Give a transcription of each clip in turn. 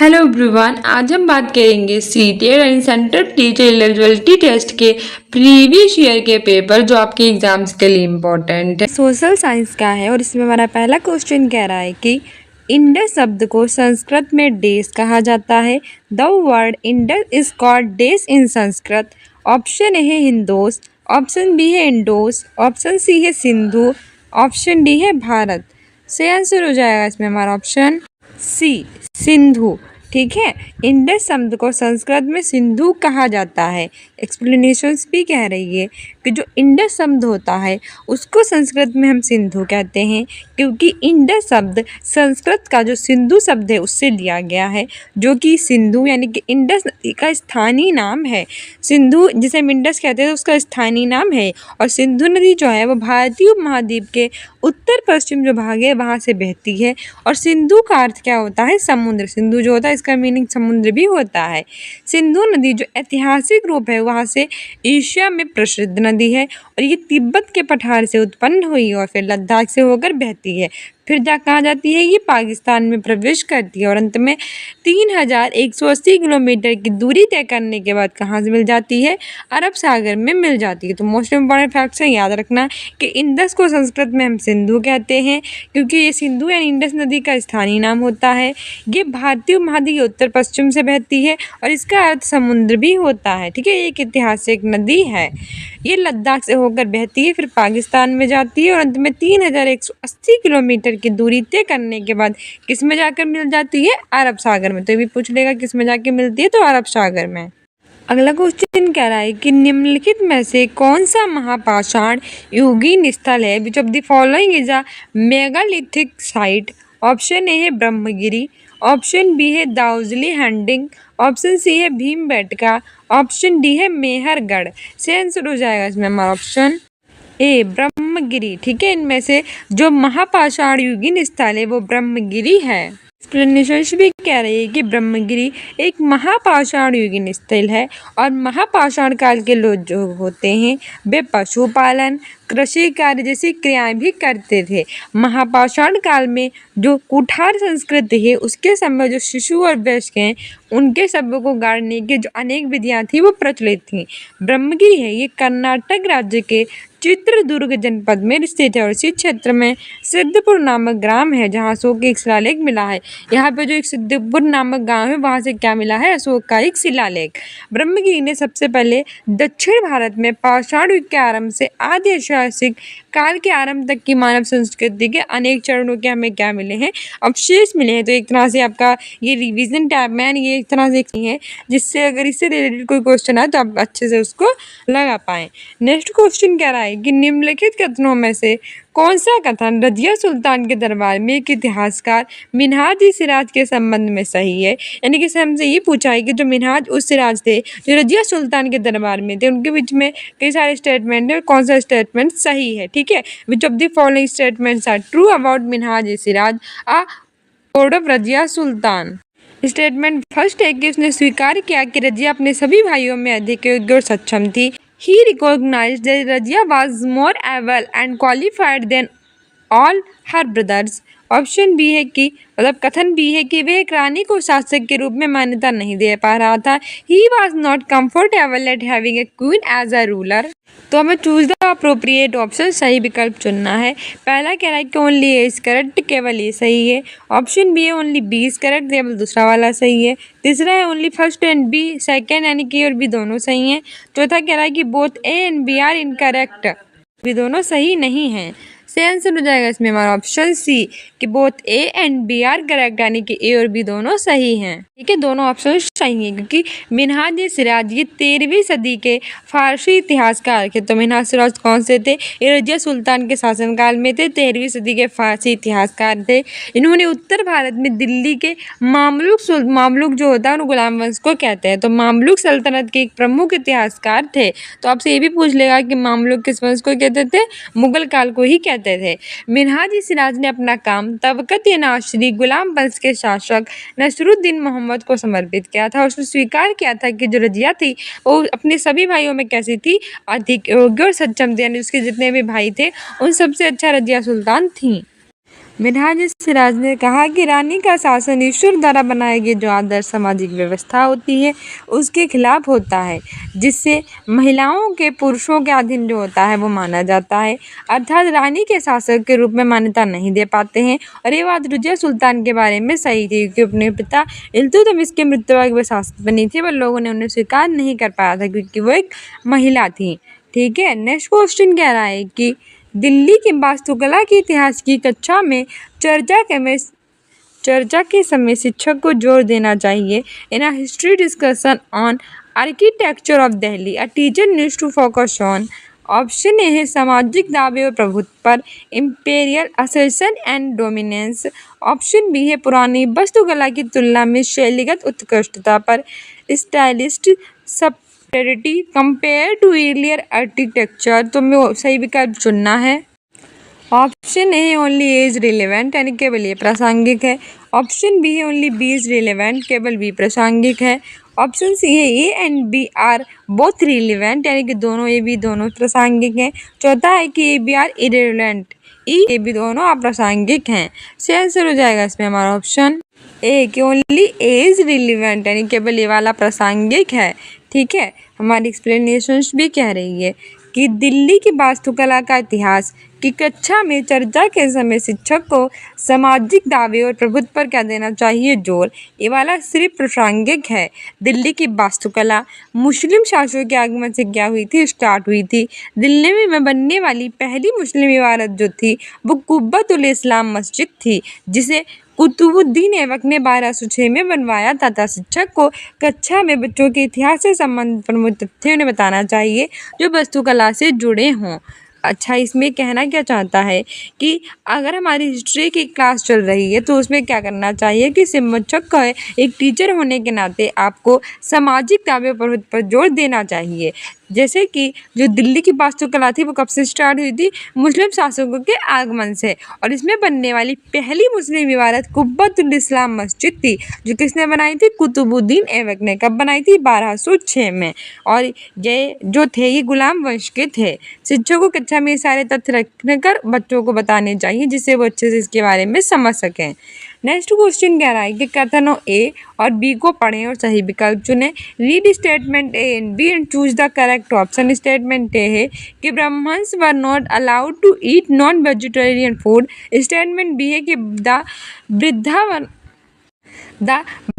Hello everyone, आज हम बात करेंगे CTET and central teacher eligibility test के प्रीवियस ईयर के पेपर जो आपके एग्जाम्स के लिए इम्पोर्टेंट है। सोशल साइंस का है और इसमें हमारा पहला क्वेश्चन कह रहा है कि इंडस शब्द को संस्कृत में डेस कहा जाता है। The word Indus is called dash in Sanskrit. Option A है हिंदोस, ऑप्शन बी है इंडोस, ऑप्शन सी है सिंधु, ऑप्शन डी है भारत। सही आंसर हो जाएगा इसमें हमारा ऑप्शन सी, सिंधु। ठीक है, इंडस शब्द को संस्कृत में सिंधु कहा जाता है। एक्सप्लेनेशंस भी कह रही है कि जो इंडस शब्द होता है उसको संस्कृत में हम सिंधु कहते हैं, क्योंकि इंडस शब्द संस्कृत का जो सिंधु शब्द है उससे लिया गया है, जो कि सिंधु यानी कि इंडस नदी का स्थानीय नाम है। सिंधु जिसे हम इंडस कहते हैं उसका स्थानीय नाम है, और सिंधु नदी जो है वो भारतीय उपमहाद्वीप के उत्तर पश्चिम जो भाग है वहाँ से बहती है। और सिंधु का अर्थ क्या होता है? समुद्र। सिंधु जो होता है इसका मीनिंग समुद्र भी होता है। सिंधु नदी जो ऐतिहासिक रूप है वहाँ से एशिया में प्रसिद्ध नदी है, और ये तिब्बत के पठार से उत्पन्न हुई और फिर लद्दाख से होकर बहती है, फिर कहाँ जाती है? ये पाकिस्तान में प्रवेश करती है और अंत में 3180 किलोमीटर की दूरी तय करने के बाद कहाँ से मिल जाती है? अरब सागर में मिल जाती है। तो मोस्ट इम्पॉर्टेंट फैक्ट से याद रखना कि इंडस को संस्कृत में हम सिंधु कहते हैं, क्योंकि ये सिंधु यानी इंडस नदी का स्थानीय नाम होता है। ये भारतीय उपमहाद्वीप के उत्तर पश्चिम से बहती है और इसका अर्थ समुद्र भी होता है। ठीक है, एक ऐतिहासिक नदी है। ये लद्दाख से होकर बहती है, फिर पाकिस्तान में जाती है और अंत में 3180 किलोमीटर की दूरी तय करने के बाद किस में जाकर मिल जाती है? अरब सागर में। तो ये भी पूछ लेगा किस में जाकर मिलती है, तो अरब सागर में। अगला क्वेश्चन कह रहा है कि निम्नलिखित में से कौन सा महापाषाण युगीन स्थल है? Which of the following is a megalithic site? Option A है ब्रह्मगिरी, ऑप्शन बी है दाउजली हैंडिंग, ऑप्शन सी है भीमबेटका, ऑप्शन डी है मेहरगढ़। से आंसर हो जाएगा इसमें हमारा ऑप्शन ए, ब्रह्मगिरी। ठीक है, इनमें से जो महापाषाण युगीन स्थल है वो ब्रह्मगिरी है। एक्सप्लेनेशन भी कह रही है कि ब्रह्मगिरी एक महापाषाण युगीन स्थल है, और महापाषाण काल के लोग जो होते हैं वे पशुपालन, कृषि कार्य जैसी क्रियाएं भी करते थे। महापाषाण काल में जो कुठार संस्कृति है उसके समय जो शिशु और वयस्क हैं उनके शवों को गाड़ने की जो अनेक विधियां थी वो प्रचलित थी। ब्रह्मगिरी है ये कर्नाटक राज्य के चित्रदुर्ग जनपद में स्थित है, और इसी क्षेत्र में सिद्धपुर नामक ग्राम है जहाँ अशोक का एक शिलालेख मिला है। यहाँ पे जो एक सिद्धपुर नामक गांव है वहाँ से क्या मिला है? अशोक का एक शिलालेख। ब्रह्मगिरी ने सबसे पहले दक्षिण भारत में पाषाण युग के आरंभ से आदि ऐतिहासिक काल के आरंभ तक की मानव संस्कृति के अनेक चरणों के हमें क्या मिले हैं? अवशेष मिले हैं। तो एक तरह से आपका ये रिवीजन टैब में ये एक तरह से है जिससे अगर इससे रिलेटेड कोई क्वेश्चन आए तो आप अच्छे से उसको लगा पाएं। नेक्स्ट क्वेश्चन कह रहा है कि निम्नलिखित कथनों में से कौन सा कथन रजिया सुल्तान के दरबार में एक इतिहासकार मिन्हाज सिराज के संबंध में सही है? यानी कि हमसे ये पूछा है कि जो मिन्हाज उस सिराज थे जो रजिया सुल्तान के दरबार में थे, उनके बीच में कई सारे स्टेटमेंट है, कौन सा स्टेटमेंट सही है? ठीक है, which of the following statements are true about Minhaj Siraj a code of Razia Sultan? Statement first है कि उसने स्वीकार किया कि रजिया अपने सभी भाइयों में अधिक योग्य और सक्षम थी। He recognized that Rajia was more able and qualified than all her brothers. Option B है कि मतलब कथन बी है कि वह एक रानी को शासक के रूप में मान्यता नहीं दे पा रहा था। He was not comfortable at having a queen as a ruler. तो हमें चूज द अप्रोप्रिएट ऑप्शन, सही विकल्प चुनना है। पहला कह रहा है कि ओनली ए इज करेक्ट, केवल ये सही है। ऑप्शन बी है ओनली बी इज करेक्ट, केवल दूसरा वाला सही है। तीसरा है only first and B second यानी कि और बी दोनों सही हैं। चौथा कह रहा है कि both A and B are incorrect, भी दोनों सही नहीं हैं। से आंसर हो जाएगा इसमें हमारा ऑप्शन सी कि both A and B are correct, यानी कि ए और बी दोनों सही हैं। ठीक है, दोनों ऑप्शन सही हैं क्योंकि मिन्हाज सिराज ये 13वीं सदी के फारसी इतिहासकार थे। तो मिन्हाज सिराज कौन से थे? ये रजिया सुल्तान के शासनकाल में थे, 13वीं सदी के फारसी इतिहासकार थे। इन्होंने उत्तर भारत में दिल्ली के मामलुक जो होता है उन गुलाम वंश को कहते हैं। तो मामलुक सल्तनत के एक प्रमुख इतिहासकार थे। तो आपसे ये भी पूछ लेगा कि मामलुक किस वंश को कहते थे? मुगल काल को ही कहते थे। मिन्हाज सिराज ने अपना काम तबकत-ए-नासरी गुलाम वंश के शासक नसरुद्दीन मोहम्मद को समर्पित किया था। उसने स्वीकार किया था कि जो रजिया थी वो अपने सभी भाइयों में कैसी थी? अधिक योग्य और सक्षम थी, यानी उसके जितने भी भाई थे उन सबसे अच्छा रजिया सुल्तान थी। मिनहाज सिराज ने कहा कि रानी का शासन ईश्वर द्वारा बनाई गई जो आदर्श सामाजिक व्यवस्था होती है उसके खिलाफ होता है, जिससे महिलाओं के पुरुषों के अधीन जो होता है वो माना जाता है, अर्थात रानी के शासक के रूप में मान्यता नहीं दे पाते हैं। और ये बात रुजिया सुल्तान के बारे में सही थी, क्योंकि अपने पिता इल्तुतमिश के मृत्यु के बाद शासक बनी थी, पर लोगों ने उन्हें स्वीकार नहीं कर पाया था क्योंकि वो एक महिला थी। ठीक है, नेक्स्ट क्वेश्चन कह रहा है कि दिल्ली की वास्तुकला के इतिहास की कक्षा में चर्चा के समय शिक्षक को जोर देना चाहिए। In a history discussion on architecture of Delhi a teacher needs to focus on. Option A है सामाजिक दावे और प्रभुत्व पर, imperial assertion and dominance. Option B है पुरानी वास्तुकला की तुलना में शैलीगत उत्कृष्टता पर, stylist superiority compare to earlier architecture. तो हमें सही विकल्प चुनना है। ऑप्शन ए है ओनली एज रिलेवेंट, यानी केवल ये प्रासंगिक है। ऑप्शन बी है ओनली बी इज रिलेवेंट, केवल बी प्रासंगिक है। ऑप्शन सी है A and B are both relevant, यानी कि दोनों ए बी दोनों प्रासंगिक हैं। चौथा है कि ए बी आर इरेलेवेंट, ई ए बी दोनों अप्रासंगिक हैं। सही आंसर हो जाएगा इसमें हमारा ऑप्शन ए कि ओनली एज रिलेवेंट, यानी केवल ये वाला प्रासंगिक है। ठीक है, हमारी एक्सप्लेनेशन भी कह रही है कि दिल्ली की वास्तुकला का इतिहास की कक्षा में चर्चा के समय शिक्षक को सामाजिक दावे और प्रभुत्व पर क्या देना चाहिए, जोर। ये वाला सिर्फ प्रासंगिक है। दिल्ली की वास्तुकला मुस्लिम शासकों के आगमन से क्या हुई थी, स्टार्ट हुई थी। दिल्ली में बनने वाली पहली मुस्लिम इमारत जो थी वो कुब्बतुल इस्लाम मस्जिद थी, जिसे कुतुबुद्दीन ऐबक ने 1206 में बनवाया था। शिक्षक को कक्षा में बच्चों के इतिहास से संबंधित प्रमुख तथ्य उन्हें बताना चाहिए जो वास्तुकला से जुड़े हों। अच्छा, इसमें कहना क्या चाहता है कि अगर हमारी हिस्ट्री की क्लास चल रही है तो उसमें क्या करना चाहिए कि शिक्षक का एक टीचर होने के नाते आपको सामाजिक दावे पर जोर देना चाहिए। जैसे कि जो दिल्ली की वास्तुकला थी वो कब से स्टार्ट हुई थी, मुस्लिम शासकों के आगमन से, और इसमें बनने वाली पहली मुस्लिम इमारत कुब्बतुल इस्लाम मस्जिद थी, जो किसने बनाई थी, कुतुबुद्दीन ऐबक ने। कब बनाई थी, 1206 में। और ये जो थे ये गुलाम वंश के थे। शिक्षक को कक्षा में सारे तथ्य रखकर बच्चों को बताने चाहिए जिससे वो अच्छे से इसके बारे में समझ सकें। नेक्स्ट क्वेश्चन कह रहा है कि कथनों ए और बी को पढ़ें और सही विकल्प चुनें। Read statement A and B and choose the correct option. Statement A है कि Brahmins were not allowed to eat non vegetarian food. Statement B है कि द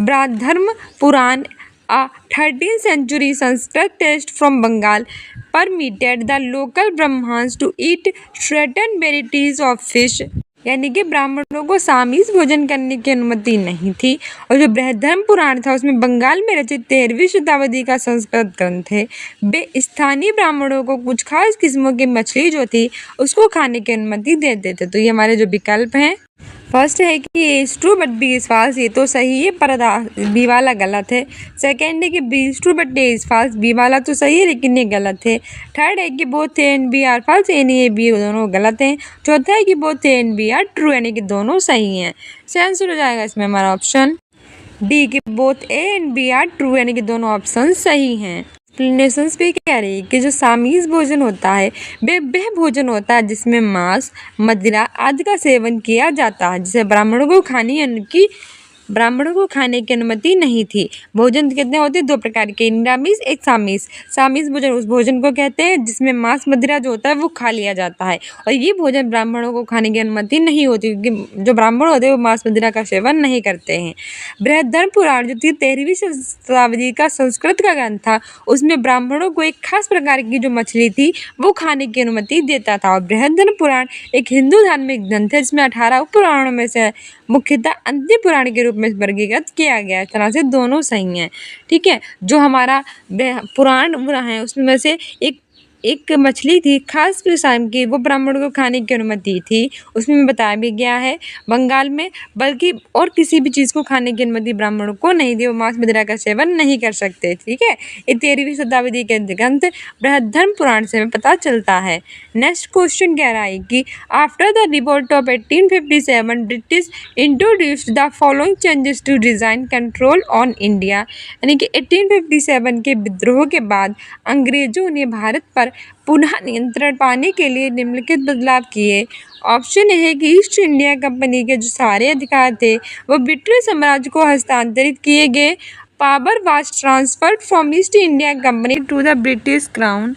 ब्राह्मण पुराण a 13th century Sanskrit text from Bengal permitted the local Brahmins to eat certain varieties of fish। यानी कि ब्राह्मणों को सामीज भोजन करने की अनुमति नहीं थी। और जो बृहद्धर्म पुराण था उसमें बंगाल में रचित 13वीं शताब्दी का संस्कृत ग्रंथ है। वे स्थानीय ब्राह्मणों को कुछ खास किस्मों की मछली जो थी उसको खाने की अनुमति देते थे। तो ये हमारे जो विकल्प हैं, फर्स्ट है कि A is true but B is false, ये तो सही है पर बी वाला गलत है। सेकेंड है कि B is true but A is false, B वाला तो सही है लेकिन ये गलत है। थर्ड है कि both A and B are false, यानी ए बी दोनों गलत हैं। चौथा है कि both A and B are true, यानी कि दोनों सही हैं। सही आंसर हो जाएगा इसमें हमारा ऑप्शन डी कि both A and B are true, यानी कि दोनों ऑप्शन सही हैं। एक्सप्लेनेशंस भी कह रही है कि जो सामीज भोजन होता है वह भोजन होता है जिसमें मांस, मदिरा आदि का सेवन किया जाता है, जिसे ब्राह्मणों को खाने की अनुमति नहीं थी। भोजन कितने होते हैं, दो प्रकार के, निरामिष एक सामीज। सामीज भोजन उस भोजन को कहते हैं जिसमें मांस मदिरा जो होता है वो खा लिया जाता है, और ये भोजन ब्राह्मणों को खाने की अनुमति नहीं होती क्योंकि जो ब्राह्मण होते हैं वो मांस मदिरा का सेवन नहीं करते हैं। बृहद्धर्म पुराण जो थी 13वीं शताब्दी का संस्कृत का ग्रंथ था, उसमें ब्राह्मणों को एक खास प्रकार की जो मछली थी वो खाने की अनुमति देता था। और बृहद्धर्म पुराण एक हिंदू धार्मिक ग्रंथ है जिसमें 18 उपपुराणों में से मुख्यतः अंतिम पुराण के रूप में वर्गीकृत किया गया। इस तरह से दोनों सही हैं। ठीक है, जो हमारा पुराण है उसमें से एक मछली थी खास किस्म की, वो ब्राह्मणों को खाने की अनुमति थी। उसमें बताया भी गया है बंगाल में, बल्कि और किसी भी चीज़ को खाने की अनुमति ब्राह्मणों को नहीं थी, वो मांस मदिरा का सेवन नहीं कर सकते। ठीक है, ये 13वीं शताब्दी के ग्रंथ बृहद्धर्म पुराण से हमें पता चलता है। नेक्स्ट क्वेश्चन कह रहा है कि after the revolt of 1857 British introduced the following changes to design control on India. यानी कि 1857 के विद्रोह के बाद अंग्रेजों ने भारत पर पुनः नियंत्रण पाने के लिए निम्नलिखित बदलाव किए। ऑप्शन ए है कि ईस्ट इंडिया कंपनी के जो सारे अधिकार थे वो ब्रिटिश साम्राज्य को हस्तांतरित किए गए। Power was transferred from East India Company to the British Crown.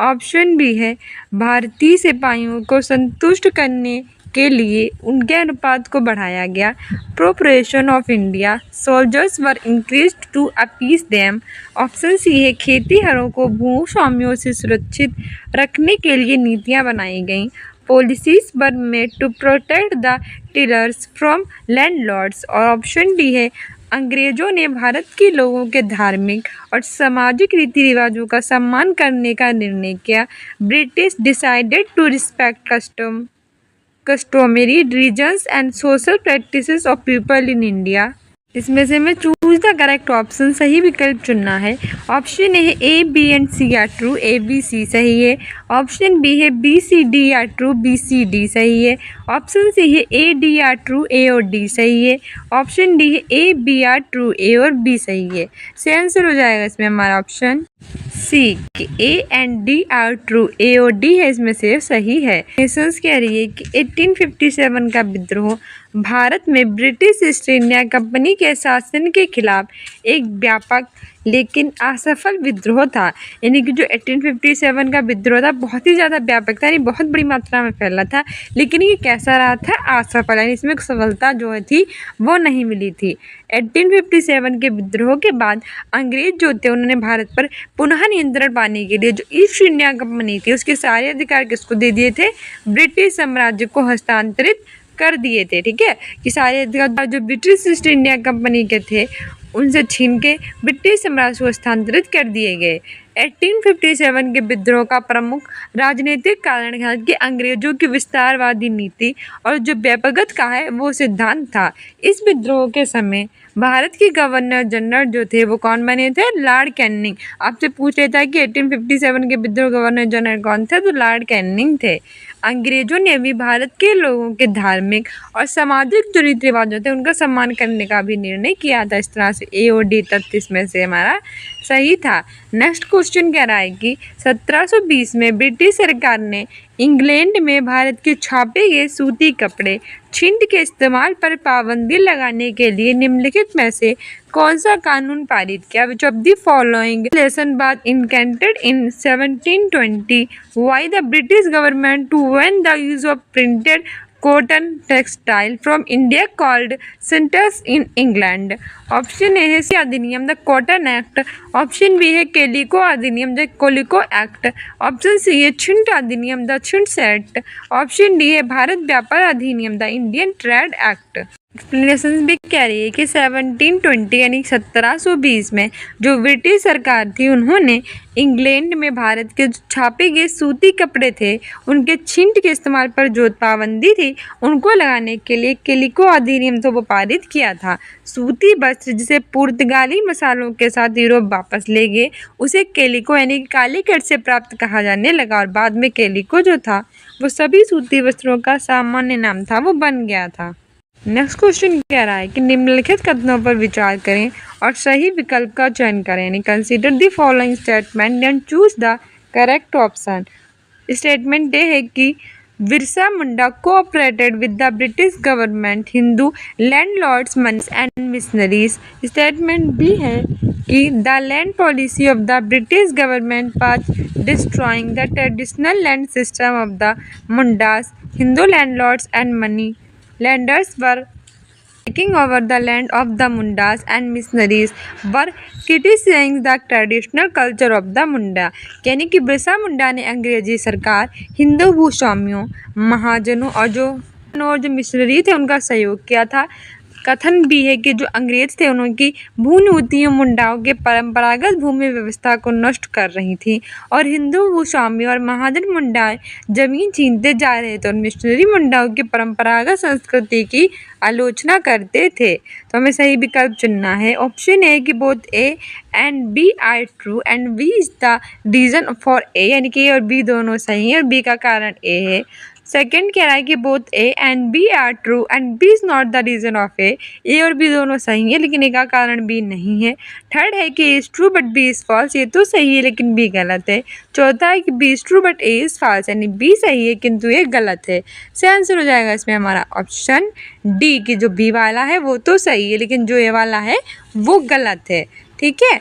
Option B है भारतीय सिपाहियों को संतुष्ट करने के लिए उनके अनुपात को बढ़ाया गया। Proportion of India soldiers were increased to appease them. Option C है खेतीहरों को भूस्वामियों से सुरक्षित रखने के लिए नीतियां बनाई गईं। Policies were made to protect the tillers from landlords. और ऑप्शन डी है अंग्रेजों ने भारत के लोगों के धार्मिक और सामाजिक रीति रिवाजों का सम्मान करने का निर्णय किया। British decided to respect customary regions and social practices of people in India। इसमें से हमें चूज द करेक्ट ऑप्शन सही विकल्प चुनना है। ऑप्शन ए है A B and C are true, A B C सही है। ऑप्शन बी है B C D are true, B C D सही है। ऑप्शन सी है A D are true, A और डी सही है। ऑप्शन डी है A B are true, A और बी सही है। सही आंसर हो जाएगा इसमें हमारा ऑप्शन सी कि A and D are true, A और डी है इसमें से सही है। नेशंस कह रही है कि 1857 का विद्रोह भारत में ब्रिटिश ईस्ट इंडिया कंपनी के शासन के खिलाफ एक व्यापक लेकिन असफल विद्रोह था। यानी कि जो 1857 का विद्रोह था बहुत ही ज़्यादा व्यापक था, यानी बहुत बड़ी मात्रा में फैला था, लेकिन ये कैसा रहा था, असफल, यानी इसमें सफलता जो थी वो नहीं मिली थी। 1857 के विद्रोह के बाद अंग्रेज जो थे उन्होंने भारत पर पुनः नियंत्रण पाने के लिए जो ईस्ट इंडिया कंपनी थी उसके सारे अधिकार किसको दे दिए थे, ब्रिटिश साम्राज्य को हस्तांतरित कर दिए थे। ठीक है, कि सारे अधिकार जो ब्रिटिश ईस्ट इंडिया कंपनी के थे उनसे छीन के ब्रिटिश साम्राज्य को हस्तांतरित कर दिए गए। 1857 के विद्रोह का प्रमुख राजनीतिक कारण था कि अंग्रेजों की विस्तारवादी नीति और जो व्यापकता का है वो सिद्धांत था। इस विद्रोह के समय भारत के गवर्नर जनरल जो थे वो कौन बने थे, लॉर्ड कैनिंग। आपसे पूछ रहा था कि 1857 के विद्रोह गवर्नर जनरल कौन थे, तो लॉर्ड कैनिंग थे। अंग्रेजों ने भी भारत के लोगों के धार्मिक और सामाजिक जो रीति रिवाज थे उनका सम्मान करने का भी निर्णय किया था। इस तरह से ए और डी तथ्य इसमें से हमारा सही था। नेक्स्ट क्वेश्चन कह रहा है कि 1720 में ब्रिटिश सरकार ने इंग्लैंड में भारत के छापे गए सूती कपड़े छिंट के इस्तेमाल पर पाबंदी लगाने के लिए निम्नलिखित में से कौन सा कानून पारित किया। Which of the following lesson bad enacted in 1720 by the British government to ban the use of printed cotton textile from India called centres in England. Option A है अधिनियम the cotton act. Option B है calico अधिनियम the calico act. Option C है छिंट अधिनियम the chintz act. Option D है भारत व्यापार अधिनियम the Indian trade act. Explanation भी कह रही है कि 1720 यानी 1720 में जो ब्रिटिश सरकार थी उन्होंने इंग्लैंड में भारत के छापे गए सूती कपड़े थे उनके छिंट के इस्तेमाल पर जो पाबंदी थी उनको लगाने के लिए केलिको अधिनियम तो वो पारित किया था। सूती वस्त्र जिसे पुर्तगाली मसालों के साथ यूरोप वापस ले गए उसे केलिको यानी कालीकट से प्राप्त कहा जाने लगा और बाद में केलिको जो था वो सभी सूती वस्त्रों का सामान्य नाम था, वो बन गया था। नेक्स्ट क्वेश्चन कह रहा है कि निम्नलिखित कथनों पर विचार करें और सही विकल्प का चयन करें। यानी consider the following statement and choose the correct option. Statement ये है कि Birsa Munda cooperated with the British government Hindu landlords moneys and missionaries. Statement B है कि the land policy of the British government was destroying the traditional land system of the Mundas. Hindu landlords and money lenders were taking over the land of the Mundas and missionaries were criticizing the traditional culture of the Munda। यानी कि बिरसा मुंडा ने अंग्रेजी सरकार, हिंदू भूस्वामियों, महाजनों और जो missionary थे उनका सहयोग किया था। कथन भी है कि जो अंग्रेज थे उनकी भूनुतियों मुंडाओं के परंपरागत भूमि व्यवस्था को नष्ट कर रही थी और हिंदू भूस्वामी और महाजन मुंडाएं जमीन छीनते जा रहे थे और मिशनरी मुंडाओं की परंपरागत संस्कृति की आलोचना करते थे। तो हमें सही विकल्प चुनना है। ऑप्शन ए कि both A and B are true and B is the reason for A, यानी कि ए और बी दोनों सही है और बी का कारण ए है। सेकंड कह रहा है कि both A and B are true and B is not the reason of A और बी दोनों सही है लेकिन ए का कारण बी नहीं है। थर्ड है कि A is true but B is false, ये तो सही है लेकिन बी गलत है। चौथा है कि B is true but A is false, यानी बी सही है किंतु ए गलत है। से आंसर हो जाएगा इसमें हमारा ऑप्शन डी कि जो बी वाला है वो तो सही है लेकिन जो ए वाला है वो गलत है। ठीक है,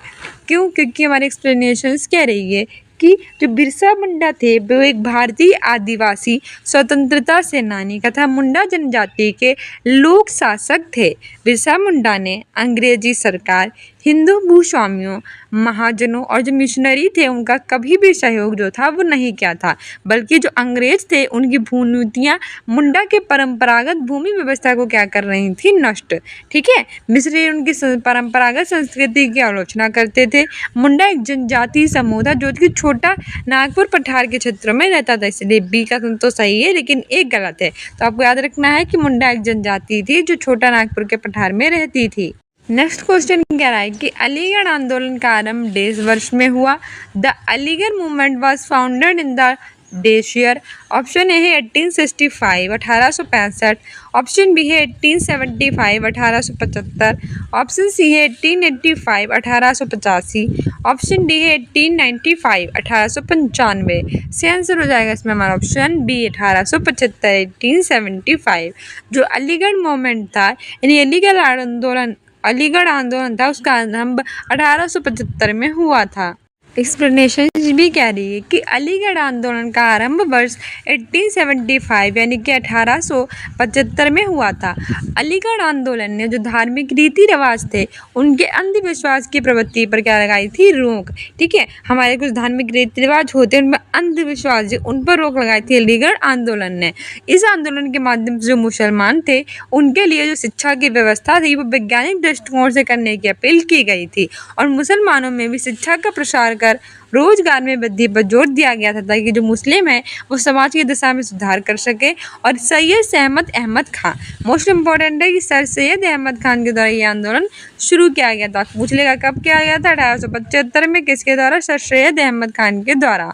क्यों? क्योंकि हमारी एक्सप्लेनेशंस कह रही है कि जो बिरसा मुंडा थे वो एक भारतीय आदिवासी स्वतंत्रता सेनानी तथा मुंडा जनजाति के लोक शासक थे। बिरसा मुंडा ने अंग्रेजी सरकार, हिंदू भूस्वामियों, महाजनों और जो मिशनरी थे उनका कभी भी सहयोग जो था वो नहीं किया था, बल्कि जो अंग्रेज थे उनकी भूनीतियाँ मुंडा के परंपरागत भूमि व्यवस्था को क्या कर रही थी? नष्ट। ठीक है, मिस्री उनकी परंपरागत संस्कृति की आलोचना करते थे। मुंडा एक जनजातीय समूह था जो कि छोटा नागपुर पठार के क्षेत्र में रहता था, इसलिए बी का तो सही है लेकिन एक गलत है। तो आपको याद रखना है कि मुंडा एक जनजाति थी जो छोटा नागपुर के पठार में रहती थी। नेक्स्ट क्वेश्चन कह रहा है कि अलीगढ़ आंदोलन का आरंभ डेस वर्ष में हुआ। The Aligarh movement was founded in the dash year. Option A है 1865 1865, ऑप्शन बी है 1875 1875, ऑप्शन सी है 1885 1885, ऑप्शन डी है 1895 1895। से आंसर हो जाएगा इसमें हमारा ऑप्शन बी 1875 1875। जो अलीगढ़ मूवमेंट था यानी अलीगढ़ आंदोलन था उसका आरंभ 1875 में हुआ था। एक्सप्लेनेशन भी कह रही है कि अलीगढ़ आंदोलन का आरंभ वर्ष 1875 यानी कि 1875 में हुआ था। अलीगढ़ आंदोलन ने जो धार्मिक रीति रिवाज थे उनके अंधविश्वास की प्रवृत्ति पर क्या लगाई थी? रोक। ठीक है, हमारे कुछ धार्मिक रीति रिवाज होते हैं उनमें अंधविश्वास उन पर रोक लगाई थी अलीगढ़ आंदोलन ने। इस आंदोलन के माध्यम से जो मुसलमान थे उनके लिए जो शिक्षा की व्यवस्था थी वो वैज्ञानिक दृष्टिकोण से करने की अपील की गई थी और मुसलमानों में भी शिक्षा का प्रसार कर रोजगार में वृद्धि पर जोर दिया गया था ताकि जो मुस्लिम है वो समाज की दशा में सुधार कर सके। और सैयद अहमद खान मोस्ट इम्पोर्टेंट है कि सर सैयद अहमद खान के द्वारा ये आंदोलन शुरू किया गया था। पूछ लेगा कब किया गया था? 1875 में। किसके द्वारा? सर सैयद अहमद खान के द्वारा।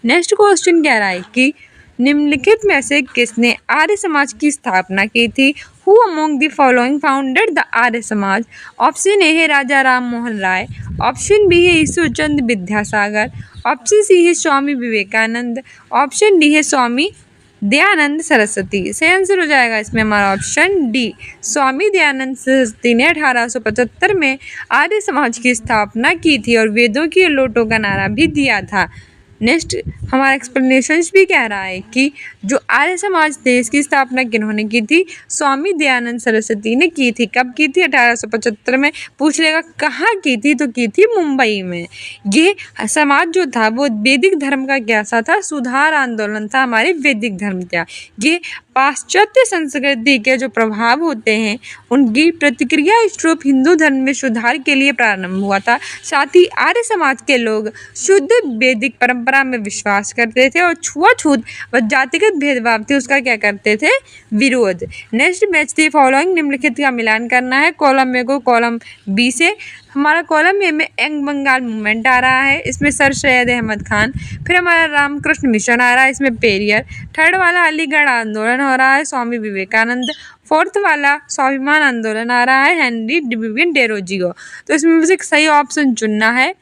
नेक्स्ट क्वेश्चन कह रहा है कि निम्नलिखित में से किसने आर्य समाज की स्थापना की थी? Who among the following founded the Arya Samaj? Option A है राजा राम मोहन राय, ऑप्शन बी है ईश्वरचंद्र विद्यासागर, ऑप्शन सी है स्वामी विवेकानंद, ऑप्शन डी है स्वामी दयानंद सरस्वती। सही आंसर हो जाएगा इसमें हमारा ऑप्शन डी, स्वामी दयानंद सरस्वती ने 1875 में आर्य समाज की स्थापना की थी और वेदों की लोटों का नारा भी दिया था। नेक्स्ट हमारा एक्सप्लेनेशंस भी कह रहा है कि जो आर्य समाज थे इसकी स्थापना किन्होंने की थी? स्वामी दयानंद सरस्वती ने की थी। कब की थी? 1875 में। पूछ लेगा कहाँ की थी? तो की थी मुंबई में। ये समाज जो था वो वैदिक धर्म का कैसा था? सुधार आंदोलन था, हमारे वैदिक धर्म का। ये पाश्चात्य संस्कृति के जो प्रभाव होते हैं उनकी प्रतिक्रिया स्वरूप हिंदू धर्म में सुधार के लिए प्रारंभ हुआ था। साथ ही आर्य समाज के लोग शुद्ध वैदिक परंपरा में विश्वास करते थे और छुआछूत व जातिगत भेदभाव थे उसका क्या करते थे? विरोध। नेक्स्ट मैच दी फॉलोइंग निम्नलिखित का मिलान करना है। कॉलम ए को कॉलम बी से। हमारा कॉलम ए में यंग बंगाल मूवमेंट आ रहा है, इसमें सर सैयद अहमद खान। फिर हमारा रामकृष्ण मिशन आ रहा है, इसमें पेरियर। थर्ड वाला अलीगढ़ आंदोलन हो रहा है, स्वामी विवेकानंद। फोर्थ वाला स्वाभिमान आंदोलन आ रहा है, हेनरी विवियन डेरोजियो। तो इसमें से सही ऑप्शन चुनना है।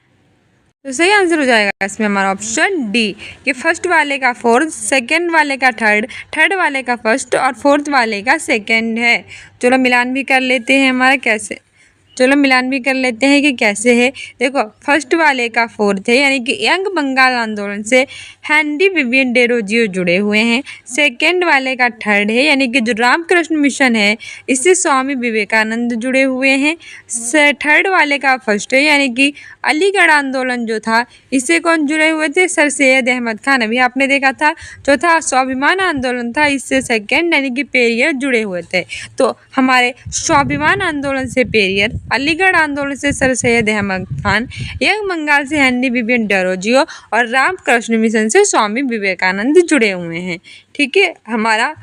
तो सही आंसर हो जाएगा इसमें हमारा ऑप्शन डी कि फर्स्ट वाले का फोर्थ, सेकंड वाले का थर्ड, थर्ड वाले का फर्स्ट और फोर्थ वाले का सेकंड है। चलो मिलान भी कर लेते हैं हमारा कैसे कि कैसे है। देखो फर्स्ट वाले का फोर्थ है यानी कि यंग बंगाल आंदोलन से हेनरी विवियन डेरोजियो जुड़े हुए हैं। सेकंड वाले का थर्ड है यानी कि जो रामकृष्ण मिशन है इससे स्वामी विवेकानंद जुड़े हुए हैं। थर्ड वाले का फर्स्ट है यानी कि अलीगढ़ आंदोलन जो था इससे कौन जुड़े हुए थे? सर सैयद अहमद खान, अभी आपने देखा था। चौथा स्वाभिमान आंदोलन था, इससे सेकंड यानी कि पेरियर जुड़े हुए थे। तो हमारे स्वाभिमान आंदोलन से पेरियर, अलीगढ़ आंदोलन से सर सैयद अहमद खान, यंग बंगाल से हेनरी विवियन डेरोजियो और रामकृष्ण मिशन से स्वामी विवेकानंद जुड़े हुए हैं। ठीक है, हमारा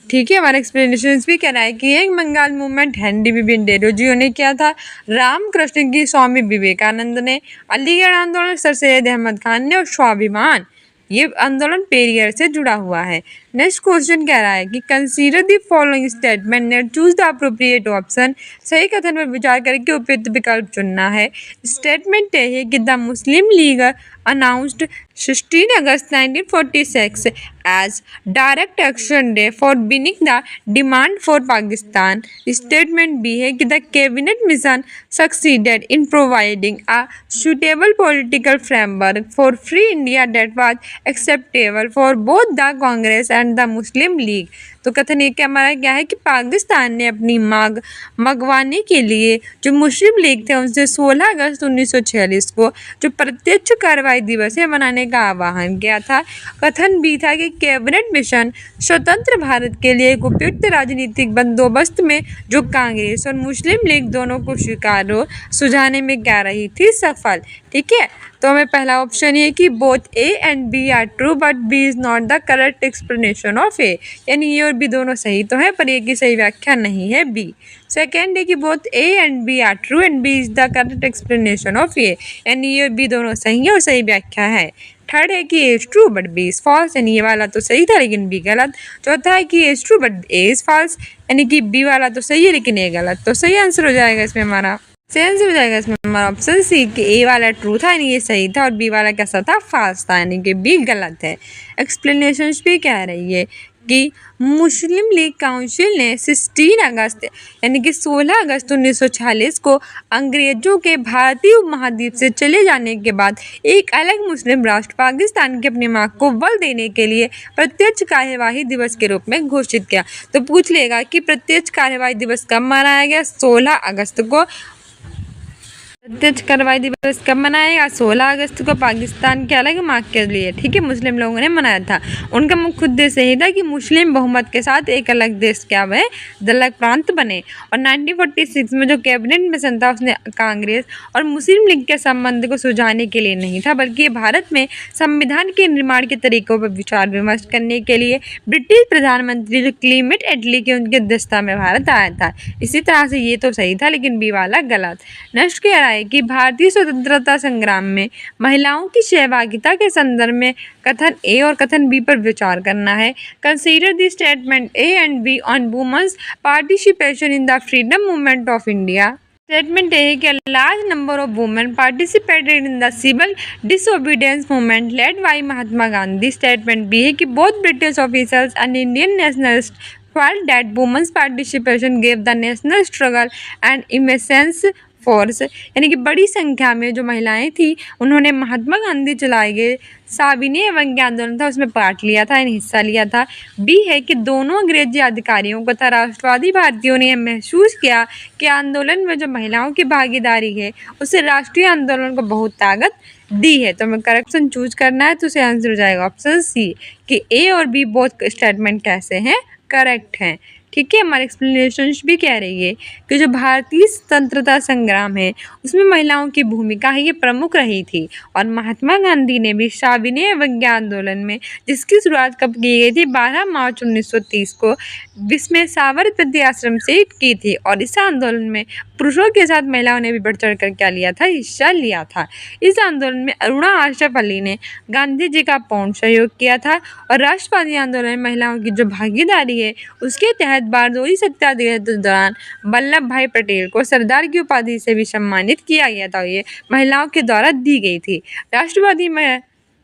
एक्सप्लेनेशन भी कह रहा है कि young Bengal movement Henry Vivian Derozio ने किया था, रामकृष्ण की स्वामी विवेकानंद ने, अलीगढ़ आंदोलन सर सैयद अहमद खान ने और स्वाभिमान ये आंदोलन पेरियर से जुड़ा हुआ है। नेक्स्ट क्वेश्चन कह रहा है कि consider the following statement and choose the appropriate option. सही कथन पर विचार करके उपयुक्त विकल्प चुनना है। स्टेटमेंट ये है कि the Muslim league announced 16 August 1946 as direct action day for winning the demand for Pakistan. Statement B है कि the cabinet mission succeeded in providing a suitable political framework for free India that was acceptable for both the Congress and the Muslim League. तो कथन ये क्या हमारा क्या है कि पाकिस्तान ने अपनी मांग मंगवाने के लिए जो मुस्लिम लीग थे उनसे 16 अगस्त 1946 को जो प्रत्यक्ष कार्रवाई दिवस है मनाने का आह्वान किया था। कथन भी था कि कैबिनेट मिशन स्वतंत्र भारत के लिए एक उपयुक्त राजनीतिक बंदोबस्त में जो कांग्रेस और मुस्लिम लीग दोनों को स्वीकार हो सुझाने में क्या रही थी सफल। ठीक है, तो हमें पहला ऑप्शन ये कि both A and B are true but B is not the correct explanation of A, यानी ये और बी दोनों सही तो है पर ए की सही व्याख्या नहीं है बी। सेकेंड है कि both A and B are true and B is the correct explanation of A, यानी ये और बी दोनों सही है और सही व्याख्या है। थर्ड है कि A is true but B is false, यानी ये वाला तो सही था लेकिन बी गलत। चौथा है कि A is true but A is false, यानी कि बी वाला तो सही है लेकिन ए गलत। तो सही आंसर हो जाएगा इसमें हमारा आंसर हो जाएगा इसमें हमारा ऑप्शन सी कि ए वाला ट्रू था यानी ये सही था और बी वाला कैसा था फॉल्स था यानी कि बी गलत है। एक्सप्लेनेशन भी कह रही है कि मुस्लिम लीग काउंसिल ने 16 अगस्त यानी कि 16 अगस्त 1946 को अंग्रेजों के भारतीय उपमहाद्वीप से चले जाने के बाद एक अलग मुस्लिम राष्ट्र पाकिस्तान की अपनी मांग को बल देने के लिए प्रत्यक्ष कार्यवाही दिवस के रूप में घोषित किया। तो पूछ लेगा कि प्रत्यक्ष कार्यवाही दिवस कब मनाया गया? 16 अगस्त को। प्रत्यक्ष कार्रवाई दिवस कब मनाएगा? 16 अगस्त को पाकिस्तान के अलग मांग के लिए, ठीक है, मुस्लिम लोगों ने मनाया था। उनका मुख्य उद्देश्य यही था कि मुस्लिम बहुमत के साथ एक अलग देश क्या वह अलग प्रांत बने। और 1946 में जो कैबिनेट मिशन था उसने कांग्रेस और मुस्लिम लीग के संबंध को सुलझाने के लिए नहीं था बल्कि भारत में संविधान के निर्माण के तरीकों पर विचार विमर्श करने के लिए ब्रिटिश प्रधानमंत्री जो क्लीमेट एटली के उनके अध्यक्षता में भारत आया था। इसी तरह से ये तो सही था लेकिन बी वाला गलत। नेक्स्ट कह रहा है कि भारतीय स्वतंत्रता संग्राम में महिलाओं की सहभागिता के संदर्भ में कथन ए और कथन बी पर विचार करना है। Consider the statement A and B on women's participation in the freedom movement of India. Statement A है कि large number of women participated in the civil disobedience movement led by Mahatma Gandhi. Statement B है कि both British officers and Indian nationalist felt that women's participation gave the national struggle and immense force, यानी कि बड़ी संख्या में जो महिलाएं थी उन्होंने महात्मा गांधी चलाए गए साविनी एवं आंदोलन था उसमें पार्ट लिया था यानी हिस्सा लिया था। बी है कि दोनों अंग्रेजी अधिकारियों तथा राष्ट्रवादी भारतीयों ने यह महसूस किया कि आंदोलन में जो महिलाओं की भागीदारी है उससे राष्ट्रीय आंदोलन को बहुत ताकत दी है। तो हमें करेक्शन चूज करना है तो उसे आंसर हो जाएगा ऑप्शन सी कि ए और बी बोथ स्टेटमेंट कैसे हैं करेक्ट हैं। ठीक है, हमारी एक्सप्लेनेशन भी कह रही है कि जो भारतीय स्वतंत्रता संग्राम है उसमें महिलाओं की भूमिका है ये प्रमुख रही थी और महात्मा गांधी ने भी साविनी अवज्ञा आंदोलन में जिसकी शुरुआत कब की गई थी 12 मार्च 1930 को जिसमें साबरमती आश्रम से की थी और इस आंदोलन में पुरुषों के साथ महिलाओं ने भी बढ़ चढ़ कर क्या लिया था हिस्सा लिया था। इस आंदोलन में अरुणा आशरफ अली ने गांधी जी का पूर्ण सहयोग किया था और राष्ट्रवादी आंदोलन में महिलाओं की जो भागीदारी है उसके तहत बारदोली सत्याग्रह के दौरान वल्लभ भाई पटेल को सरदार की उपाधि से भी सम्मानित किया गया था। ये महिलाओं के द्वारा दी गई थी। राष्ट्रवादी में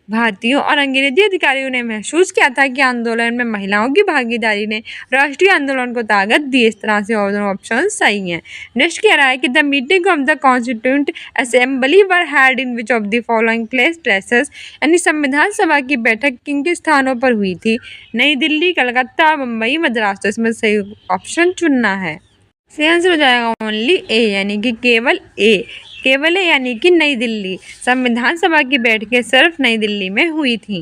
भारतीयों और अंग्रेजी अधिकारियों ने महसूस किया था कि आंदोलन में महिलाओं की भागीदारी ने राष्ट्रीय आंदोलन को ताकत दी। इस तरह से ऑप्शन सही हैं। नेक्स्ट कह रहा है कि the meeting of the constituent assembly were held in which of the following places, यानी संविधान सभा की बैठक किन के स्थानों पर हुई थी? नई दिल्ली, कलकत्ता, मुंबई, मद्रास। तो इसमें सही ऑप्शन चुनना है। सही आंसर हो जाएगा ओनली ए यानी कि केवल ए। केवल है यानी कि नई दिल्ली। संविधान सभा की बैठकें सिर्फ नई दिल्ली में हुई थी,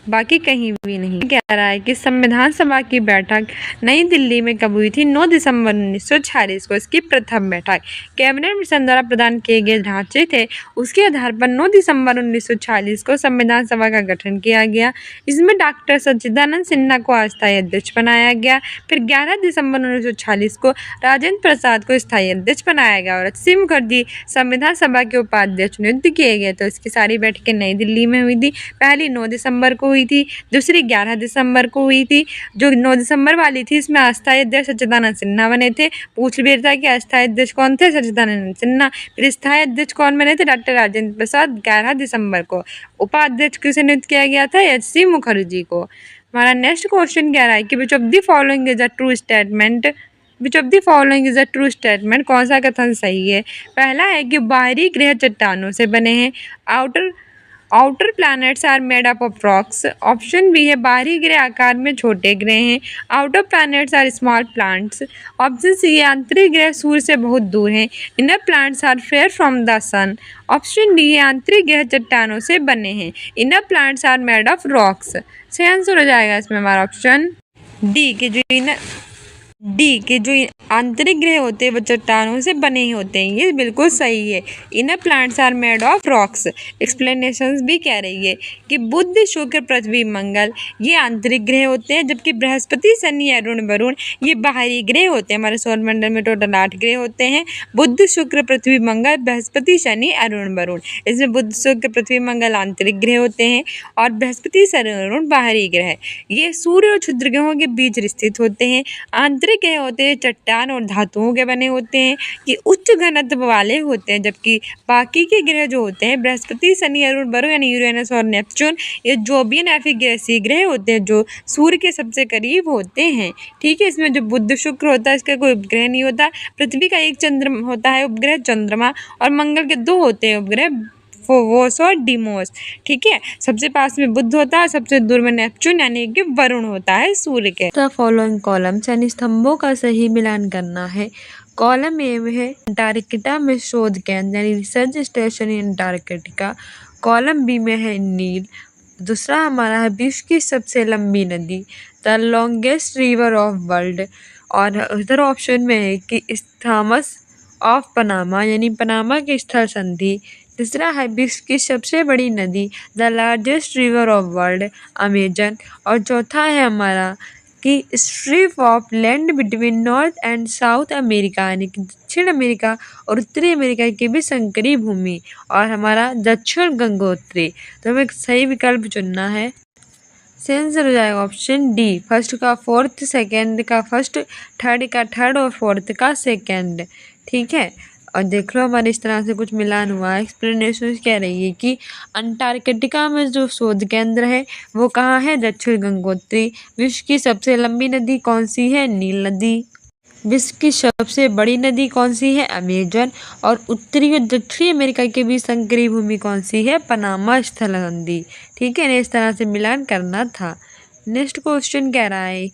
बाकी कहीं भी नहीं। कह रहा है कि संविधान सभा की बैठक नई दिल्ली में कब हुई थी? 9 दिसंबर 1946 को इसकी प्रथम बैठक। कैबिनेट मिशन द्वारा प्रदान किए गए ढांचे थे उसके आधार पर 9 दिसंबर 1946 को संविधान सभा का गठन किया गया। इसमें डॉक्टर सच्चिदानंद सिन्हा को अस्थायी अध्यक्ष बनाया गया। फिर 11 दिसंबर 1946 को राजेंद्र प्रसाद को स्थायी अध्यक्ष बनाया गया और सी मुखर्जी संविधान सभा के उपाध्यक्ष नियुक्त किए गए। तो इसकी सारी बैठकें नई दिल्ली में हुई थी। पहली 9 दिसंबर को हुई थी, दूसरी 11 दिसंबर को हुई थी। जो 9 दिसंबर वाली थी इसमें अस्थायी अध्यक्ष सच्चिदानंद सिन्हा बने थे। पूछ भी था कि अस्थायी अध्यक्ष कौन थे, सच्चिदानंद सिन्हा। फिर स्थायी अध्यक्ष कौन बने थे, डॉक्टर राजेंद्र प्रसाद, 11 दिसंबर को। उपाध्यक्ष किसे नियुक्त किया गया था, एच.सी. मुखर्जी को। हमारा नेक्स्ट क्वेश्चन कह रहा है कि which of the following is a true statement, which of the following is a true statement, कौन सा कथन सही है। पहला है कि बाहरी ग्रह चट्टानों से बने हैं, outer planets are made up of rocks. Option B है बाहरी ग्रह आकार में छोटे ग्रह हैं, outer planets are small plants. Option C है आंतरिक ग्रह सूर्य से बहुत दूर हैं, inner plants are fair from the sun. Option D है आंतरिक ग्रह चट्टानों से बने हैं, inner plants are made of rocks. सही आंसर हो जाएगा इसमें हमारा ऑप्शन डी के जो आंतरिक ग्रह होते हैं वो चट्टानों से बने ही होते हैं, ये बिल्कुल सही है। Inner plants are made of rocks. Explanations भी कह रही है कि बुध, शुक्र, पृथ्वी, मंगल ये आंतरिक ग्रह होते हैं, जबकि बृहस्पति, शनि, अरुण, वरुण ये बाहरी ग्रह होते हैं। हमारे सौरमंडल में टोटल 8 ग्रह होते हैं, बुध, शुक्र, पृथ्वी, मंगल, बृहस्पति, शनि, अरुण, वरुण। इसमें बुध, शुक्र, पृथ्वी, मंगल आंतरिक ग्रह होते हैं और बृहस्पति, शनि, अरुण बाहरी ग्रह। ये सूर्य और क्षुद्र ग्रहों के बीच स्थित होते हैं। आंतरिक ग्रह होते हैं चट्टान और धातुओं के बने होते हैं, ये उच्च घनत्व वाले होते हैं, जबकि बाकी के ग्रह जो होते हैं बृहस्पति, शनि, अरुण, वरुण यानी यूरेनस और नेपच्यून ये जोबियन एफिक गैसीय ग्रह होते हैं जो सूर्य के सबसे करीब होते हैं। ठीक है, इसमें जो बुध, शुक्र होता है इसका कोई उपग्रह नहीं होता। पृथ्वी का एक चंद्रमा होता है उपग्रह चंद्रमा, और मंगल के 2 होते हैं उपग्रह फोबोस और डीमोस। ठीक है, सबसे पास में बुध होता है, सबसे दूर में नेपच्यून यानी कि वरुण होता है सूर्य के। द फॉलोइंग कॉलम्स यानी स्तंभों का सही मिलान करना है। कॉलम ए में है अंटार्कटिका में शोध केंद्र यानी research station in Antarctica. Column B में है नील। दूसरा हमारा है विश्व की सबसे लंबी नदी, the longest river of world. और इधर ऑप्शन में है कि थॉमस ऑफ पनामा यानी पनामा की स्थल संधि। तीसरा है विश्व की सबसे बड़ी नदी, the largest river of world, Amazon. और चौथा है हमारा कि strip of land between north and south America यानी कि दक्षिण अमेरिका और उत्तरी अमेरिका के बीच संकरी भूमि, और हमारा दक्षिण गंगोत्री। तो हमें सही विकल्प चुनना है। आंसर हो जाएगा ऑप्शन डी, फर्स्ट का फोर्थ, सेकंड का फर्स्ट, थर्ड का थर्ड और फोर्थ का सेकंड। ठीक है, और देख लो हमारे इस तरह से कुछ मिलान हुआ है। एक्सप्लेनेशन कह रही है कि अंटार्कटिका में जो शोध केंद्र है वो कहाँ है, दक्षिण गंगोत्री। विश्व की सबसे लंबी नदी कौन सी है, नील नदी। विश्व की सबसे बड़ी नदी कौन सी है, अमेजन। और उत्तरी और दक्षिणी अमेरिका के बीच संकरी भूमि कौन सी है, पनामा स्थल संधि। ठीक है, इस तरह से मिलान करना था। नेक्स्ट क्वेश्चन कह रहा है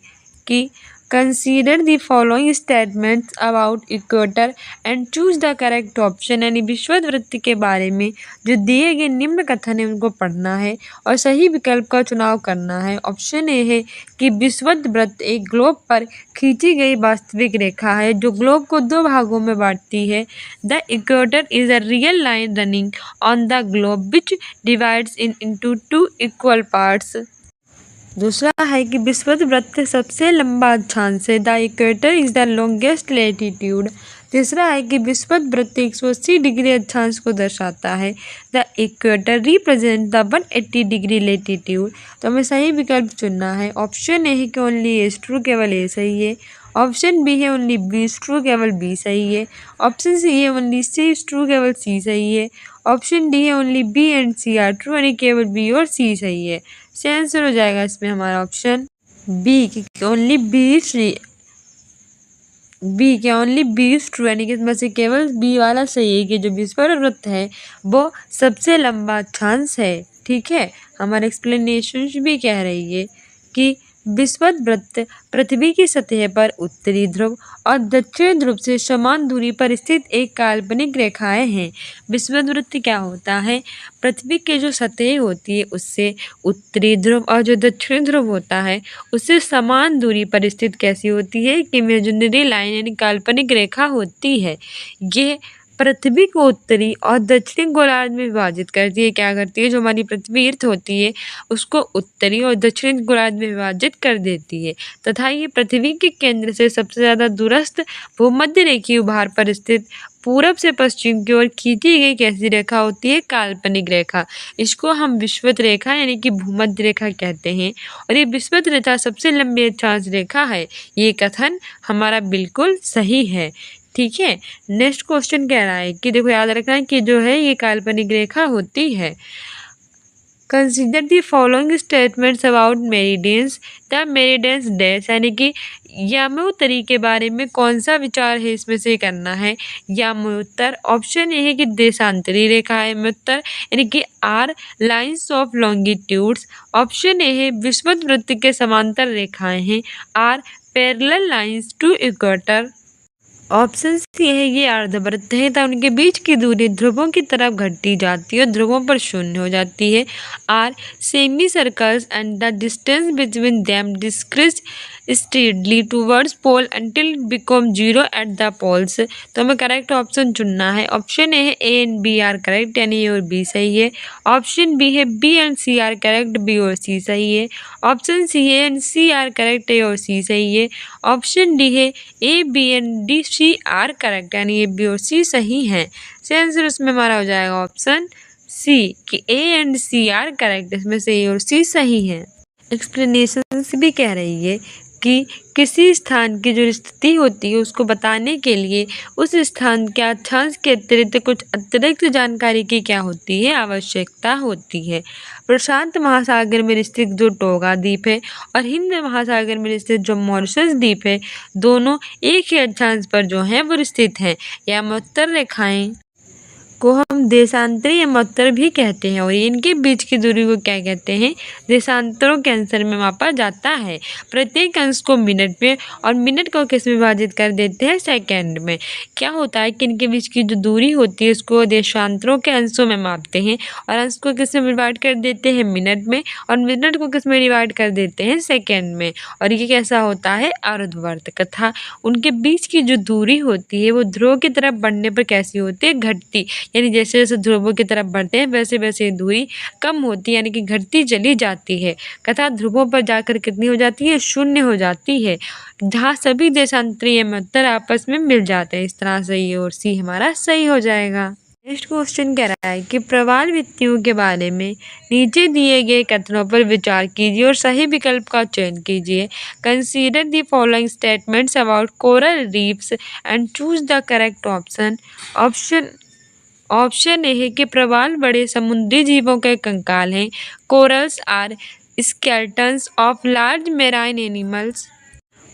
कि consider the following statements about equator and choose the correct option यानी विषुवत वृत्त के बारे में जो दिए गए निम्न कथन है उनको पढ़ना है और सही विकल्प का चुनाव करना है। ऑप्शन ए है कि विषुवत वृत्त एक ग्लोब पर खींची गई वास्तविक रेखा है जो ग्लोब को 2 भागों में बांटती है। The equator is a real line running on the globe which divides into 2 equal parts. दूसरा है कि विषुवत वृत्त सबसे लंबा अक्षांश है, the equator is the longest latitude. तीसरा है कि विषुवत वृत्त 180 डिग्री अक्षांश को दर्शाता है, the equator represent the 180 degree latitude. तो हमें सही विकल्प चुनना है। ऑप्शन ए है कि ओनली ए इज ट्रू, केवल ए सही है। ऑप्शन बी है ओनली बी इज ट्रू, केवल बी सही है। ऑप्शन सी है ओनली सी इज ट्रू, केवल सी सही है। ऑप्शन डी है only B and C are true यानी केवल बी और सी सही है। सही आंसर हो जाएगा इसमें हमारा ऑप्शन बी कि ओनली बी इज ट्रू यानी कि इसमें से केवल बी वाला सही है कि जो विषुवत वृत्त है वो सबसे लंबा अक्षांश है। ठीक है, हमारे एक्सप्लेनेशन भी कह रही है कि विषुवत वृत्त पृथ्वी की सतह पर उत्तरी ध्रुव और दक्षिण ध्रुव से समान दूरी पर स्थित एक काल्पनिक रेखाएं हैं। विषुवत वृत्त क्या होता है, पृथ्वी की जो सतह होती है उससे उत्तरी ध्रुव और जो दक्षिण ध्रुव होता है उससे समान दूरी पर स्थित कैसी होती है, कि इमेजिनरी लाइन यानी काल्पनिक रेखा होती है। ये पृथ्वी को उत्तरी और दक्षिणी गोलार्ध में विभाजित करती है। क्या करती है, जो हमारी पृथ्वी अर्थ होती है उसको उत्तरी और दक्षिणी गोलार्ध में विभाजित कर देती है तथा ये पृथ्वी के केंद्र से सबसे ज़्यादा दूरस्थ भूमध्य रेखीय भार पर स्थित पूरब से पश्चिम की ओर खींची गई कैसी रेखा होती है? काल्पनिक रेखा। इसको हम विषुवत रेखा यानी कि भूमध्य रेखा कहते हैं और ये विषुवत रेखा सबसे लंबी अक्षांश रेखा है। ये कथन हमारा बिल्कुल सही है। ठीक है, नेक्स्ट क्वेश्चन कह रहा है कि देखो याद रखना है कि जो है ये काल्पनिक रेखा होती है। Consider the following statements about meridians. The meridians dash यानी कि यामोत्तरी के बारे में कौन सा विचार है इसमें से करना है? यामोत्तर ऑप्शन ए है कि देशांतरी रेखा है यामोत्तर यानी कि are lines of longitudes. Option A है विषुवत वृत्त के समांतर रेखाएं हैं are parallel lines to equator. Option C है ये अर्धवृत्त है तब उनके बीच की दूरी ध्रुवों की तरफ घटती जाती है और ध्रुवों पर शून्य हो जाती है। Are semi circles and the distance between them decrease steadily towards pole until it become zero at the poles. तो हमें करेक्ट ऑप्शन चुनना है। ऑप्शन ए है A and B are correct यानी ए और बी सही है। ऑप्शन बी है B and C are correct B और सी सही है। Option C A and C are correct A और सी सही है। ऑप्शन डी है A B and D C are correct यानी ए बी और सी सही हैं। सही आंसर उसमें हमारा हो जाएगा ऑप्शन सी कि A and C are correct, इसमें से ए और सी सही है। एक्सप्लेनेशन भी कह रही है कि किसी स्थान की जो स्थिति होती है उसको बताने के लिए उस स्थान के अक्षांश के अतिरिक्त कुछ अतिरिक्त जानकारी की क्या होती है? आवश्यकता होती है। प्रशांत महासागर में स्थित जो टोगा द्वीप है और हिंद महासागर में स्थित जो मॉरिशस द्वीप है दोनों एक ही अक्षांश पर जो हैं वो स्थित हैं। यामोत्तर रेखाएं को हम देशांतरी यामोत्तर भी कहते हैं और इनके बीच की दूरी को क्या कहते हैं? देशांतरों के आंसर में मापा जाता है। प्रत्येक अंश को मिनट में और मिनट को किस में विभाजित कर देते हैं? सेकंड में। क्या होता है कि इनके बीच की जो दूरी होती है उसको देशांतरों के अंशों में मापते हैं और अंश को किस में डिवाइड कर देते हैं? मिनट में, और मिनट को किस में डिवाइड कर देते हैं? सेकेंड में। और ये कैसा होता है? अर्धवर्त। तथा उनके बीच की जो दूरी होती है वो ध्रुव की तरफ बढ़ने पर कैसी होती है? घटती, यानी जैसे जैसे ध्रुवों की तरफ बढ़ते हैं वैसे वैसे दूरी कम होती है यानी कि घटती चली जाती है। तथा ध्रुवों पर जाकर कितनी हो जाती है? शून्य हो जाती है, जहाँ सभी देशांतरी यामोत्तर आपस में मिल जाते हैं। इस तरह से ये और सी हमारा सही हो जाएगा। नेक्स्ट क्वेश्चन कह रहा है कि प्रवाल भित्तियों के बारे में नीचे दिए गए कथनों पर विचार कीजिए और सही विकल्प का चयन कीजिए। Consider the following statements about coral reefs and choose the correct option. Option A है कि प्रवाल बड़े समुद्री जीवों के कंकाल हैं। Corals are skeletons of large marine animals.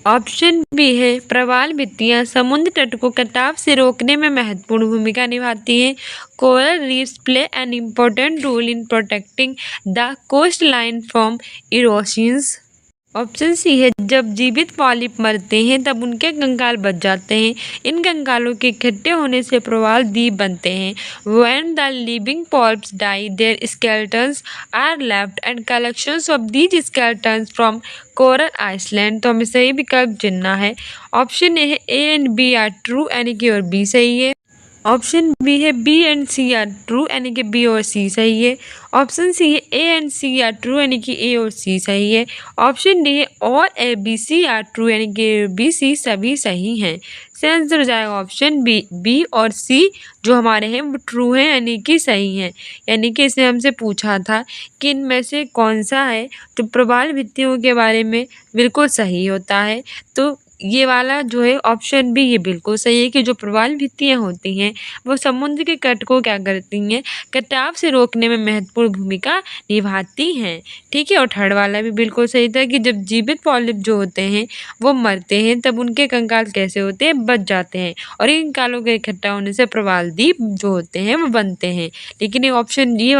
Option B है प्रवाल भित्तियां समुद्र तट को कटाव से रोकने में महत्वपूर्ण भूमिका निभाती हैं। Coral reefs play an important role in protecting the coast line from erosions. Option C है जब जीवित पॉलिप मरते हैं तब उनके कंकाल बच जाते हैं। इन कंकालों के इकट्ठे होने से प्रवाल द्वीप बनते हैं। When the living polyps die, their skeletons are left and collections of these skeletons from coral island. तो हमें सही विकल्प चुनना है। ऑप्शन ए है A and B are true यानी कि और बी सही है। ऑप्शन बी है B and C are true यानी कि बी और सी सही है। ऑप्शन सी है A and C are true यानी कि ए और सी सही है। ऑप्शन डी है और A B C are true यानी कि ए बी सी सभी सही हैं। सही आंसर हो जाएगा ऑप्शन बी। बी और सी जो हमारे हैं वो ट्रू हैं यानी कि सही हैं। यानी कि इसने हमसे पूछा था कि इनमें से कौन सा है जो प्रवाल भित्तियों के बारे में बिल्कुल सही होता है। तो ये वाला जो है ऑप्शन बी ये बिल्कुल सही है कि जो प्रवाल भित्तियाँ होती हैं वो समुद्र के तट को क्या करती हैं? कटाव से रोकने में महत्वपूर्ण भूमिका निभाती हैं। ठीक है, और थर्ड वाला भी बिल्कुल सही था कि जब जीवित पॉलिप जो होते हैं वो मरते हैं तब उनके कंकाल कैसे होते हैं? बच जाते हैं और इन कंकालों के इकट्ठा होने से प्रवाल द्वीप जो होते हैं वो बनते हैं। लेकिन ये ऑप्शन ये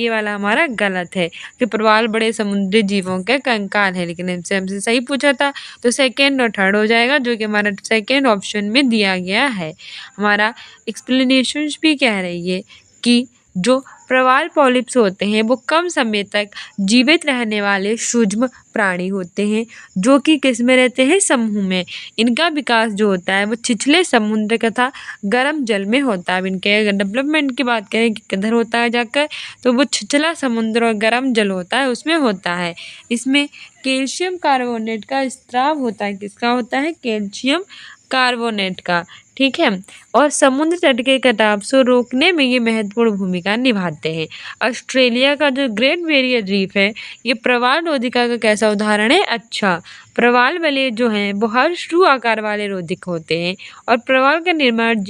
वाला हमारा गलत है कि प्रवाल बड़े समुद्री जीवों के कंकाल है, लेकिन इनसे हमसे सही पूछा था तो सेकेंड और थर्ड हो जाएगा जो कि हमारा सेकेंड ऑप्शन में दिया गया है। हमारा एक्सप्लेनेशन भी कह रही है कि जो प्रवाल पॉलिप्स होते हैं वो कम समय तक जीवित रहने वाले सूक्ष्म प्राणी होते हैं जो कि किस में रहते हैं? समूह में। इनका विकास जो होता है वो छिछले समुद्र तथा गर्म जल में होता है। इनके अगर डेवलपमेंट की बात करें कि किधर होता है जाकर, तो वो छिछला समुद्र और गर्म जल होता है उसमें होता है। इसमें कैल्शियम कार्बोनेट का स्राव होता है। किसका होता है? कैल्शियम कार्बोनेट का, ठीक है। और समुद्र तट के कटाव को रोकने में ये महत्वपूर्ण भूमिका निभाते हैं। ऑस्ट्रेलिया का जो ग्रेट बैरियर रीफ है, ये प्रवाल रोधिका का कैसा उदाहरण है? अच्छा, प्रवाल वाले जो हैं वो हर्ष आकार वाले रोधिक होते हैं और प्रवाल का निर्माण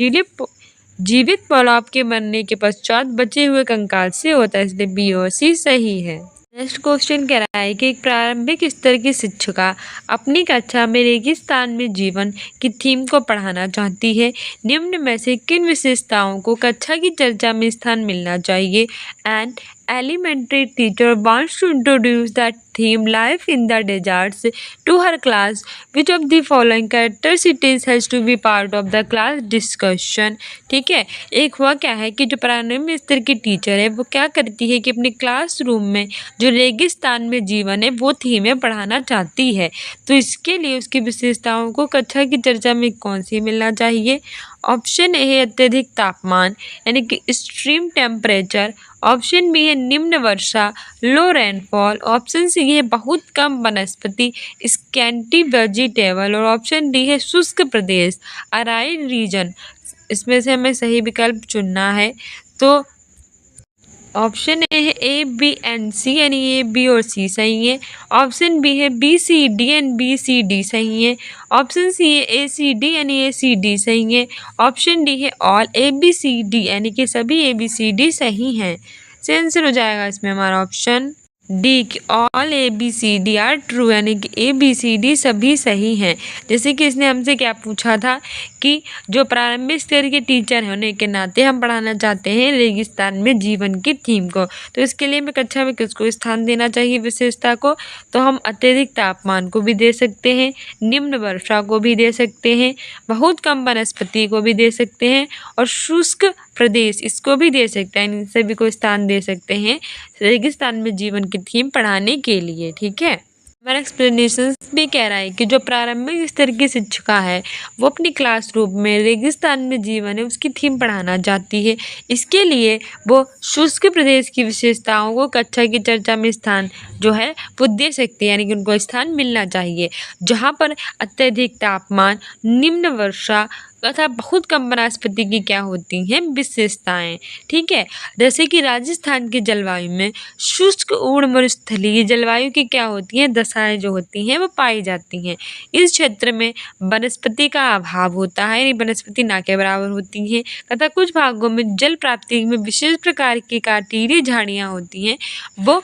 जीवित पौलाव के मरने के पश्चात बचे हुए कंकाल से होता है, इसलिए बी और सी सही है। नेक्स्ट क्वेश्चन कह रहा है कि एक प्रारंभिक स्तर की शिक्षिका अपनी कक्षा में रेगिस्तान में जीवन की थीम को पढ़ाना चाहती है। निम्न में से किन विशेषताओं को कक्षा की चर्चा में स्थान मिलना चाहिए? And elementary teacher wants to introduce that theme life in the deserts to her class. Which of the following characteristics has to be part of the class discussion? ठीक है, एक हुआ क्या है कि जो प्रारंभिक स्तर की टीचर है वो क्या करती है कि अपने क्लासरूम में जो रेगिस्तान में जीवन है वो थीमें पढ़ाना चाहती है। तो इसके लिए उसकी विशेषताओं को कक्षा की चर्चा में कौन सी मिलना चाहिए? ऑप्शन ए है अत्यधिक तापमान यानी कि एक्सट्रीम टेम्परेचर, ऑप्शन बी है निम्न वर्षा लो रेनफॉल, ऑप्शन सी है बहुत कम वनस्पति स्कैंटी वेजिटेबल और ऑप्शन डी है शुष्क प्रदेश अराइड रीजन। इसमें से हमें सही विकल्प चुनना है। तो ऑप्शन ए है ए बी एंड सी यानी ए बी और सी सही है। ऑप्शन बी है B C D and B C D सही है। ऑप्शन सी है ए सी डी यानी ए सी डी सही है। ऑप्शन डी है all A B C D यानी कि सभी ए बी सी डी सही हैं। आंसर हो जाएगा इसमें हमारा ऑप्शन डी कि all A B C D are true यानी कि ए बी सी डी सभी सही हैं। जैसे कि इसने हमसे क्या पूछा था कि जो प्रारंभिक स्तर के टीचर होने के नाते हम पढ़ाना चाहते हैं रेगिस्तान में जीवन की थीम को, तो इसके लिए हमें कक्षा में किसको स्थान देना चाहिए विशेषता को? तो हम अत्यधिक तापमान को भी दे सकते हैं, निम्न वर्षा को भी दे सकते हैं, बहुत कम वनस्पति को भी दे सकते हैं और शुष्क प्रदेश इसको भी दे सकते हैं। इन सभी को स्थान दे सकते हैं रेगिस्तान में जीवन की थीम पढ़ाने के लिए, ठीक है। हमारा एक्सप्लेनेशन भी कह रहा है कि जो प्रारंभिक स्तर की शिक्षिका है वो अपनी क्लासरूम में रेगिस्तान में जीवन है उसकी थीम पढ़ाना चाहती है। इसके लिए वो शुष्क प्रदेश की विशेषताओं को कक्षा की चर्चा में स्थान जो है वो दे सकती है, यानी कि उनको स्थान मिलना चाहिए जहाँ पर अत्यधिक तापमान, निम्न वर्षा तथा बहुत कम वनस्पति की क्या होती हैं विशेषताएं, ठीक है। जैसे कि राजस्थान की जलवायु में शुष्क उष्ण मरुस्थलीय जलवायु की क्या होती हैं दशाएं जो होती हैं वो पाई जाती हैं। इस क्षेत्र में वनस्पति का अभाव होता है, यानी वनस्पति ना के बराबर होती हैं तथा कुछ भागों में जल प्राप्ति में विशेष प्रकार की कांटीली झाड़ियाँ होती हैं वो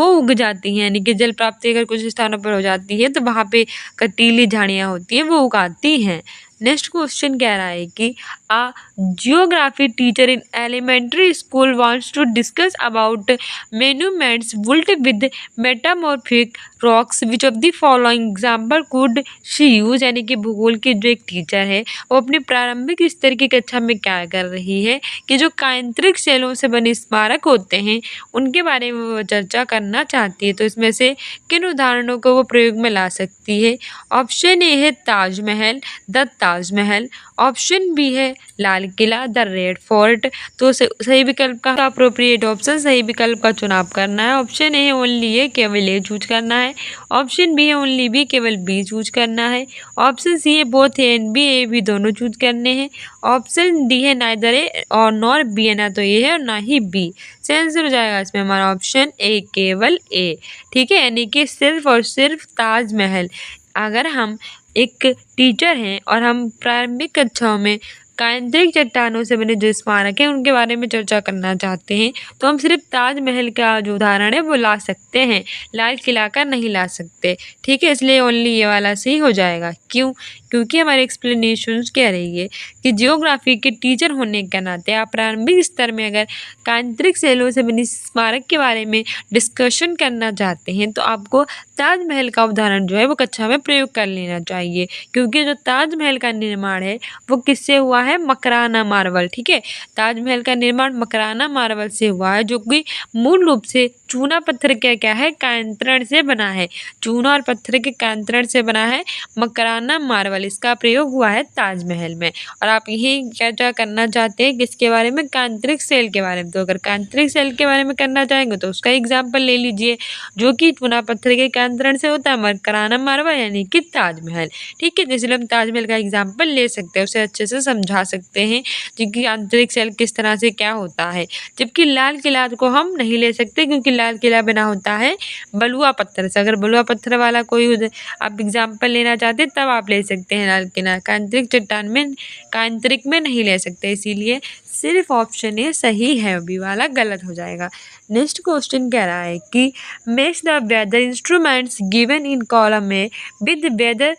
उग जाती हैं, यानी कि जल प्राप्ति अगर कुछ स्थानों पर हो जाती है तो वहाँ पे कटीली झाड़ियाँ होती हैं वो उगाती हैं। नेक्स्ट क्वेश्चन कह रहा है कि a geography teacher in elementary school wants to discuss about monuments built with metamorphic rocks. Which of the following example could she use? यानी कि भूगोल की जो एक टीचर है वो अपने प्रारंभिक स्तर की कक्षा में क्या कर रही है कि जो कायांतरिक शैलों से बने स्मारक होते हैं उनके बारे में वो चर्चा करना चाहती है। तो इसमें से किन उदाहरणों को वो प्रयोग में ला सकती है? ऑप्शन ए है Taj Mahal, the Taj Mahal, option B है Lal Qila, the red fort. तो सही विकल्प का अप्रोप्रिएट ऑप्शन सही विकल्प का चुनाव करना है। ऑप्शन ए है ओनली ए, केवल ए चूज करना है। ऑप्शन बी है ओनली बी, केवल बी चूज करना है। ऑप्शन सी है बोथ ए एंड बी, ए भी दोनों चूज करने हैं। ऑप्शन डी है नाइदर ए और नॉर बी है, ना तो ए है और ना ही बी। आंसर हो जाएगा इसमें हमारा ऑप्शन ए, केवल ए, ठीक है। यानी कि सिर्फ और सिर्फ ताजमहल। अगर हम एक टीचर हैं और हम प्रारंभिक कक्षाओं में कायांतरिक चट्टानों से बने जो स्मारक हैं उनके बारे में चर्चा करना चाहते हैं तो हम सिर्फ ताजमहल का जो उदाहरण है वो ला सकते हैं, लाल किला का नहीं ला सकते, ठीक है। इसलिए ओनली ये वाला सही हो जाएगा। क्यों? क्योंकि हमारे एक्सप्लेनेशंस कह रही है कि जियोग्राफी के टीचर होने के नाते आप प्रारंभिक स्तर में अगर कायांतरिक शैलों से बनी स्मारक के बारे में डिस्कशन करना चाहते हैं तो आपको ताजमहल का उदाहरण जो है वो कक्षा में प्रयोग कर लेना चाहिए, क्योंकि जो ताजमहल का निर्माण है वो किससे हुआ है? मकराना मार्बल, ठीक है। ताजमहल का निर्माण मकराना मार्बल से हुआ है जो कि मूल रूप से चूना पत्थर का क्या है? कायांतरण से बना है। चूना और पत्थर के कायांतरण से बना है मकराना मार्बल। केवल इसका प्रयोग हुआ है ताजमहल में। और आप यही चर्चा करना चाहते हैं किसके बारे में, कांतरिक सेल के बारे में। तो अगर कांतरिक सेल के बारे में करना चाहेंगे तो उसका एग्जाम्पल ले लीजिए, जो कि चूना पत्थर के कांतरण से होता है, मरकराना मारवा यानी कि ताजमहल। ठीक है, इसलिए हम ताजमहल का एग्जाम्पल ले सकते हैं, उसे अच्छे से समझा सकते हैं कि आंतरिक सेल किस तरह से क्या होता है। जबकि लाल किला को हम नहीं ले सकते, क्योंकि लाल किला बना होता है बलुआ पत्थर से। अगर बलुआ पत्थर वाला कोई आप एग्जाम्पल लेना चाहते हैं तब आप ले सकते हैं लाल किला। कांतरिक चट्टान में, कांतरिक में नहीं ले सकते, इसीलिए सिर्फ ऑप्शन ए सही है, बी वाला गलत हो जाएगा। नेक्स्ट क्वेश्चन कह रहा है कि match the weather instruments given in column A with weather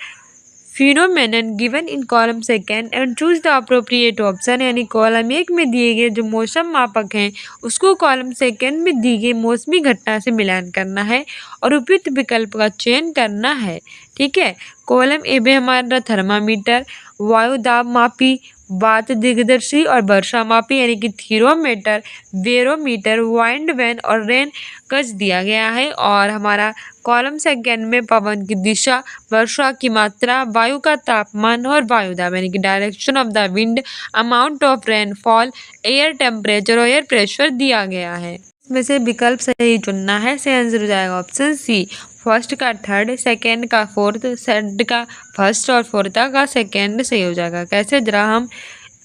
phenomenon given in column second and choose the appropriate option. यानी कॉलम एक में दिए गए जो मौसम मापक हैं उसको कॉलम सेकेंड में दी गई मौसमी घटना से मिलान करना है और उपयुक्त विकल्प का चयन करना है। ठीक है, कॉलम ए में हमारा थर्मामीटर, वायु दाब मापी, वात दिग्दर्शी और वर्षा मापी यानी कि थीरोमीटर, बेरोमीटर, वाइंड वैन और रेन गज दिया गया है। और हमारा कॉलम सेकेंड में पवन की दिशा, वर्षा की मात्रा, वायु का तापमान और वायु दाब यानी कि direction of the wind, amount of rainfall, air temperature और एयर प्रेशर दिया गया है। इसमें से विकल्प सही चुनना है। सही आंसर हो जाएगा ऑप्शन सी, फर्स्ट का थर्ड, सेकेंड का फोर्थ, थर्ड का फर्स्ट और फोर्थ का सेकेंड सही हो जाएगा। कैसे, जरा हम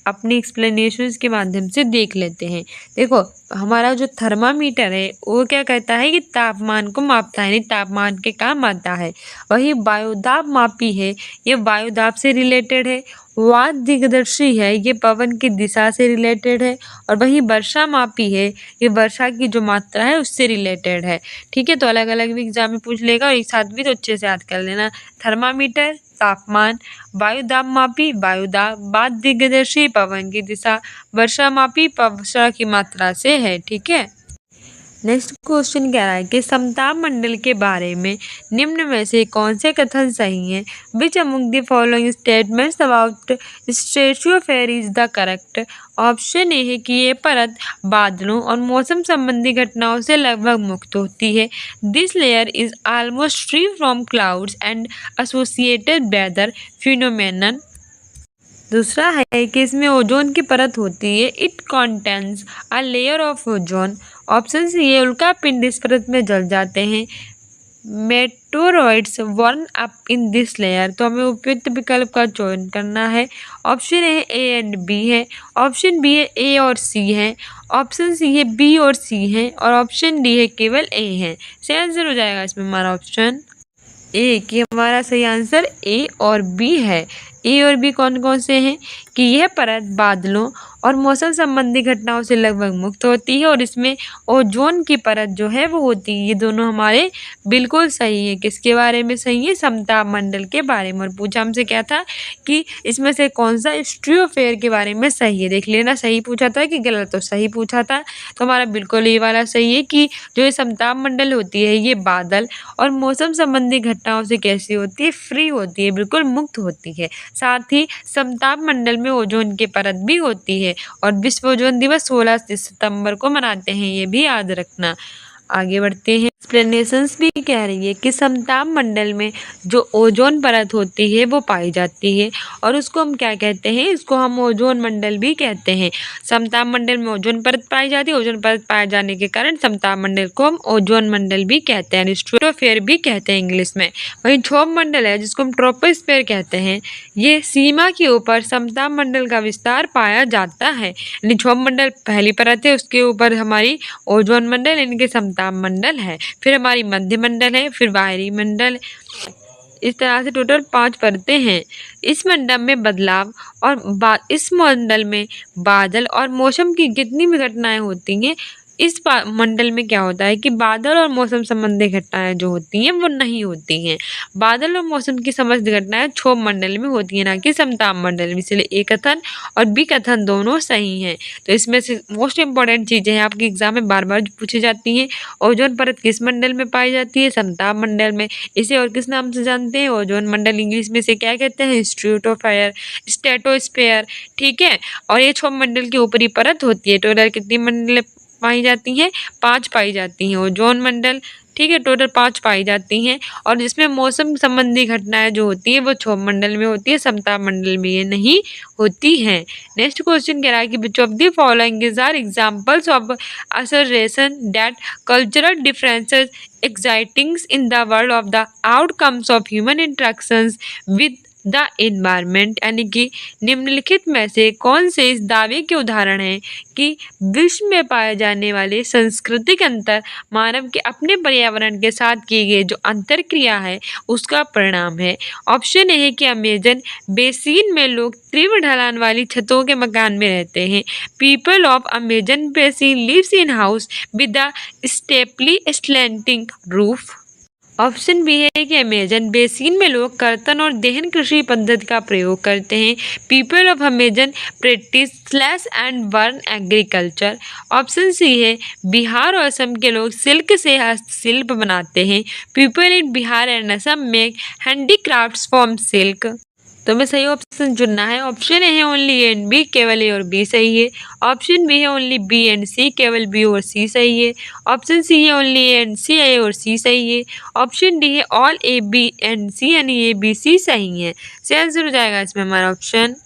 अपनी एक्सप्लेनेशंस के माध्यम से देख लेते हैं। देखो, हमारा जो थर्मामीटर है वो क्या कहता है कि तापमान को मापता है, यानी तापमान के काम आता है। वही वायुदाब मापी है, ये वायुदाब से रिलेटेड है। वात दिग्दर्शी है, ये पवन की दिशा से रिलेटेड है। और वही वर्षा मापी है, ये वर्षा की जो मात्रा है उससे रिलेटेड है। ठीक है, तो अलग अलग भी एग्जाम में पूछ लेगा और एक साथ भी, तो अच्छे से याद कर लेना। थर्मामीटर तापमान, वायुदाब मापी वायुदाब, वात दिग्दर्शी पवन की दिशा, वर्षा मापी वर्षा की मात्रा से है। ठीक है, नेक्स्ट क्वेश्चन कह रहा है कि समताप मंडल के बारे में निम्न में से कौन से कथन सही हैं। Which among the following statements about stratosphere is the correct. Option A है कि ये परत बादलों और मौसम संबंधी घटनाओं से लगभग मुक्त होती है। This layer is almost free from clouds and associated weather phenomenon. दूसरा है कि इसमें ओजोन की परत होती है। It contains a layer of ozone. Option C, ये उल्का पिंड इस परत में जल जाते हैं। Meteoroids burn up in this layer. तो हमें उपयुक्त विकल्प का चयन करना है। ऑप्शन ए एंड बी है, ऑप्शन बी है ए और सी है, ऑप्शन सी है बी और सी है और ऑप्शन डी है केवल ए है। सही आंसर हो जाएगा इसमें हमारा ऑप्शन ए, कि हमारा सही आंसर ए और बी है। ए और बी कौन कौन से हैं कि यह परत बादलों और मौसम संबंधी घटनाओं से लगभग मुक्त होती है और इसमें ओजोन की परत जो है वो होती है। ये दोनों हमारे बिल्कुल सही है। किसके बारे में सही है, समताप मंडल के बारे में। और पूछा हमसे क्या था कि इसमें से कौन सा स्ट्रियोफेयर के बारे में सही है। देख लेना, सही पूछा था कि गलत, तो सही पूछा था। तो हमारा बिल्कुल ये वाला सही है कि जो ये समताप मंडल होती है ये बादल और मौसम संबंधी घटनाओं से कैसी होती है, फ्री होती है, बिल्कुल मुक्त होती है। साथ ही समताप मंडल में ओजोन की परत भी होती है और विश्व ओजोन दिवस 16 सितंबर को मनाते हैं, ये भी याद रखना। आगे बढ़ते हैं। एक्सप्लेनेशंस भी कह रही है कि समताप मंडल में जो ओजोन परत होती है वो पाई जाती है और उसको हम क्या कहते हैं, इसको हम ओजोन मंडल भी कहते हैं। समताप मंडल में ओजोन परत पाई जाती है, ओजोन परत पाए जाने के कारण समताप मंडल को हम ओजोन मंडल भी कहते हैं, स्ट्रेटोस्फेयर भी कहते हैं इंग्लिश में। वहीं क्षोभ मंडल है जिसको हम ट्रोपोस्फेयर कहते हैं, ये सीमा के ऊपर समताप मंडल का विस्तार पाया जाता है। यानी क्षोभ मंडल पहली परत है, उसके ऊपर हमारी ओजोन मंडल यानी कि समताप मंडल है, फिर हमारी मध्य मंडल है, फिर बाहरी मंडल। इस तरह से टोटल 5 परतें हैं। इस मंडल में बदलाव और इस मंडल में बादल और मौसम की कितनी भी घटनाएं होती हैं, इस मंडल में क्या होता है कि बादल और मौसम संबंधी घटनाएं जो होती हैं वो नहीं होती हैं। बादल और मौसम की समस्त घटनाएं क्षोभ मंडल में होती हैं, ना कि समताप मंडल में। इसलिए ए कथन और बी कथन दोनों सही हैं। तो इसमें से मोस्ट इंपॉर्टेंट चीज़ें हैं, आपके एग्जाम में बार बार पूछी जाती हैं। ओजोन परत किस मंडल में पाई जाती है, समताप मंडल में। इसे और किस नाम से जानते हैं, ओजोन मंडल। इंग्लिश में से क्या कहते हैं, स्ट्रेटोस्फेयर। ठीक है, और ये क्षोभ मंडल की ऊपरी परत होती है। टोटल कितनी मंडल पाई जाती हैं, 5 पाई जाती हैं। ओजोन मंडल, ठीक है, टोटल 5 पाई जाती हैं और जिसमें मौसम संबंधी घटनाएं जो होती हैं वो क्षोभ मंडल में होती है, समताप मंडल में ये नहीं होती हैं। नेक्स्ट क्वेश्चन कह रहा है कि which of the following is are examples of assertion that cultural differences exciting in the world of the outcomes of human interactions with the environment, यानी कि निम्नलिखित में से कौन से इस दावे के उदाहरण हैं कि विश्व में पाए जाने वाले सांस्कृतिक अंतर मानव के अपने पर्यावरण के साथ की गई जो अंतरक्रिया है उसका परिणाम है। ऑप्शन ए है कि अमेजन बेसिन में लोग तीव्र ढलान वाली छतों के मकान में रहते हैं। People of Amazon basin lives in house with the steeply slanting roof. Option B है कि अमेजन बेसिन में लोग कर्तन और दहन कृषि पद्धति का प्रयोग करते हैं। People of Amazon practice slash and burn agriculture. Option C है बिहार और असम के लोग सिल्क से हस्तशिल्प बनाते हैं। People in Bihar and Assam make handicrafts from silk. तो हमें सही ऑप्शन चुनना है। ऑप्शन ए है ओनली ए एंड बी, केवल ए और बी सही है। ऑप्शन बी है ओनली बी एंड सी, केवल बी और सी सही है। ऑप्शन सी है ओनली ए एंड सी, ए और सी सही है। ऑप्शन डी है ऑल ए बी एंड सी, यानी ए बी सी सही है। सही आंसर हो जाएगा इसमें हमारा ऑप्शन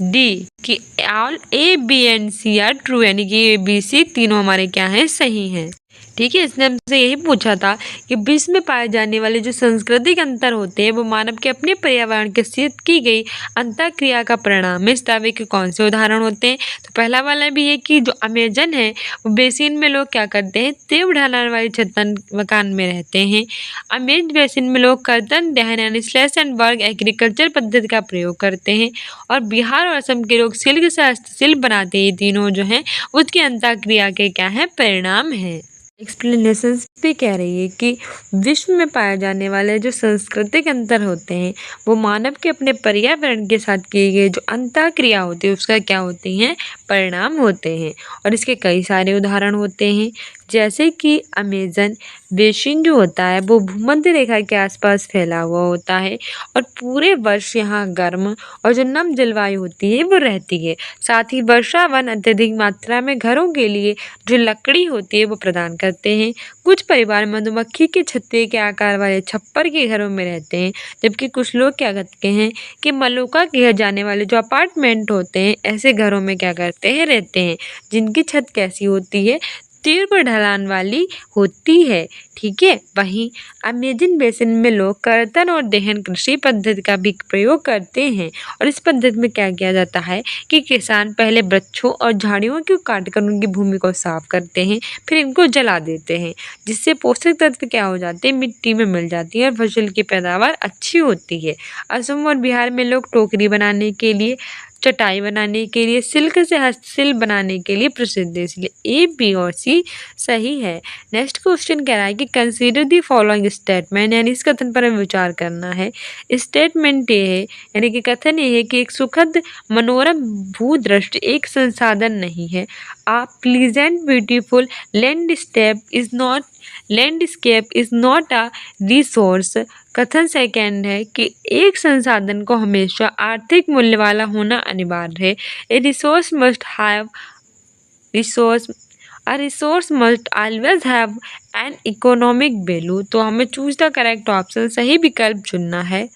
डी कि all A B and C are true, यानी कि ए बी सी तीनों हमारे क्या हैं, सही हैं। ठीक है, इसने हमसे यही पूछा था कि विश्व में पाए जाने वाले जो सांस्कृतिक अंतर होते हैं वो मानव के अपने पर्यावरण के साथ की गई अंतःक्रिया का परिणाम है। इस दावे के कौन से उदाहरण होते हैं? तो पहला वाला भी है कि जो अमेजन है वो बेसिन में लोग क्या करते हैं, तीव्र ढलान वाली छतन मकान में रहते हैं। अमेज बेसिन में लोग कर्तन दहन यानी स्लैश एंड बर्न एग्रीकल्चर पद्धति का प्रयोग करते हैं। और बिहार और असम के लोग सिल्क से हस्तशिल्प बनाते हैं। तीनों जो हैं उसकी अंतःक्रिया के क्या है, परिणाम है। एक्सप्लेनेशन भी कह रही है कि विश्व में पाए जाने वाले जो सांस्कृतिक अंतर होते हैं वो मानव के अपने पर्यावरण के साथ किए गए जो अंतःक्रिया होती है उसका क्या होती हैं, परिणाम होते हैं। और इसके कई सारे उदाहरण होते हैं, जैसे कि अमेजन बेसिन जो होता है वो भूमध्य रेखा के आसपास फैला हुआ होता है और पूरे वर्ष यहाँ गर्म और जो नम जलवायु होती है वो रहती है। साथ ही वर्षा वन अत्यधिक मात्रा में घरों के लिए जो लकड़ी होती है वो प्रदान करते हैं। कुछ परिवार मधुमक्खी के छत्ते के आकार वाले छप्पर के घरों में रहते हैं, जबकि कुछ लोग क्या करते हैं कि मलुका कहे जाने वाले जो अपार्टमेंट होते हैं ऐसे घरों में क्या करते हैं, रहते हैं, जिनकी छत कैसी होती है, तीव्र ढलान वाली होती है। ठीक है, वहीं अमेजन बेसिन में लोग कर्तन और दहन कृषि पद्धति का भी प्रयोग करते हैं। और इस पद्धति में क्या किया जाता है कि किसान पहले वृक्षों और झाड़ियों को काटकर उनकी भूमि को साफ करते हैं, फिर इनको जला देते हैं, जिससे पोषक तत्व क्या हो जाते हैं, मिट्टी में मिल जाती है और फसल की पैदावार अच्छी होती है। असम और बिहार में लोग टोकरी बनाने के लिए, चटाई बनाने के लिए, सिल्क से हस्तशिल्प बनाने के लिए प्रसिद्ध है। इसलिए ए, बी और सी सही है। नेक्स्ट क्वेश्चन कह रहा है कि कंसीडर दी फॉलोइंग स्टेटमेंट, यानी इस कथन पर हमें विचार करना है। स्टेटमेंट ये है, यानी कि कथन ये है कि एक सुखद मनोरम भूदृश्य एक संसाधन नहीं है। A pleasant beautiful landscape is not a resource. कथन सेकेंड है कि एक संसाधन को हमेशा आर्थिक मूल्य वाला होना अनिवार्य है। ए resource must always have an economic value. तो हमें चूज द करेक्ट ऑप्शन, सही विकल्प चुनना है।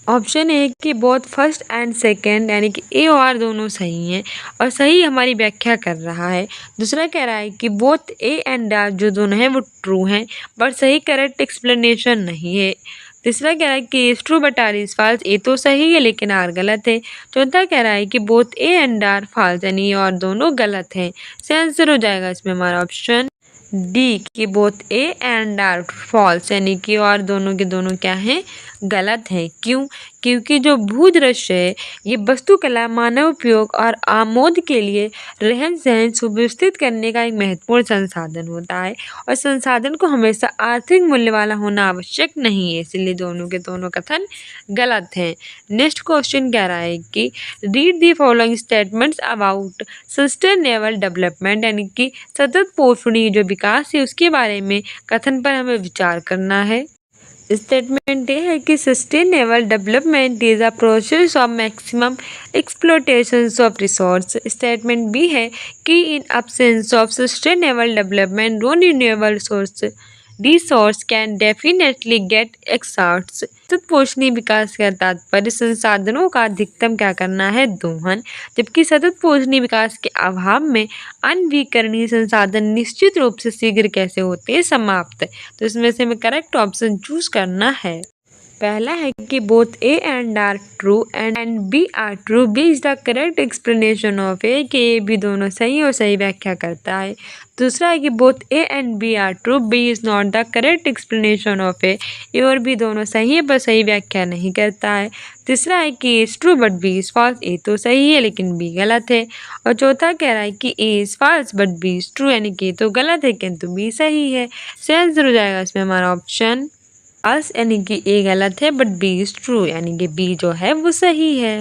ऑप्शन ए कि बोथ फर्स्ट एंड सेकेंड, यानी कि ए और आर दोनों सही हैं और सही हमारी व्याख्या कर रहा है। दूसरा कह रहा है कि बोथ ए एंड आर जो दोनों हैं वो ट्रू हैं, बट सही करेक्ट एक्सप्लेनेशन नहीं है। तीसरा कह रहा है कि is true but R is false, A तो सही है लेकिन आर गलत है। चौथा कह रहा है कि both A and are false, यानी ये और दोनों गलत हैं। सही आंसर हो जाएगा इसमें हमारा ऑप्शन डी कि both A and are false, यानी कि और दोनों के दोनों क्या हैं, गलत हैं। क्यों? क्योंकि जो भूदृश्य है ये वस्तुकला, मानव उपयोग और आमोद के लिए रहन सहन सुव्यवस्थित करने का एक महत्वपूर्ण संसाधन होता है और संसाधन को हमेशा आर्थिक मूल्य वाला होना आवश्यक नहीं है। इसलिए दोनों के दोनों कथन गलत हैं। नेक्स्ट क्वेश्चन कह रहा है कि read the following statements about sustainable development, यानी कि सतत पोषणीय जो विकास है उसके बारे में कथन पर हमें विचार करना है। स्टेटमेंट ये है कि sustainable development is a process of maximum exploitation of resource. Statement B है कि in absence of sustainable development non renewable resource resource can definitely get exhausted। सतत पोषणीय विकास का तात्पर्य संसाधनों का अधिकतम क्या करना है, दोहन, जबकि सतत पोषणीय विकास के अभाव में अनवीकरणीय संसाधन निश्चित रूप से शीघ्र कैसे होते हैं, समाप्त। तो इसमें से हमें करेक्ट ऑप्शन चूज करना है। पहला है कि both A and R true and B are true, B is the correct explanation of A, कि ए बी दोनों सही और सही व्याख्या करता है। दूसरा है कि both A and B are true, B is not the correct explanation of A, A और बी दोनों सही है पर सही व्याख्या नहीं करता है। तीसरा है कि A is true but B is false, A तो सही है लेकिन बी गलत है। और चौथा कह रहा है कि A is false but B is true, यानी कि ए तो गलत है किंतु बी सही है। सही आंसर हो जाएगा इसमें हमारा ऑप्शन फॉल्स, यानी कि ए गलत है बट बी इज ट्रू, यानी कि बी जो है वो सही है।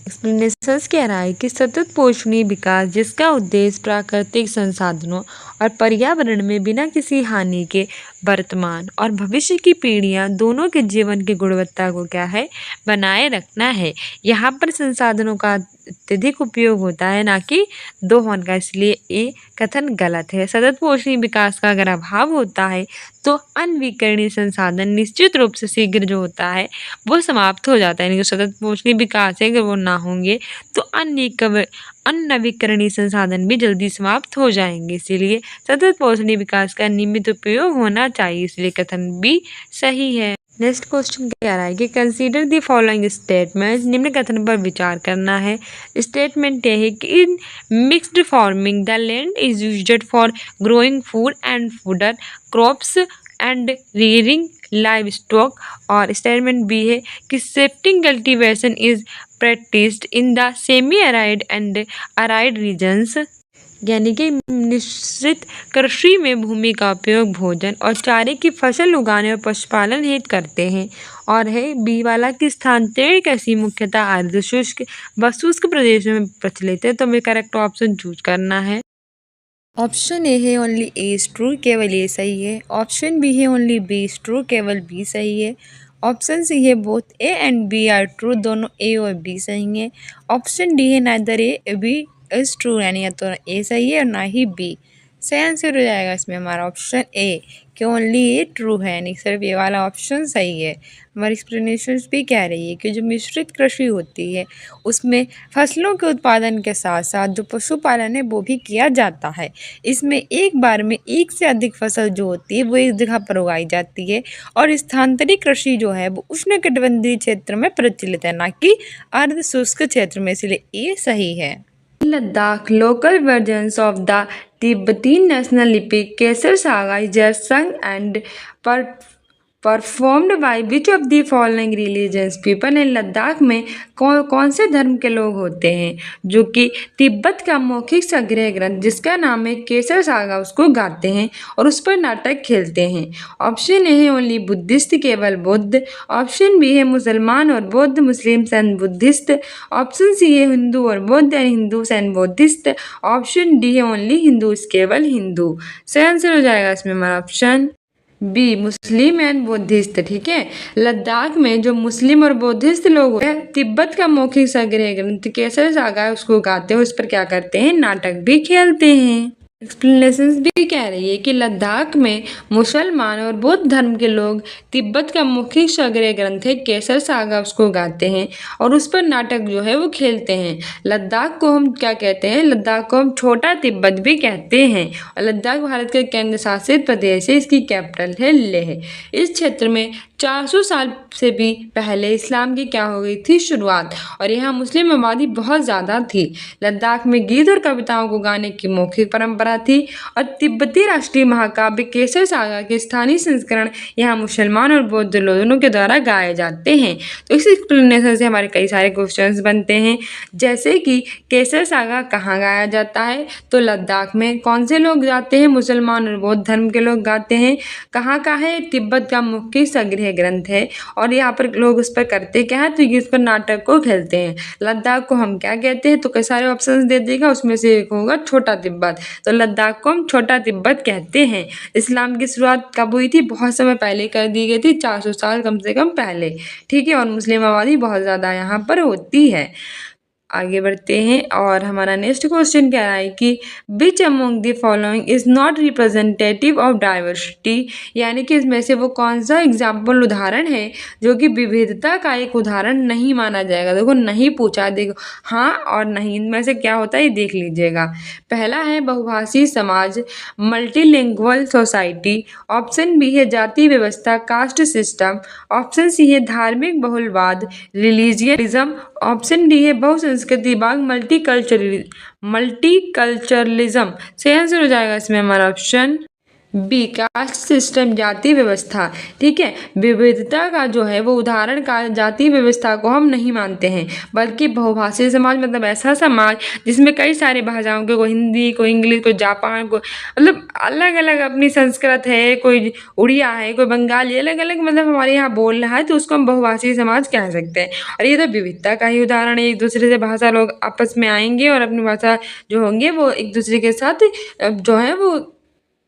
एक्सप्लेनेशन कह रहा है कि सतत पोषणीय विकास जिसका उद्देश्य प्राकृतिक संसाधनों और पर्यावरण में बिना किसी हानि के वर्तमान और भविष्य की पीढ़ियां दोनों के जीवन की गुणवत्ता को क्या है, बनाए रखना है। यहाँ पर संसाधनों का अत्यधिक उपयोग होता है ना कि दोहन का, इसलिए ए कथन गलत है। सतत पोषणीय विकास का अगर अभाव होता है तो अनवीकरणीय संसाधन निश्चित रूप से शीघ्र जो होता है वो समाप्त हो जाता है, यानी कि सतत पोषणीय विकास है अगर वो ना होंगे तो अनवीकरणीय संसाधन भी जल्दी समाप्त हो जाएंगे। इसीलिए सतत पोषणीय विकास का नियमित उपयोग होना चाहिए, इसलिए कथन बी सही है। नेक्स्ट क्वेश्चन क्या रहा है कि कंसीडर द फॉलोइंग स्टेटमेंट, निम्न कथन पर विचार करना है। स्टेटमेंट यह है कि in mixed farming the land is used for growing food and fodder crops and rearing livestock. और स्टेटमेंट बी है कि shifting cultivation is practised in the semi arid and arid regions, यानी कि मिश्रित कृषि में भूमि का उपयोग भोजन और चारे की फसल उगाने और पशुपालन हेतु करते हैं। और है बी वाला कि स्थानांतरण कृषि मुख्यतः अर्ध शुष्क व शुष्क प्रदेशों में प्रचलित है। तो हमें करेक्ट ऑप्शन चूज करना है। ऑप्शन ए है ओनली ए इज ट्रू, केवल ए सही है। ऑप्शन बी है ओनली बी इज ट्रू, केवल बी सही है। ऑप्शन सी है both A and B are true, दोनों ए और बी सही है। ऑप्शन डी है neither A B is true, यानी या तो ए सही है और ना ही बी। सही आंसर हो जाएगा इसमें हमारा ऑप्शन ए कि ओनली ए ट्रू है, यानी सिर्फ ये वाला ऑप्शन सही है। हमारी एक्सप्लेनेशन भी कह रही है कि जो मिश्रित कृषि होती है उसमें फसलों के उत्पादन के साथ साथ जो पशुपालन है वो भी किया जाता है। इसमें एक बार में एक से अधिक फसल जो होती है वो एक जगह पर उगाई जाती है और स्थानांतरित कृषि जो है वो उष्णकटिबंधीय क्षेत्र में प्रचलित है, ना कि अर्ध शुष्क क्षेत्र में, इसलिए ए सही है। Ladakh local versions of the Tibetan national epic Kesar saga is sung and performed by which of the following religious people. In Ladakh में कौन से धर्म के लोग होते हैं जो कि तिब्बत का मौखिक संग्रह ग्रंथ जिसका नाम है केसर सागा उसको गाते हैं और उस पर नाटक खेलते हैं। ऑप्शन ए है ओनली बुद्धिस्ट, केवल बुद्ध। ऑप्शन बी है मुसलमान और बौद्ध, Muslims and Buddhist. Option C है हिंदू और बौद्ध, Hindus and Buddhist. Option D है ओनली हिंदूस, केवल हिंदू। सही आंसर हो जाएगा इसमें हमारा option B Muslim and Buddhist. ठीक है, लद्दाख में जो मुस्लिम और बुद्धिस्ट लोग होते हैं तिब्बत का मौखिक संग्रह ग्रंथ केसर सागा उसको गाते हैं, उस पर क्या करते हैं, नाटक भी खेलते हैं। एक्सप्लेनेशंस भी कह रही है कि लद्दाख में मुसलमान और बौद्ध धर्म के लोग तिब्बत का मौखिक संग्रह ग्रंथ है केसर सागा उसको गाते हैं और उस पर नाटक जो है वो खेलते हैं। लद्दाख को हम क्या कहते हैं, लद्दाख को हम छोटा तिब्बत भी कहते हैं। और लद्दाख भारत का केंद्र शासित प्रदेश है, इसकी कैपिटल है लेह। इस क्षेत्र में 400 साल से भी पहले इस्लाम की क्या हो गई थी, शुरुआत, और यहाँ मुस्लिम आबादी बहुत ज़्यादा थी। लद्दाख में गीत और कविताओं को गाने की मौखिक परंपरा थी और तिब्बती राष्ट्रीय महाकाव्य केसर सागा के स्थानीय संस्करण यहाँ मुसलमान और बौद्ध लोगों के द्वारा गाए जाते हैं। तो इस एक्सप्लेनेशन से हमारे कई सारे क्वेश्चंस बनते हैं, जैसे कि केसर सागा कहाँ गाया जाता है, तो लद्दाख में। कौन से लोग गाते हैं, मुसलमान और बौद्ध धर्म के लोग गाते हैं। कहाँ का है, तिब्बत का मौखिक संग्रह ग्रंथ है और यहाँ पर लोग उस पर करते क्या है, तो ये उस पर नाटक को खेलते हैं। लद्दाख को हम क्या कहते हैं, तो कई सारे ऑप्शंस दे देगा, उसमें से एक होगा छोटा तिब्बत। तो लद्दाख को हम छोटा तिब्बत कहते हैं। इस्लाम की शुरुआत कब हुई थी, बहुत समय पहले कर दी गई थी, 400 साल कम से कम पहले। ठीक है, और मुस्लिम आबादी बहुत ज़्यादा यहाँ पर होती है। आगे बढ़ते हैं और हमारा नेक्स्ट क्वेश्चन कह रहा है कि which among the following is not representative of diversity, यानी कि इसमें से वो कौन सा एग्जाम्पल उदाहरण है जो कि विविधता का एक उदाहरण नहीं माना जाएगा। देखो नहीं पूछा, देखो हाँ और नहीं, इनमें से क्या होता है ये देख लीजिएगा। पहला है बहुभाषी समाज, मल्टीलिंगुअल सोसाइटी। ऑप्शन बी है जाति व्यवस्था, कास्ट सिस्टम। ऑप्शन सी है धार्मिक बहुलवाद, रिलीजियनिज्म। ऑप्शन डी है बहुसंस्कृतिवाद, मल्टीकल्चरलिज्म। सही आंसर हो जाएगा इसमें हमारा ऑप्शन बी, कास्ट सिस्टम, जाति व्यवस्था। ठीक है, विविधता का जो है वो उदाहरण का जाति व्यवस्था को हम नहीं मानते हैं, बल्कि बहुभाषी समाज मतलब ऐसा समाज जिसमें कई सारी भाषाओं के, कोई हिंदी, कोई इंग्लिश, कोई जापान, कोई मतलब अलग अलग अपनी संस्कृत है, कोई उड़िया है, कोई बंगाली, अलग अलग मतलब हमारे यहाँ बोल रहा है तो उसको हम बहुभाषी समाज कह सकते हैं। और ये तो विविधता का ही उदाहरण है, एक दूसरे से भाषा लोग आपस में आएंगे और अपनी भाषा जो होंगे वो एक दूसरे के साथ जो है वो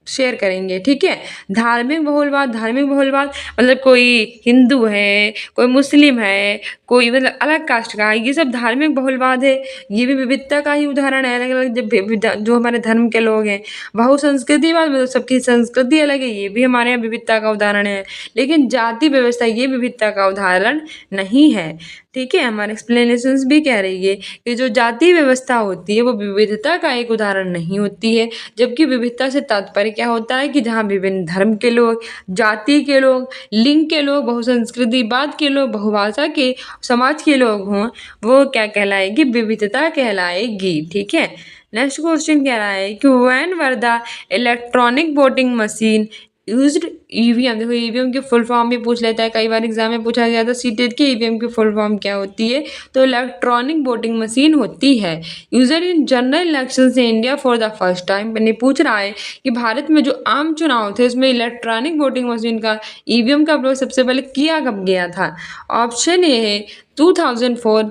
शेयर करेंगे। ठीक है, धार्मिक बहुलवाद मतलब कोई हिंदू है, कोई मुस्लिम है, कोई मतलब अलग कास्ट का है, ये सब धार्मिक बहुलवाद है, ये भी विविधता का ही उदाहरण है। अलग अलग जो हमारे धर्म के लोग हैं। बहुसंस्कृतिवाद मतलब सबकी संस्कृति अलग है, ये भी हमारे यहाँ विविधता का उदाहरण है। लेकिन जाति व्यवस्था ये विविधता का उदाहरण नहीं है। ठीक है, हमारे एक्सप्लेनेशंस भी कह रही है कि जो जाति व्यवस्था होती है वो विविधता का एक उदाहरण नहीं होती है, जबकि विविधता से तात्पर्य क्या होता है कि जहाँ विभिन्न धर्म के लोग, जाति के लोग, लिंग के लोग, बहुसंस्कृतिवाद के लोग, बहुभाषा के समाज के लोग हों, वो क्या कहलाएगी, विविधता कहलाएगी। ठीक है, नेक्स्ट क्वेश्चन कह रहा है कि when were the electronic voting machine used EVM. देखो ईवीएम की फुल फॉर्म भी पूछ लेता है, कई बार एग्जाम में पूछा गया था सीटेट की ईवीएम की फुल फॉर्म क्या होती है, तो इलेक्ट्रॉनिक वोटिंग मशीन होती है। यूजर इन जनरल इलेक्शन से India for the first time, मैंने पूछ रहा है कि भारत में जो आम चुनाव थे उसमें इलेक्ट्रॉनिक वोटिंग मशीन का, ईवीएम का प्रयोग सबसे पहले किया कब गया था। ऑप्शन ए है 2004,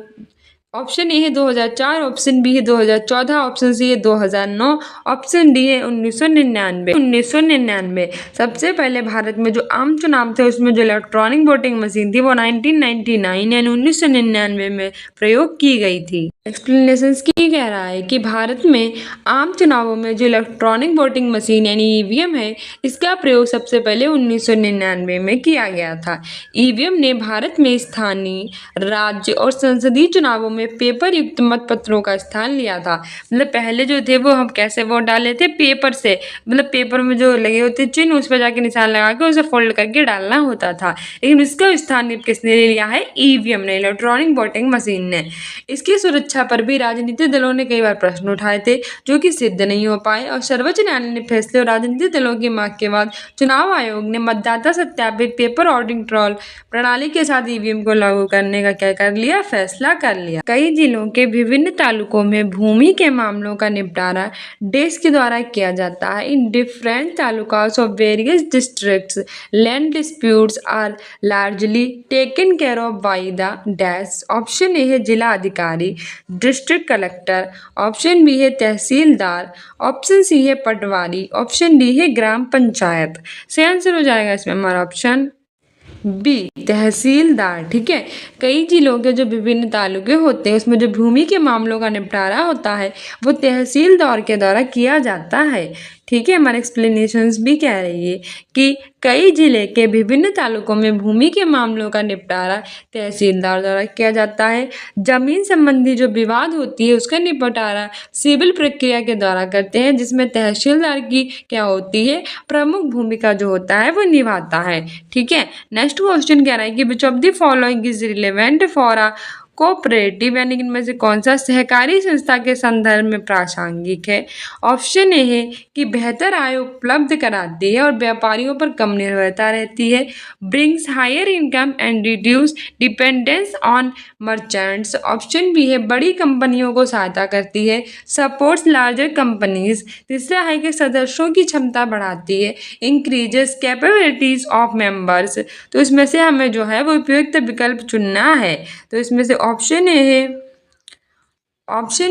ऑप्शन ए है 2004, ऑप्शन बी है 2014, ऑप्शन सी है 2009, ऑप्शन डी है 1999। 1999 सबसे पहले भारत में जो आम चुनाव थे उसमें जो इलेक्ट्रॉनिक वोटिंग मशीन थी वो 1999 यानी 1999 में प्रयोग की गई थी। एक्सप्लेनेशन की कह रहा है कि भारत में आम चुनावों में जो इलेक्ट्रॉनिक वोटिंग मशीन यानी ईवीएम है, इसका प्रयोग सबसे पहले 1999 में किया गया था। ईवीएम ने भारत में स्थानीय, राज्य और संसदीय चुनावों में पेपर युक्त मतपत्रों का स्थान लिया था। मतलब पहले जो थे वो हम कैसे वोट डाले थे, पेपर से, मतलब पेपर में जो लगे होते चिन्ह उस पर जाके निशान लगा के उसे फोल्ड करके डालना होता था। लेकिन इसका स्थान किसने ले लिया है, ईवीएम ने, इलेक्ट्रॉनिक वोटिंग मशीन ने। इसकी सुरक्षा पर भी राजनीतिक दलों ने कई बार प्रश्न उठाए थे जो कि सिद्ध नहीं हो पाए, और सर्वोच्च न्यायालय ने फैसले और राजनीतिक दलों की मांग के बाद चुनाव आयोग ने मतदाता सत्यापित पेपर ऑडिटिंग ट्रॉल प्रणाली के साथ ईवीएम को लागू करने का क्या कर लिया, फैसला कर लिया। कई जिलों के विभिन्न तालुकों में भूमि के मामलों का निपटारा डेस्क के द्वारा किया जाता है। In different talukas of various districts land disputes are largely taken care of by the dash. Option A है जिला अधिकारी, डिस्ट्रिक्ट कलेक्टर। ऑप्शन बी है तहसीलदार। ऑप्शन सी है पटवारी। ऑप्शन डी है ग्राम पंचायत। सही आंसर हो जाएगा इसमें हमारा ऑप्शन बी, तहसीलदार। ठीक है, कई जिलों के जो विभिन्न तालुके होते हैं उसमें जो भूमि के मामलों का निपटारा होता है वो तहसीलदार के द्वारा किया जाता है। ठीक है, हमारे एक्सप्लेनेशंस भी कह रही है कि कई जिले के विभिन्न तालुकों में भूमि के मामलों का निपटारा तहसीलदार द्वारा किया जाता है। जमीन संबंधी जो विवाद होती है उसका निपटारा सिविल प्रक्रिया के द्वारा करते हैं, जिसमें तहसीलदार की क्या होती है, प्रमुख भूमिका जो होता है वो निभाता है। ठीक है, नेक्स्ट क्वेश्चन कह रहा है कि which of the following is relevant for a cooperative, यानी कि इनमें से कौन सा सहकारी संस्था के संदर्भ में प्रासंगिक है। ऑप्शन ए है कि बेहतर आय उपलब्ध कराती है और व्यापारियों पर कम निर्भरता रहती है, brings higher income and reduce dependence on merchants. Option B है बड़ी कंपनियों को सहायता करती है, सपोर्ट्स लार्जर कंपनीज। तीसरा है कि सदस्यों की क्षमता बढ़ाती है, इंक्रीजेस कैपेबिलिटीज ऑफ मेंबर्स। तो इसमें से हमें जो है वो उपयुक्त विकल्प चुनना है। तो इसमें से ऑप्शन ए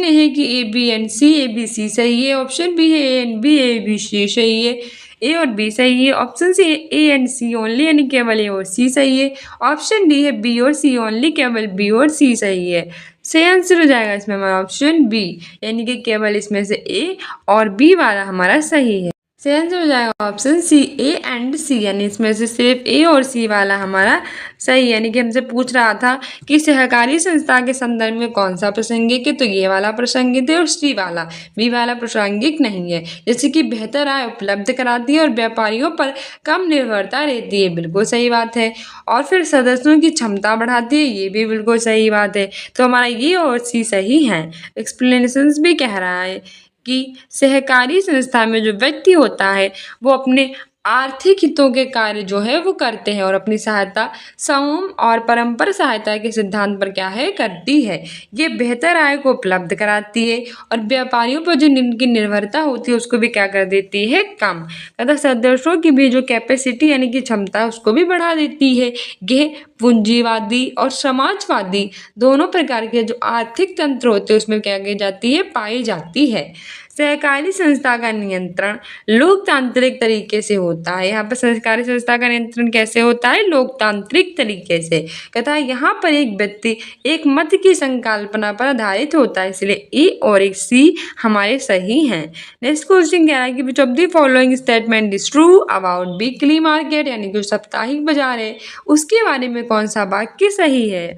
है कि A B and C, A B C सही है। ऑप्शन बी है A and B, A B C सही है। ए और बी सही है। Option C A and C only, यानी केवल ए और सी सही है। ऑप्शन डी है बी और सी ओनली, केवल बी और सी सही है। सही आंसर हो जाएगा इसमें हमारा ऑप्शन बी, यानी कि केवल इसमें से ए और बी वाला हमारा सही है। सही आंसर हो जाएगा ऑप्शन सी, ए एंड सी, यानी इसमें से सिर्फ ए और सी वाला हमारा सही, यानी कि हमसे पूछ रहा था कि सहकारी संस्था के संदर्भ में कौन सा प्रासंगिक है, तो ये वाला प्रासंगिक है और सी वाला, बी वाला प्रासंगिक नहीं है। जैसे कि बेहतर आय उपलब्ध कराती है और व्यापारियों पर कम निर्भरता रहती है, बिल्कुल सही बात है। और फिर सदस्यों की क्षमता बढ़ाती है, ये भी बिल्कुल सही बात है। तो हमारा ये और सी सही है। एक्सप्लेनेशंस भी कह रहा है कि सहकारी संस्था में जो व्यक्ति होता है वो अपने आर्थिक हितों के कार्य जो है वो करते हैं और अपनी सहायता समूह और परंपरा सहायता के सिद्धांत पर क्या है करती है। ये बेहतर आय को उपलब्ध कराती है और व्यापारियों पर जो इनकी निर्भरता होती है उसको भी क्या कर देती है कम, तथा सदस्यों की भी जो कैपेसिटी यानी कि क्षमता उसको भी बढ़ा देती है। ये पूंजीवादी और समाजवादी दोनों प्रकार के जो आर्थिक तंत्र होते हैं उसमें क्या की जाती है पाई जाती है। सहकारी संस्था का नियंत्रण लोकतांत्रिक तरीके से होता है। यहाँ पर सहकारी संस्था का नियंत्रण कैसे होता है? लोकतांत्रिक तरीके से। कहता है यहाँ पर एक व्यक्ति एक मत की संकल्पना पर आधारित होता है, इसलिए ए और एक सी हमारे सही हैं। नेक्स्ट क्वेश्चन कह रहा है कि which of the following statement is true about weekly market, यानी कि जो साप्ताहिक बाजार है उसके बारे में कौन सा वाक्य सही है?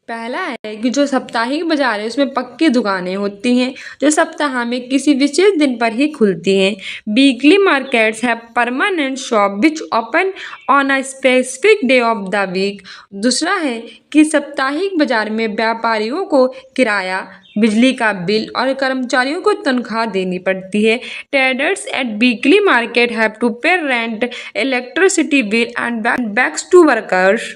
पहला है कि जो साप्ताहिक बाजार है उसमें पक्की दुकानें होती हैं जो सप्ताह में किसी विशेष दिन पर ही खुलती हैं। Weekly markets have permanent shop which open on a specific day of the week. दूसरा है कि साप्ताहिक बाजार में व्यापारियों को किराया, बिजली का बिल और कर्मचारियों को तनख्वाह देनी पड़ती है। Traders at weekly market have to pay rent, electricity bill and बैक्स टू वर्कर्स।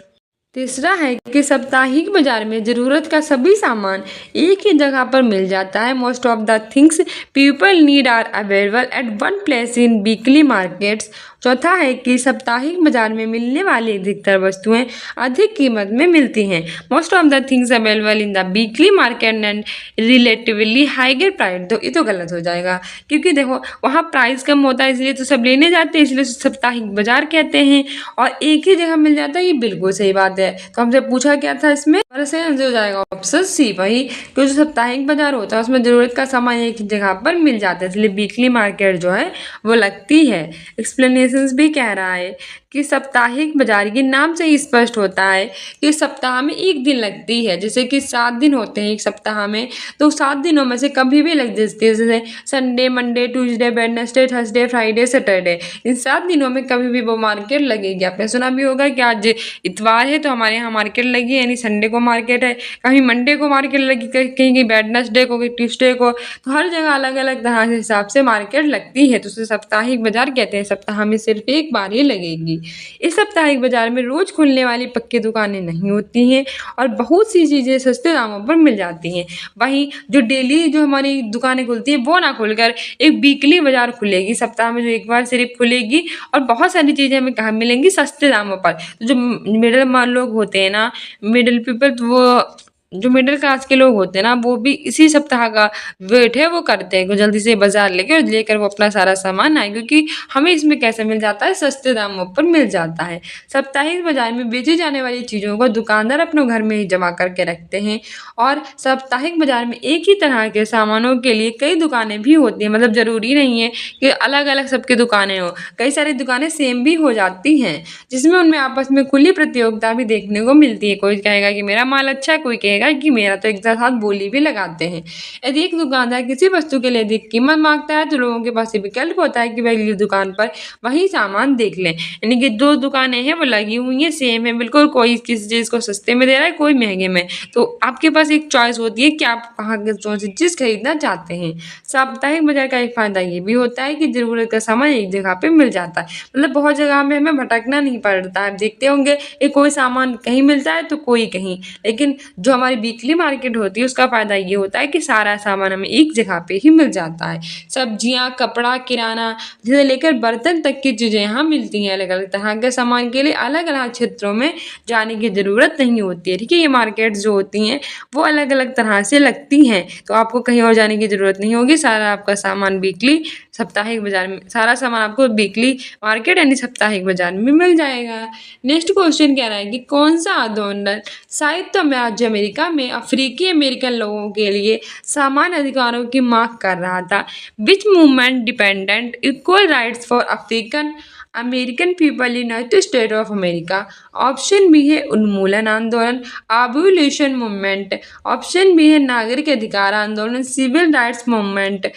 तीसरा है कि साप्ताहिक बाजार में ज़रूरत का सभी सामान एक ही जगह पर मिल जाता है। Most of the things people need are available at one place in weekly markets. चौथा है कि साप्ताहिक बाजार में मिलने वाली अधिकतर वस्तुएं अधिक कीमत में मिलती हैं। Most of the things available in the weekly market and relatively higher price. तो ये तो गलत हो जाएगा क्योंकि देखो वहाँ प्राइस कम होता है इसलिए तो सब लेने जाते हैं, इसलिए साप्ताहिक बाजार कहते हैं। और एक ही जगह मिल जाता है, ये बिल्कुल सही बात है। तो हमसे पूछा क्या था इसमें, हमारा सही आंसर हो जाएगा ऑप्शन सी, वही क्योंकि जो साप्ताहिक बाजार होता है उसमें जरूरत का सामान एक ही जगह पर मिल जाता है, इसलिए वीकली मार्केट जो है वो लगती है। एक्सप्लेनेशंस भी कह रहा है कि साप्ताहिक बाजार के नाम से ही स्पष्ट होता है कि सप्ताह में एक दिन लगती है, जैसे कि 7 दिन होते हैं एक सप्ताह में, तो 7 दिनों में से कभी भी लग जाती है, जैसे Sunday, Monday, Tuesday, Wednesday, Thursday, Friday, Saturday. इन 7 दिनों में कभी भी वो मार्केट लगेगी। आपने सुना भी होगा कि आज इतवार है तो हमारे यहाँ मार्केट लगी, यानी संडे को मार्केट है, कहीं मंडे को मार्केट लगी, कहीं वेडनेसडे को, कहीं ट्यूसडे को। तो हर जगह अलग अलग तरह के हिसाब से मार्केट लगती है, तो उसे साप्ताहिक बाजार कहते हैं। सप्ताह में सिर्फ एक बार ही लगेगी। इस साप्ताहिक बाजार में रोज खुलने वाली पक्की दुकानें नहीं होती हैं और बहुत सी चीज़ें सस्ते दामों पर मिल जाती हैं। वहीं जो डेली जो हमारी दुकानें खुलती हैं वो ना खुलकर एक वीकली बाजार खुलेगी, सप्ताह में जो एक बार सिर्फ खुलेगी और बहुत सारी चीज़ें हमें कहाँ मिलेंगी, सस्ते दामों पर। तो जो मिडिल लोग होते हैं ना, मिडिल पीपल, तो वो जो मिडिल क्लास के लोग होते हैं ना वो भी इसी सप्ताह का वेट है वो करते हैं कि जल्दी से बाजार लेकर वो अपना सारा सामान आए, क्योंकि हमें इसमें कैसे मिल जाता है, सस्ते दामों पर मिल जाता है। साप्ताहिक बाजार में बेची जाने वाली चीज़ों को दुकानदार अपने घर में ही जमा करके रखते हैं और साप्ताहिक बाजार में एक ही तरह के सामानों के लिए कई दुकानें भी होती हैं, मतलब ज़रूरी नहीं है कि अलग अलग सबकी दुकानें हो, कई सारी दुकानें सेम भी हो जाती हैं जिसमें उनमें आपस में खुली प्रतियोगिता भी देखने को मिलती है। कोई कहेगा कि मेरा माल अच्छा है, कोई कहेगा कि मेरा, तो एक साथ बोली भी लगाते हैं। यदि एक दुकानदार किसी वस्तु के लिए अधिक कीमत मांगता है तो लोगों के पास ये विकल्प होता है कि वह अगली दुकान पर वही सामान देख लें, यानी कि 2 दुकानें हैं वो लगी हुई हैं, सेम है बिल्कुल, कोई किसी चीज़ को सस्ते में दे रहा है, कोई महंगे में, तो आपके पास एक चॉइस होती है कि आप कहाँ के कौन सी चीज़ खरीदना चाहते हैं। साप्ताहिक बाजार का एक फ़ायदा ये भी होता है कि ज़रूरत का सामान एक जगह पे मिल जाता है, मतलब बहुत जगह में हमें भटकना नहीं पड़ता है। देखते होंगे कि कोई सामान कहीं मिलता है तो कोई कहीं, लेकिन जो हमारी वीकली मार्केट होती है उसका फ़ायदा ये होता है कि सारा सामान हमें एक जगह पे ही मिल जाता है। सब्जियां, कपड़ा, किराना से लेकर बर्तन तक की चीज़ें यहाँ मिलती हैं। अलग अलग तरह के सामान के लिए अलग अलग क्षेत्रों में जाने की ज़रूरत नहीं होती है। ठीक है, ये मार्केट जो होती हैं वो अलग अलग तरह से लगती हैं, तो आपको कहीं और जाने की ज़रूरत नहीं होगी। सारा आपका सामान वीकली साप्ताहिक बाजार में, सारा सामान आपको वीकली मार्केट यानी साप्ताहिक बाजार में मिल जाएगा। नेक्स्ट क्वेश्चन कह रहा है कि कौन सा आंदोलन साहित्य में राज्य अमेरिका अमेरिका में अफ्रीकी अमेरिकन लोगों के लिए समान अधिकारों की मांग कर रहा था। Which movement dependent equal rights for African American people in United State of America. Option B है उन्मूलन आंदोलन, एबोलिशन मूवमेंट। ऑप्शन बी है नागरिक अधिकार आंदोलन, civil rights movement.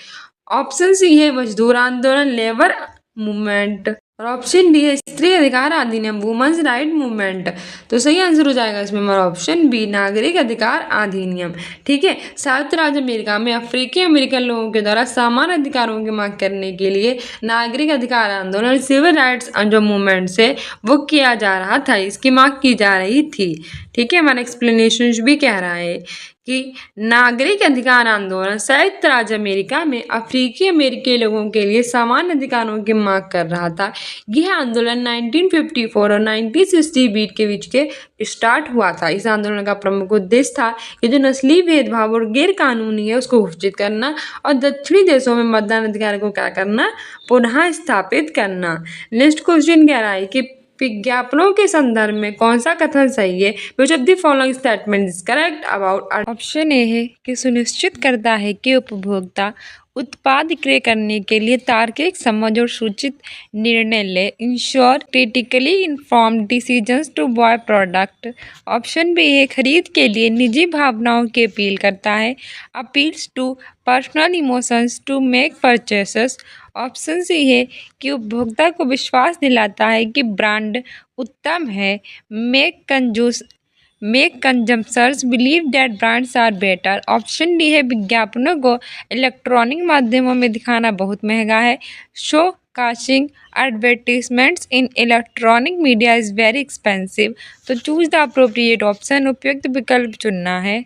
Option C है मजदूर आंदोलन, लेबर मूवमेंट। और ऑप्शन डी है स्त्री अधिकार अधिनियम, वुमेन्स राइट मूवमेंट। तो सही आंसर हो जाएगा इसमें हमारा ऑप्शन बी, नागरिक अधिकार अधिनियम। ठीक है, संयुक्त राज्य अमेरिका में अफ्रीकी अमेरिकन लोगों के द्वारा समान अधिकारों की मांग करने के लिए नागरिक अधिकार आंदोलन, सिविल राइट्स जो मूवमेंट से वो किया जा रहा था, इसकी मांग की जा रही थी। ठीक है, हमारा एक्सप्लेनेशन भी कह रहा है कि नागरिक अधिकार आंदोलन संयुक्त राज्य अमेरिका में अफ्रीकी अमेरिकी लोगों के लिए समान अधिकारों की मांग कर रहा था। यह आंदोलन 1954 और 1960 बीट के बीच के स्टार्ट हुआ था। इस आंदोलन का प्रमुख उद्देश्य था कि जो नस्ली भेदभाव और गैर कानूनी है उसको घोषित करना और दक्षिणी देशों में मतदान अधिकार को क्या करना, पुनः स्थापित करना। नेक्स्ट क्वेश्चन कह रहा है कि विज्ञापनों के संदर्भ में कौन सा कथन सही है? Which of the following statement is correct about. Option A है कि सुनिश्चित करता है कि उपभोक्ता उत्पाद क्रय करने के लिए तार्किक समझ और सूचित निर्णय ले। Ensure critically informed decisions to buy product. Option B है खरीद के लिए निजी भावनाओं की अपील करता है, appeals to personal emotions to make purchases. Option C है कि उपभोक्ता को विश्वास दिलाता है कि ब्रांड उत्तम है, make consumers believe that brands are better. Option D है विज्ञापनों को इलेक्ट्रॉनिक माध्यमों में दिखाना बहुत महंगा है, showcasting advertisements in electronic media is very expensive. तो चूज द अप्रोप्रिएट ऑप्शन, उपयुक्त विकल्प चुनना है।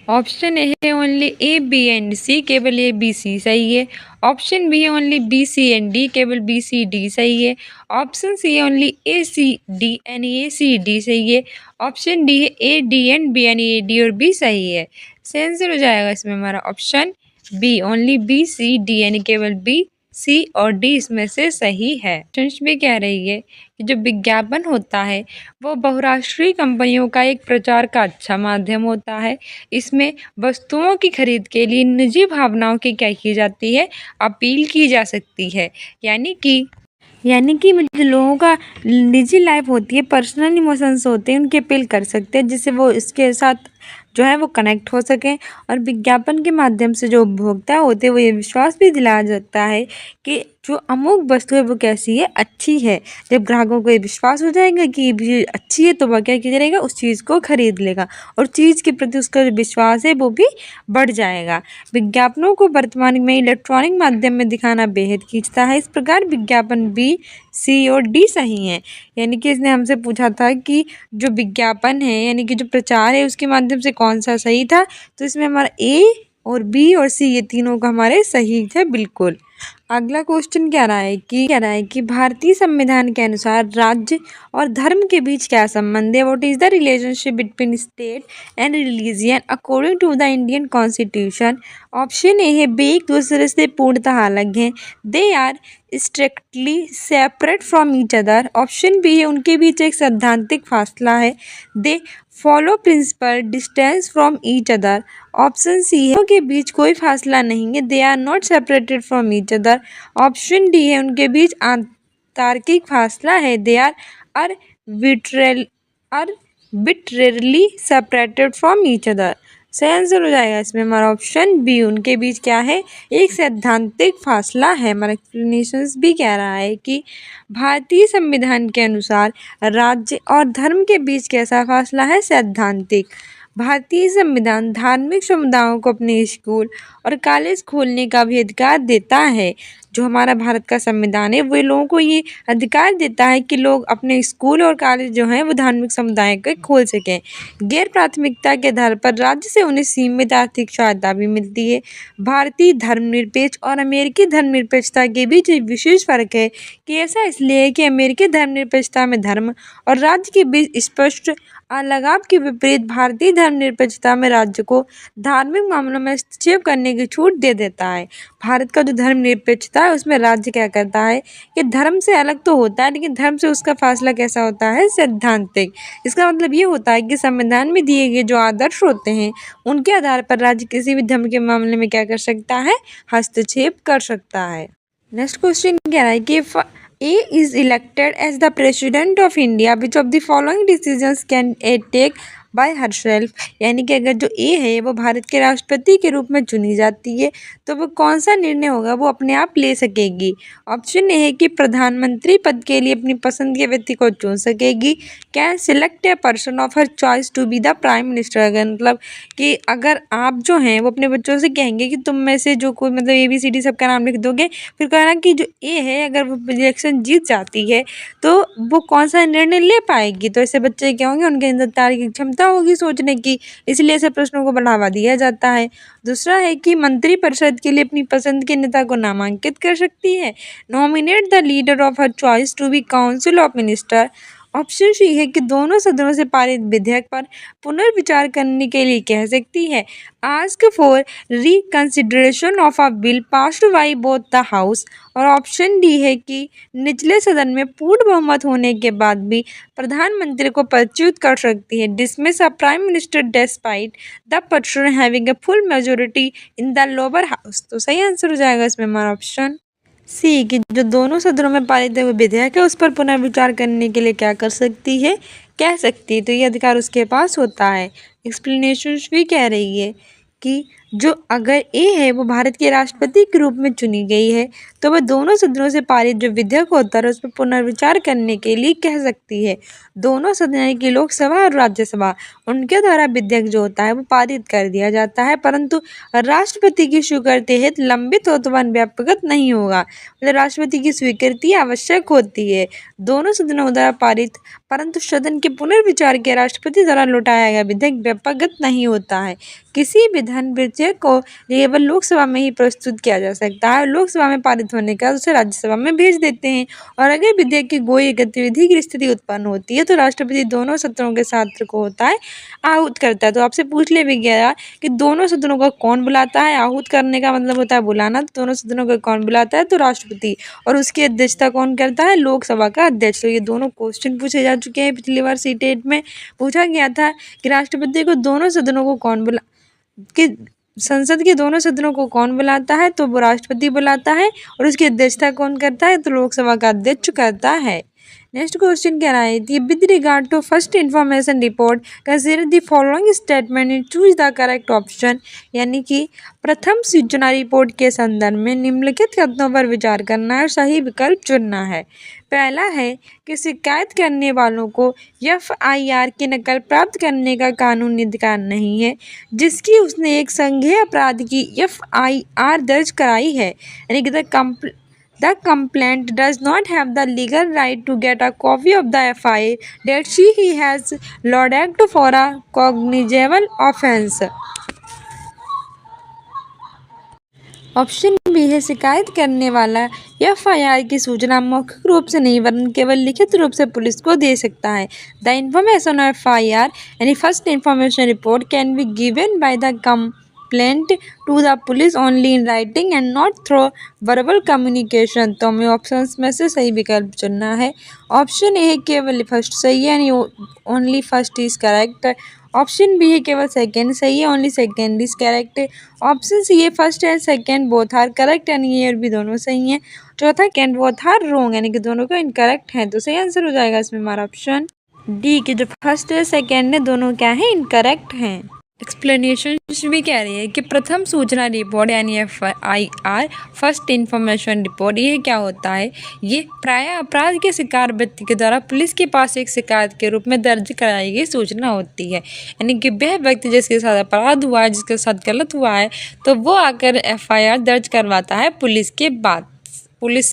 ऑप्शन ए है only A B and C, केवल ए बी सी सही है। ऑप्शन बी है only B C and D, केवल बी सी डी सही है। ऑप्शन सी है only A C D and A C D सही है। ऑप्शन डी है A D and B and A D और बी सही है। सही आंसर हो जाएगा इसमें हमारा option B, only B C D यानी केवल बी सी और डी इसमें से सही है। ऑप्शन भी कह रही है कि जो विज्ञापन होता है वो बहुराष्ट्रीय कंपनियों का एक प्रचार का अच्छा माध्यम होता है। इसमें वस्तुओं की खरीद के लिए निजी भावनाओं की क्या की जाती है, अपील की जा सकती है। यानी कि जो लोगों का निजी लाइफ होती है, पर्सनल इमोशंस होते हैं, उनकी अपील कर सकते हैं जिससे वो इसके साथ जो है वो कनेक्ट हो सकें। और विज्ञापन के माध्यम से जो उपभोक्ता होते हैं वो ये विश्वास भी दिलाया जाता है कि जो अमुक वस्तु है वो कैसी है, अच्छी है। जब ग्राहकों को ये विश्वास हो जाएगा कि ये भी अच्छी है तो वह क्या करेगा, उस चीज़ को खरीद लेगा और चीज़ के प्रति उसका जो विश्वास है वो भी बढ़ जाएगा। विज्ञापनों को वर्तमान में इलेक्ट्रॉनिक माध्यम में दिखाना बेहद खींचता है। इस प्रकार विज्ञापन बी सी और डी सही हैं। यानी कि इसने हमसे पूछा था कि जो विज्ञापन है यानी कि जो प्रचार है उसके माध्यम से कौन सा सही था, तो इसमें हमारा ए और बी और सी ये तीनों का हमारे सही थे बिल्कुल। अगला क्वेश्चन कह रहा है कि भारतीय संविधान के अनुसार राज्य और धर्म के बीच क्या संबंध है। What is the relationship between state and religion according to the Indian constitution. Option A है वे एक दूसरे से पूर्णतः अलग हैं, they are strictly separate from each other. Option B है उनके बीच एक सैद्धांतिक फासला है, they follow principle distance from each other. Option C है उनके बीच कोई फासला नहीं है, they are not separated from each other. Option D है उनके बीच तार्किक फासला है, they are arbitrarily separated from each other. सही आंसर हो जाएगा इसमें हमारा ऑप्शन बी, उनके बीच क्या है, एक सैद्धांतिक फासला है। हमारा एक्सप्लेनेशन भी कह रहा है कि भारतीय संविधान के अनुसार राज्य और धर्म के बीच कैसा फासला है, सैद्धांतिक। भारतीय संविधान धार्मिक समुदायों को अपने स्कूल और कॉलेज खोलने का भी अधिकार देता है। जो हमारा भारत का संविधान है वो लोगों को ये अधिकार देता है कि लोग अपने स्कूल और कॉलेज जो हैं वो धार्मिक समुदाय के खोल सकें। गैर प्राथमिकता के आधार पर राज्य से उन्हें सीमित आर्थिक सहायता भी मिलती है। भारतीय धर्मनिरपेक्ष और अमेरिकी धर्मनिरपेक्षता के बीच एक विशेष फर्क है कि ऐसा इसलिए है कि अमेरिकी धर्मनिरपेक्षता में धर्म और राज्य के बीच स्पष्ट अलगाव के विपरीत भारतीय धर्मनिरपेक्षता में राज्य को धार्मिक मामलों में हस्तक्षेप करने की छूट दे देता है। भारत का जो धर्मनिरपेक्षता है उसमें राज्य क्या करता है कि धर्म से अलग तो होता है, लेकिन धर्म से उसका फैसला कैसा होता है, सैद्धांतिक। इसका मतलब ये होता है कि संविधान में दिए गए जो आदर्श होते हैं उनके आधार पर राज्य किसी भी धर्म के मामले में क्या कर सकता है, हस्तक्षेप कर सकता है। नेक्स्ट क्वेश्चन क्या है कि A is elected as the president of India, which of the following decisions can A take by herself? यानी कि अगर जो A है वो भारत के राष्ट्रपति के रूप में चुनी जाती है तो वो कौन सा निर्णय होगा वो अपने आप ले सकेगी। ऑप्शन ए है कि प्रधानमंत्री पद के लिए अपनी पसंद के व्यक्ति को चुन सकेगी। Can select a person of her choice to be the prime minister. अगर मतलब कि अगर आप जो हैं वो अपने बच्चों से कहेंगे कि तुम में से जो कोई मतलब ABCD सबका नाम लिख दोगे, फिर कहना कि जो ए है अगर वो इलेक्शन जीत जाती है तो वो कौन सा निर्णय ले पाएगी। तो ऐसे बच्चे क्या होंगे, उनके अंदर तार्किक क्षमता होगी सोचने की, इसलिए ऐसे प्रश्नों को बढ़ावा दिया जाता है। दूसरा है कि मंत्रिपरिषद के लिए अपनी पसंद के नेता को नामांकित कर सकती है। Nominate the leader of her choice to be council of minister. Option C है कि दोनों सदनों से पारित विधेयक पर पुनर्विचार करने के लिए कह सकती है। Ask for reconsideration of a bill passed by both the house. और ऑप्शन डी है कि निचले सदन में पूर्ण बहुमत होने के बाद भी प्रधानमंत्री को पदच्युत कर सकती है। Dismiss a prime minister despite the person having a full majority in the lower house. तो सही आंसर हो जाएगा इसमें हमारा ऑप्शन सी कि जो दोनों सदनों में पारित हुए विधेयक है उस पर पुनर्विचार करने के लिए क्या कर सकती है, कह सकती है। तो ये अधिकार उसके पास होता है। एक्सप्लेनेशन भी कह रही है कि जो अगर ए है वो भारत के राष्ट्रपति के रूप में चुनी गई है तो वह दोनों सदनों से पारित जो विधेयक होता है उस पर पुनर्विचार करने के लिए कह सकती है। दोनों सदन यानी कि लोकसभा और राज्यसभा उनके द्वारा विधेयक जो होता है वो पारित कर दिया जाता है, परंतु राष्ट्रपति की स्वीकृति हेतु लंबित हो तो वह व्यापकत नहीं होगा। मतलब राष्ट्रपति की स्वीकृति आवश्यक होती है। दोनों सदनों द्वारा पारित परंतु सदन के पुनर्विचार के राष्ट्रपति द्वारा लौटाया गया विधेयक व्यापकत नहीं होता है। किसी भी धन विधेयक को केवल लोकसभा में ही प्रस्तुत किया जा सकता है। लोकसभा में पारित होने के बाद उसे राज्यसभा में भेज देते हैं। और अगर विधेयक की कोई गतिविधि की स्थिति उत्पन्न होती है तो राष्ट्रपति दोनों सदनों के छात्र को होता है आहूत करता है। तो आपसे पूछ ले भी गया कि दोनों सदनों को कौन बुलाता है। आहूत करने का मतलब होता है बुलाना। तो दोनों सदनों को कौन बुलाता है, तो राष्ट्रपति। और उसकी अध्यक्षता कौन करता है, लोकसभा का अध्यक्ष। तो ये दोनों क्वेश्चन पूछे जा चुके हैं। पिछली बार सीटेट में पूछा गया था कि राष्ट्रपति को दोनों सदनों को कौन कि संसद के दोनों सदनों को कौन बुलाता है, तो वो राष्ट्रपति बुलाता है। और उसकी अध्यक्षता कौन करता है, तो लोकसभा का अध्यक्ष करता है। नेक्स्ट क्वेश्चन क्या रहा है, with regard to first information report consider the following statement and choose the correct option. यानी कि प्रथम सूचना रिपोर्ट के संदर्भ में निम्नलिखित कथनों पर विचार करना है और सही विकल्प चुनना है। पहला है कि शिकायत करने वालों को FIR की नकल प्राप्त करने का कानूनी अधिकार नहीं है जिसकी उसने एक संज्ञेय अपराध की FIR दर्ज कराई है। यानी कि the complainant does not have the legal right to get a copy of the FIR that he has lodged for a cognizable offence। Option B है शिकायत करने वाला FIR की सूचना मौखिक रूप से नहीं वरन केवल लिखित रूप से पुलिस को दे सकता है। द इन्फॉर्मेशन ऑफ FIR यानी first information report can be given by the complaint to the police only in writing and not through verbal communication. तो हमें ऑप्शंस में से सही विकल्प चुनना है। ऑप्शन ए है केवल फर्स्ट सही है यानी only first is correct. Option B है केवल सेकेंड सही है, only second is correct. Option C है first and second both are correct यानी ये और भी दोनों सही हैं। चौथा कैन बोथ आर रॉन्ग यानी कि दोनों का इनकरेक्ट है। तो सही आंसर हो जाएगा इसमें हमारा ऑप्शन डी कि जो फर्स्ट है सेकेंड है दोनों क्या है, इनकरेक्ट हैं। एक्सप्लेनेशन भी कह रही है कि प्रथम सूचना रिपोर्ट यानी FIR फर्स्ट इन्फॉर्मेशन रिपोर्ट ये क्या होता है, ये प्राय अपराध के शिकार व्यक्ति के द्वारा पुलिस के पास एक शिकायत के रूप में दर्ज कराई गई सूचना होती है। यानी कि वह व्यक्ति जिसके साथ अपराध हुआ है, जिसके साथ गलत हुआ है, तो वो आकर FIR दर्ज करवाता है पुलिस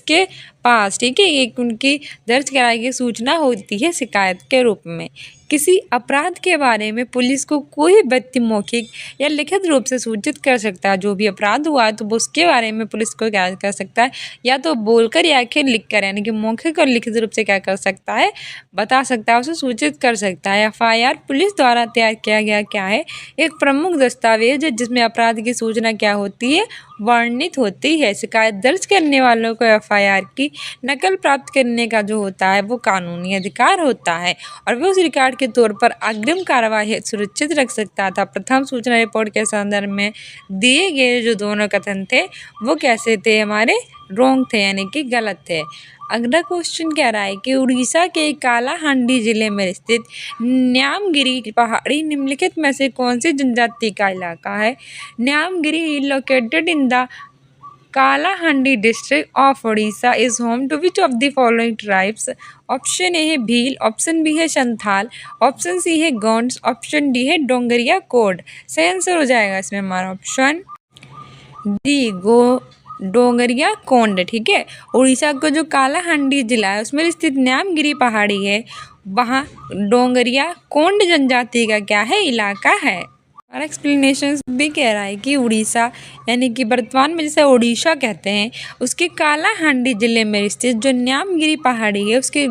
के पास, ठीक है। एक उनकी दर्ज कराई गई सूचना होती है शिकायत के रूप में। किसी अपराध के बारे में पुलिस को कोई व्यक्ति मौखिक या लिखित रूप से सूचित कर सकता है। जो भी अपराध हुआ है तो वो उसके बारे में पुलिस को क्या कर सकता है, या तो बोलकर या फिर लिखकर, यानी कि मौखिक और लिखित रूप से क्या कर सकता है, बता सकता है, उसे सूचित कर सकता है। FIR पुलिस द्वारा तैयार किया गया क्या है, एक प्रमुख दस्तावेज है जिसमें अपराध की सूचना क्या होती है, वर्णित होती है। शिकायत दर्ज करने वालों को FIR की नकल प्राप्त करने का जो होता है वो कानूनी अधिकार होता है, और वो उस रिकॉर्ड के तौर पर अग्रिम कार्रवाई सुरक्षित रख सकता था। प्रथम सूचना रिपोर्ट के संदर्भ में दिए गए जो दोनों कथन थे वो कैसे थे, हमारे रॉन्ग थे, यानी कि गलत थे। अगला क्वेश्चन कह रहा है कि उड़ीसा के कालाहांडी जिले में स्थित न्यामगिरी पहाड़ी निम्नलिखित में से कौन सी जनजाति का इलाका है। Niyamgiri located in the Kalahandi district of Orissa is home to which of the following tribes. Option A है भील, ऑप्शन बी है संथाल, ऑप्शन सी है गोंड्स, ऑप्शन डी है डोंगरिया कोड। सही आंसर हो जाएगा इसमें हमारा ऑप्शन डी, डोंगरिया कोंड, ठीक है। उड़ीसा का जो कालाहांडी जिला है उसमें स्थित न्यामगिरी पहाड़ी है, वहाँ डोंगरिया कोंड जनजाति का क्या है, इलाका है। और एक्सप्लेनेशन भी कह रहा है कि उड़ीसा यानी कि वर्तमान में जिसे उड़ीसा कहते हैं उसके कालाहांडी जिले में स्थित जो न्यामगिरी पहाड़ी है उसके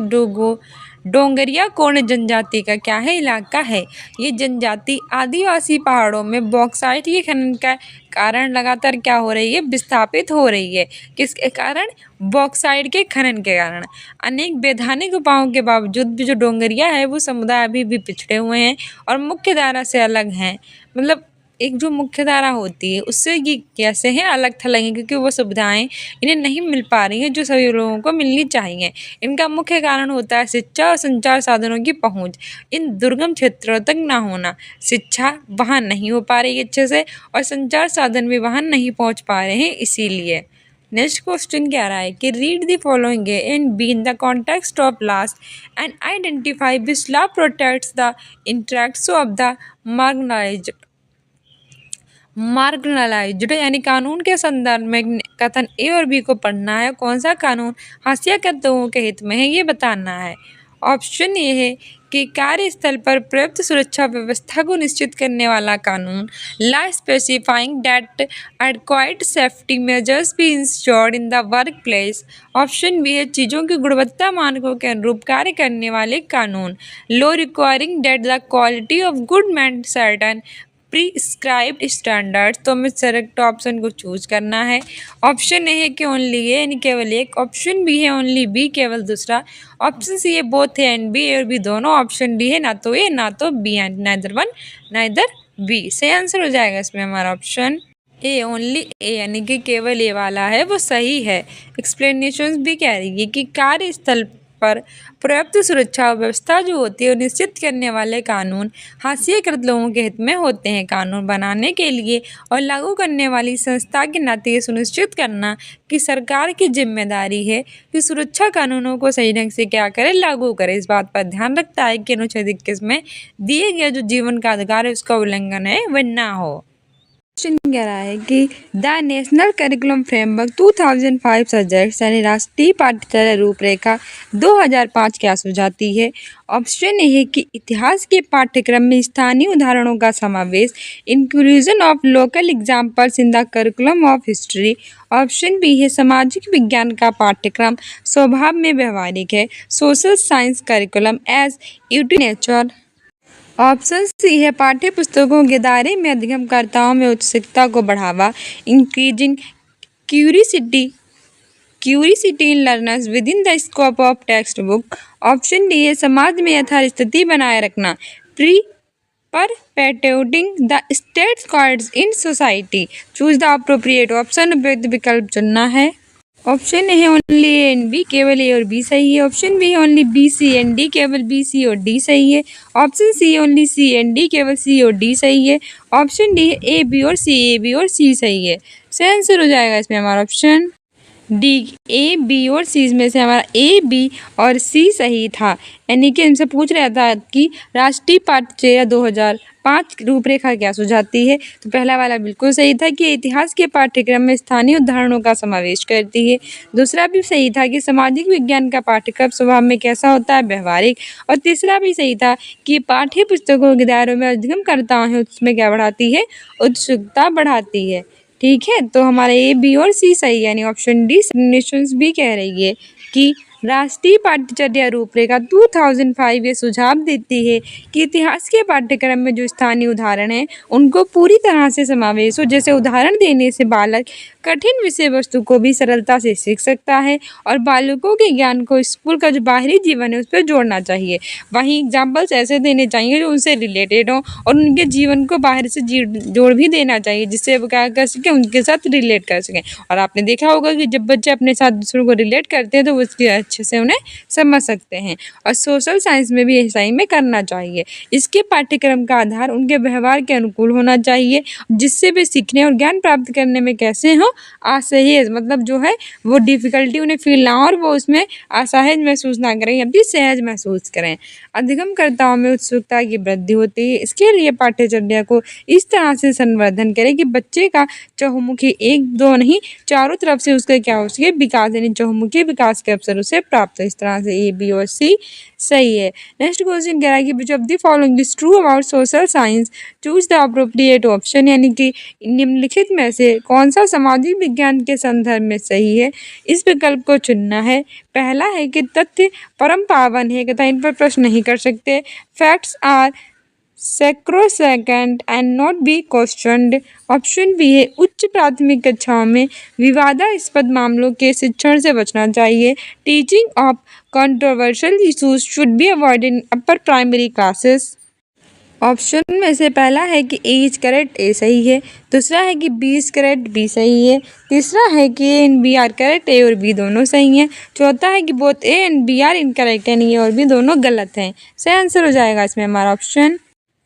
डोंगरिया कोंड जनजाति का क्या है, इलाका है। ये जनजाति आदिवासी पहाड़ों में बॉक्साइट के खनन का कारण लगातार क्या हो रही है, विस्थापित हो रही है। किसके कारण, बॉक्साइट के खनन के कारण। अनेक वैधानिक उपायों के बावजूद भी जो डोंगरिया है वो समुदाय अभी भी पिछड़े हुए हैं और मुख्य धारा से अलग हैं। मतलब एक जो मुख्य धारा होती है उससे ये कैसे हैं, अलग थलग हैं, क्योंकि वो सुविधाएं इन्हें नहीं मिल पा रही हैं जो सभी लोगों को मिलनी चाहिए। इनका मुख्य कारण होता है शिक्षा और संचार साधनों की पहुंच इन दुर्गम क्षेत्रों तक ना होना। शिक्षा वहाँ नहीं हो पा रही है अच्छे से, और संचार साधन भी वहाँ नहीं पहुँच पा रहे हैं, इसीलिए। नेक्स्ट क्वेश्चन क्या रहा है कि read the following and be in the context of last and identify which law protects the interacts of the marginalised, यानी कानून के संदर्भ में कथन ए और बी को पढ़ना है। कौन सा कानून हाशिया के तत्वों के हित में है ये बताना है। ऑप्शन ए है कि कार्यस्थल पर पर्याप्त सुरक्षा व्यवस्था को निश्चित करने वाला कानून, law specifying that adequate safety measures be insured in the work place. Option B है चीज़ों की गुणवत्ता मानकों के अनुरूप कार्य करने वाले कानून, law requiring that the quality of good meant certain prescribed standards. तो हमें सेलेक्ट ऑप्शन को चूज करना है। ऑप्शन ए है कि ओनली ए यानी केवल एक, ऑप्शन बी है ओनली बी केवल दूसरा, ऑप्शन सी है बोथ ए एंड बी और बी दोनों, ऑप्शन डी है ना तो ए ना तो B and neither one neither B. सही आंसर हो जाएगा इसमें हमारा ऑप्शन ए, ओनली ए यानी कि केवल ए वाला है वो सही है। एक्सप्लेनेशन भी कह रही है कि कार्यस्थल पर पर्याप्त सुरक्षा व्यवस्था जो होती है वो निश्चित करने वाले कानून हाशियाकृत लोगों के हित में होते हैं। कानून बनाने के लिए और लागू करने वाली संस्था के नाते ये सुनिश्चित करना कि सरकार की जिम्मेदारी है कि सुरक्षा कानूनों को सही ढंग से क्या करे, लागू करे। इस बात पर ध्यान रखता है कि अनुच्छेद 21 में दिए गए जो जीवन का अधिकार है उसका उल्लंघन है वह ना हो। क्वेश्चन कह रहा है कि the national curriculum framework 2005 subjects यानी राष्ट्रीय पाठ्यचर्या रूपरेखा 2005 क्या सुझाती है। ऑप्शन ए है कि इतिहास के पाठ्यक्रम में स्थानीय उदाहरणों का समावेश, inclusion of local examples in the curriculum of history. Option B है सामाजिक विज्ञान का पाठ्यक्रम स्वभाव में व्यवहारिक है, सोशल साइंस करिकुलम एज यूटिनेचर। ऑप्शन सी है पाठ्य पुस्तकों के दायरे में अधिगमकर्ताओं में उच्च शिक्षा को बढ़ावा, increasing curiosity in learners with in the scope of text book. Option D है समाज में यथास्थिति बनाए रखना, perpetuating the status codes in society. Choose the appropriate option, उपयुक्त विकल्प चुनना है। ऑप्शन ए है ओनली ए एंड बी, केवल ए और बी सही है। ऑप्शन बी है only B C and D, केवल बी सी और डी सही है। ऑप्शन सी है ओनली सी एंड डी, केवल सी और डी सही है। ऑप्शन डी है ए बी और सी, ए बी और सी सही है। सही आंसर हो जाएगा इसमें हमारा ऑप्शन डी, ए, बी और सी में से हमारा ए, बी और सी सही था। यानी कि इनसे पूछ रहा था कि राष्ट्रीय पाठ्यचर्या 2005 रूपरेखा क्या सुझाती है। तो पहला वाला बिल्कुल सही था कि इतिहास के पाठ्यक्रम में स्थानीय उदाहरणों का समावेश करती है। दूसरा भी सही था कि सामाजिक विज्ञान का पाठ्यक्रम स्वभाव में कैसा होता है, व्यवहारिक। और तीसरा भी सही था कि पाठ्य पुस्तकों के दायरों में अध्ययनकर्ताओं है उसमें क्या बढ़ाती है, उत्सुकता बढ़ाती है। ठीक है, तो हमारे ए, बी और सी सही, यानी ऑप्शन डी एक्सप्लेनेशंस भी कह रही है कि राष्ट्रीय पाठ्यचर्या रूपरेखा 2005 ये सुझाव देती है कि इतिहास के पाठ्यक्रम में जो स्थानीय उदाहरण हैं उनको पूरी तरह से समावेश हो। जैसे उदाहरण देने से बालक कठिन विषय वस्तु को भी सरलता से सीख सकता है और बालकों के ज्ञान को स्कूल का जो बाहरी जीवन है उस पर जोड़ना चाहिए। वहीं एग्जाम्पल्स ऐसे देने चाहिए जो उनसे रिलेटेड हो और उनके जीवन को बाहर से जोड़ भी देना चाहिए, जिससे वो क्या कर सकें, उनके साथ रिलेट कर सकें। और आपने देखा होगा कि जब बच्चे अपने साथ दूसरों को रिलेट करते हैं तो वो उसके अच्छे से उन्हें समझ सकते हैं। और सोशल साइंस में भी ऐसा ही में करना चाहिए। इसके पाठ्यक्रम का आधार उनके व्यवहार के अनुकूल होना चाहिए, जिससे वे सीखने और ज्ञान प्राप्त करने में कैसे हो, असहज, मतलब जो है वो डिफिकल्टी उन्हें फील ना हो और वो उसमें असहज महसूस ना करें, अपनी सहज महसूस करें। अधिगमकर्ताओं में उत्सुकता की वृद्धि होती है। इसके लिए पाठ्यचर्या को इस तरह से संवर्धन करें कि बच्चे का चहुमुखी, एक दो नहीं चारों तरफ से उसका क्या हो सके, विकास, यानी चहुमुखी विकास के अवसर उसे प्राप्त हो। इस तरह से ए, बी और सी सही है। नेक्स्ट क्वेश्चन कह रहा है कि which of the following is true about social science, choose the appropriate option, यानी कि निम्नलिखित में से कौन सा सामाजिक विज्ञान के संदर्भ में सही है। इस विकल्प को चुनना है। पहला है कि तथ्य परम पावन है तथा इन पर प्रश्न नहीं कर सकते। Facts are sacrosanct and not be questioned। Option B है उच्च प्राथमिक कक्षाओं में विवादास्पद मामलों के शिक्षण से बचना चाहिए। Teaching of controversial issues should be avoided in upper primary classes. Option में से पहला है कि ए इज करेक्ट, ए सही है। दूसरा है कि बी इज करेक्ट, बी सही है। तीसरा है कि A and B are correct, A और बी दोनों सही हैं। चौथा है कि both A and B are incorrect, यानी ए और बी दोनों गलत हैं। सही आंसर हो जाएगा इसमें हमारा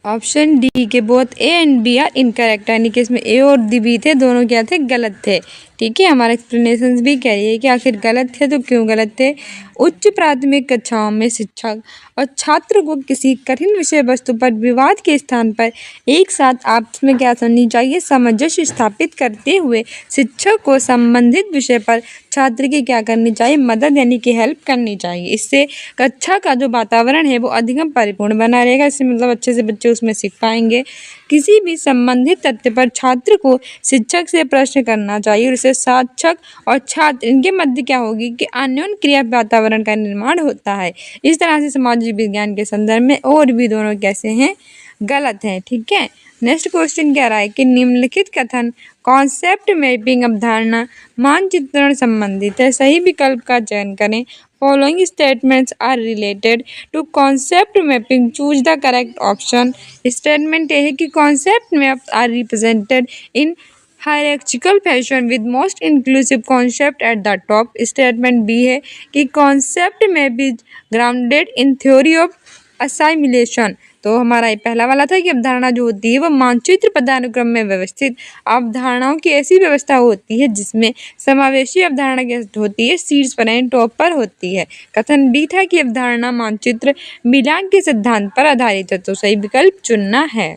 ऑप्शन डी के both A and B are incorrect, यानी कि इसमें ए और डी बी थे, दोनों क्या थे, गलत थे। ठीक है, हमारा एक्सप्लेनेशन भी कह रही है कि आखिर गलत थे तो क्यों गलत थे। उच्च प्राथमिक कक्षाओं में शिक्षक और छात्र को किसी कठिन विषय वस्तु पर विवाद के स्थान पर एक साथ आपस में क्या करनी चाहिए, सामंजस्य स्थापित करते हुए शिक्षक को संबंधित विषय पर छात्र की क्या करनी चाहिए, मदद, यानी कि हेल्प करनी चाहिए। इससे कक्षा का जो वातावरण है वो अधिगम परिपूर्ण बना रहेगा। इससे मतलब अच्छे से बच्चे उसमें सीख पाएंगे। किसी भी संबंधित तथ्य पर छात्र को शिक्षक से प्रश्न करना चाहिए और इससे शिक्षक और छात्र इनके मध्य क्या होगी कि अन्योन्य क्रिया वातावरण का निर्माण होता है। इस तरह से सामाजिक विज्ञान के संदर्भ में और भी दोनों कैसे हैं, गलत हैं। ठीक है, नेक्स्ट क्वेश्चन कह रहा है कि निम्नलिखित कथन कॉन्सेप्ट मैपिंग अवधारणा मानचित्रण संबंधित है। सही विकल्प का चयन करें। Following statements are related to concept mapping, choose the correct option. Statement ये है कि concept maps are represented in hierarchical fashion with most inclusive concept at the top. Statement B है कि concept map is grounded in theory of assimilation. तो हमारा ये पहला वाला था कि अवधारणा जो होती है वो मानचित्र पदानुक्रम में व्यवस्थित अवधारणाओं की ऐसी व्यवस्था होती है जिसमें समावेशी अवधारणा कैसे होती है, शीर्ष पर यानी टॉप पर होती है। कथन बी था कि अवधारणा मानचित्र मिलान के सिद्धांत पर आधारित है। तो सही विकल्प चुनना है।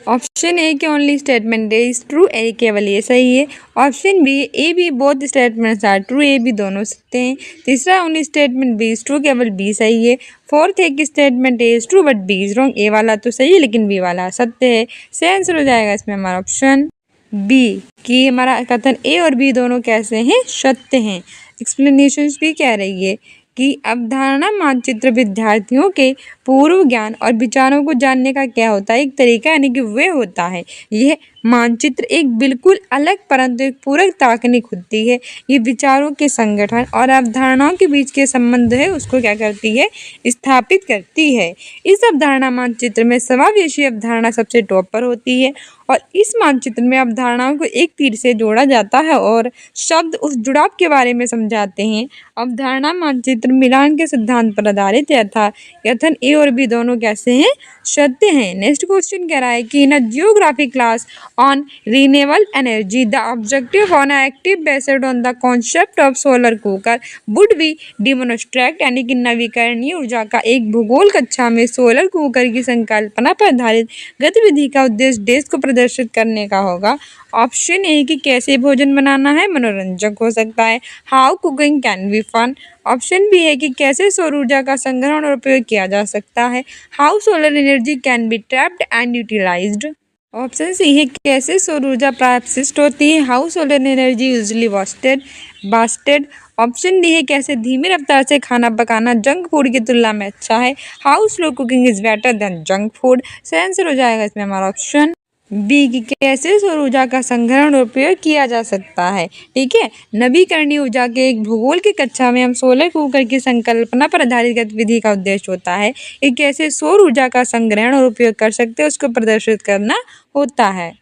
ऑप्शन ए के only statement A is true, A केवल ये सही है। Option B A B both statements are true, A B दोनों सत्य हैं। तीसरा only statement B is true, केवल बी सही है। फोर्थ है कि statement A is true but B is wrong, A वाला तो सही है लेकिन बी वाला सत्य है। सही आंसर हो जाएगा इसमें हमारा ऑप्शन बी कि हमारा कथन ए और बी दोनों कैसे हैं, सत्य हैं। एक्सप्लेनेशन भी कह रही है कि अवधारणा मानचित्र विद्यार्थियों के पूर्व ज्ञान और विचारों को जानने का क्या होता है, एक तरीका, यानी कि वे होता है। यह मानचित्र एक बिल्कुल अलग परंतु एक पूरक तकनीक होती है। ये विचारों के संगठन और अवधारणाओं के बीच के संबंध है उसको क्या करती है, स्थापित करती है। इस अवधारणा मानचित्र में समावेशी अवधारणा सबसे टॉप पर होती है और इस मानचित्र में अवधारणाओं को एक तीर से जोड़ा जाता है और शब्द उस जुड़ाव के बारे में समझाते हैं। अवधारणा मानचित्र मिलान के सिद्धांत पर आधारित है अर्थात कथन ए और बी दोनों कैसे हैं, सत्य हैं। नेक्स्ट क्वेश्चन कह रहा है कि in a geography class on renewable energy. The objective on active based on the concept of solar cooker would be demonstrate यानी कि नवीकरणीय ऊर्जा का एक भूगोल कक्षा में सोलर कुकर की संकल्पना पर आधारित गतिविधि का उद्देश्य देश को प्रदर्शित करने का होगा। ऑप्शन ए कि कैसे भोजन बनाना है मनोरंजक हो सकता है, how cooking can be fun. Option B है कि कैसे सौर ऊर्जा का संग्रहण और उपयोग किया जा सकता है, how solar energy can be trapped and utilised. Option C है कैसे सौर ऊर्जा प्राप्त होती है, how solar energy usually wasted. Option D है कैसे धीमी रफ्तार से खाना पकाना जंक फूड की तुलना में अच्छा है, how slow cooking is better than junk food. सही आंसर हो जाएगा इसमें हमारा ऑप्शन बी की कैसे सौर ऊर्जा का संग्रहण और उपयोग किया जा सकता है। ठीक है, नवीकरणीय ऊर्जा के एक भूगोल की कक्षा में हम सोलर कुकर की संकल्पना पर आधारित गतिविधि का उद्देश्य होता है कि कैसे सौर ऊर्जा का संग्रहण और उपयोग कर सकते हैं उसको प्रदर्शित करना होता है।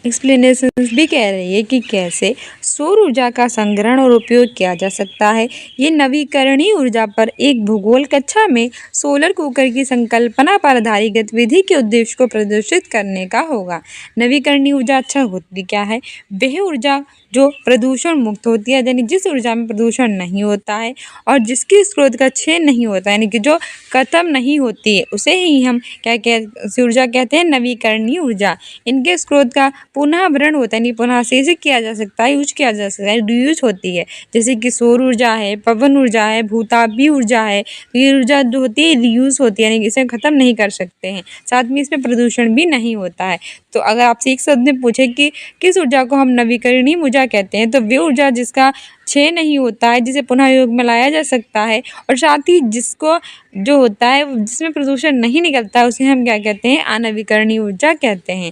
एक्सप्लेनेशन भी कह रही है कि कैसे सौर ऊर्जा का संग्रहण और उपयोग किया जा सकता है। ये नवीकरणीय ऊर्जा पर एक भूगोल कक्षा में सोलर कुकर की संकल्पना पर आधारित गतिविधि के उद्देश्य को प्रदर्शित करने का होगा। नवीकरणीय ऊर्जा अच्छा होती क्या है, वह ऊर्जा जो प्रदूषण मुक्त होती है, यानी जिस ऊर्जा में प्रदूषण नहीं होता है और जिसकी स्रोत का क्षय नहीं होता है, यानी कि जो खत्म नहीं होती है, उसे ही हम क्या ऊर्जा कहते हैं, नवीकरणीय ऊर्जा। इनके स्रोत का पुनः भरण होता है, यानी पुनः से किया जा सकता है, यूज किया जा सकता है, रीयूज होती है। जैसे कि सौर ऊर्जा है, पवन ऊर्जा है, भूतापीय ऊर्जा है, तो ये ऊर्जा जो होती है रीयूज होती है, यानी कि इसे खत्म नहीं कर सकते हैं, साथ में इसमें प्रदूषण भी नहीं होता है। तो अगर आपसे एक शब्द में पूछे कि किस ऊर्जा को हम नवीकरणीय ऊर्जा कहते हैं, तो वे ऊर्जा जिसका क्षय नहीं होता है, जिसे पुनः उपयोग में लाया जा सकता है और साथ ही जिसको जो होता है जिसमें प्रदूषण नहीं निकलता है, उसे हम क्या कहते हैं, अनवीकरणीय ऊर्जा कहते हैं,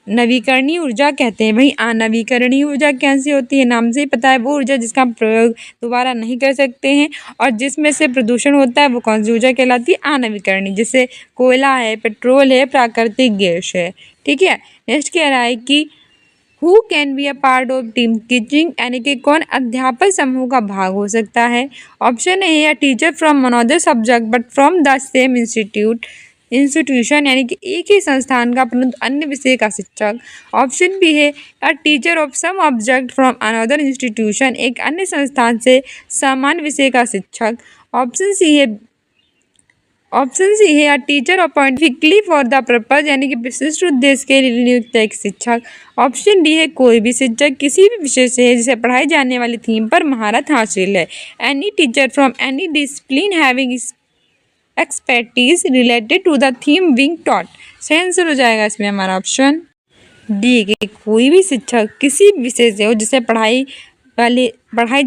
नवीकरणीय ऊर्जा कहते हैं। भाई अनवीकरणीय ऊर्जा कैसी होती है, नाम से ही पता है, वो ऊर्जा जिसका हम प्रयोग दोबारा नहीं कर सकते हैं और जिसमें से प्रदूषण होता है, वो कौन सी ऊर्जा कहलाती है, अनवीकरणीय। जैसे कोयला है, पेट्रोल है, प्राकृतिक गैस है। ठीक है, नेक्स्ट कह रहा है कि who can be a part of team teaching, यानी कि कौन अध्यापक समूह का भाग हो सकता है। ऑप्शन ए है teacher from another subject but from the same institution, यानी कि एक ही संस्थान का परंतु अन्य विषय का शिक्षक। ऑप्शन बी है a teacher of some object from another institution, एक अन्य संस्थान से समान विषय का शिक्षक। ऑप्शन सी है a teacher appointedly for the purpose, यानी कि विशिष्ट उद्देश्य के लिए नियुक्त एक शिक्षक। ऑप्शन डी है कोई भी शिक्षक किसी भी विषय से है जिसे पढ़ाई जाने वाली थीम पर महारत हासिल है, any teacher from any discipline having expertise related to the theme being taught. सही आंसर हो जाएगा इसमें हमारा ऑप्शन डी कि कोई भी शिक्षक किसी विषय से हो जिसे पढ़ाई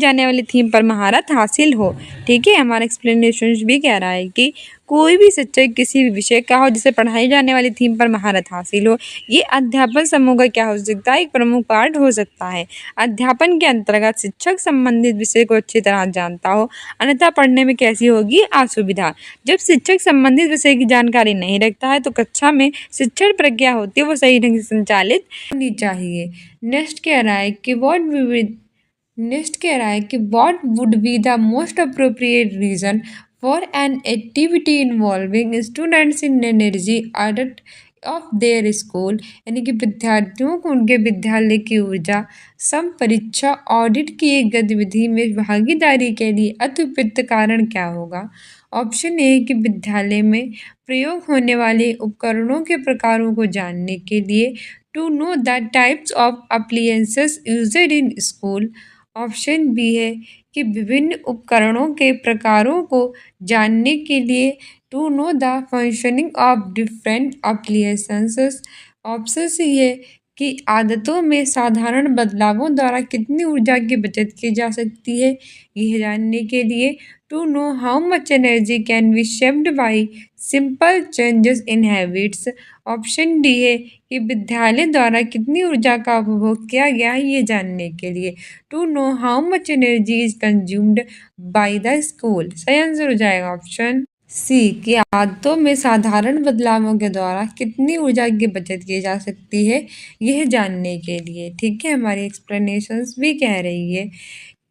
जाने वाली थीम पर महारत हासिल हो। ठीक है, हमारा एक्सप्लेनेशन भी कह रहा है कि कोई भी शिक्षक किसी भी विषय का हो जिसे पढ़ाई जाने वाली थीम पर महारत हासिल हो। ये अध्यापन समूह का क्या हो सकता है, एक प्रमुख पार्ट हो सकता है। अध्यापन के अंतर्गत शिक्षक संबंधित विषय को अच्छी तरह जानता हो, अन्यथा पढ़ने में कैसी होगी असुविधा। जब शिक्षक संबंधित विषय की जानकारी नहीं रखता है तो कक्षा में शिक्षण प्रक्रिया होती है वो सही ढंग से संचालित होनी चाहिए। नेक्स्ट कह रहा है कि what would be the most appropriate reason for an activity involving students in energy audit of their school, यानी कि विद्यार्थियों को उनके विद्यालय की ऊर्जा संपरीक्षा ऑडिट की एक गतिविधि में भागीदारी के लिए अत्युपयुक्त कारण क्या होगा। ऑप्शन ए कि विद्यालय में प्रयोग होने वाले उपकरणों के प्रकारों को जानने के लिए, to know the types of appliances used in school. Option B है कि विभिन्न उपकरणों के प्रकारों को जानने के लिए, to know the functioning of different appliances. Option C है कि आदतों में साधारण बदलावों द्वारा कितनी ऊर्जा की बचत की जा सकती है, यह जानने के लिए, to know how much energy can be saved by simple changes in habits. Option D है कि विद्यालय द्वारा कितनी ऊर्जा का उपभोग किया गया है ये जानने के लिए, to know how much energy is consumed by the school. सही आंसर हो जाएगा ऑप्शन सी कि आदतों में साधारण बदलावों के द्वारा कितनी ऊर्जा की बचत की जा सकती है यह जानने के लिए। ठीक है, हमारी एक्सप्लेनेशंस भी कह रही है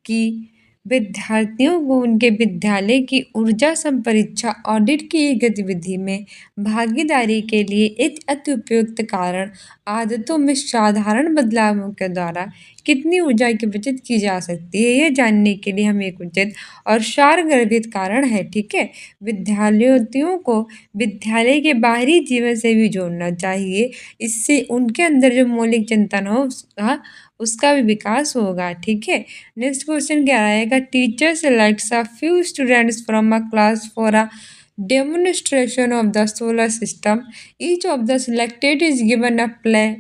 कि विद्यार्थियों को उनके विद्यालय की ऊर्जा संपरीक्षा ऑडिट की गतिविधि में भागीदारी के लिए एक अति उपयुक्त कारण आदतों में साधारण बदलावों के द्वारा कितनी ऊर्जा की बचत की जा सकती है, यह जानने के लिए हम एक उचित और सारगर्भित कारण है। ठीक है, विद्यार्थियों को विद्यालय के बाहरी जीवन से भी जोड़ना चाहिए। इससे उनके अंदर जो मौलिक चिंतन हो उसका भी विकास होगा। ठीक है, नेक्स्ट क्वेश्चन क्या रहेगा? Teacher selects a few students from a class for a demonstration of the solar system. Each of the selected is given a play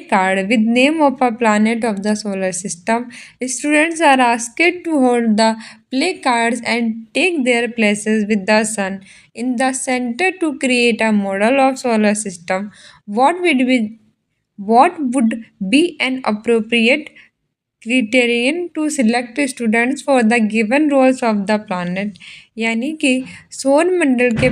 card with name of a planet of the solar system. Students are asked to hold the play cards and take their places with the sun in the center to create a model of solar system. What would be an appropriate criterion to select students for the given roles of the planet? यानी कि सौर मंडल के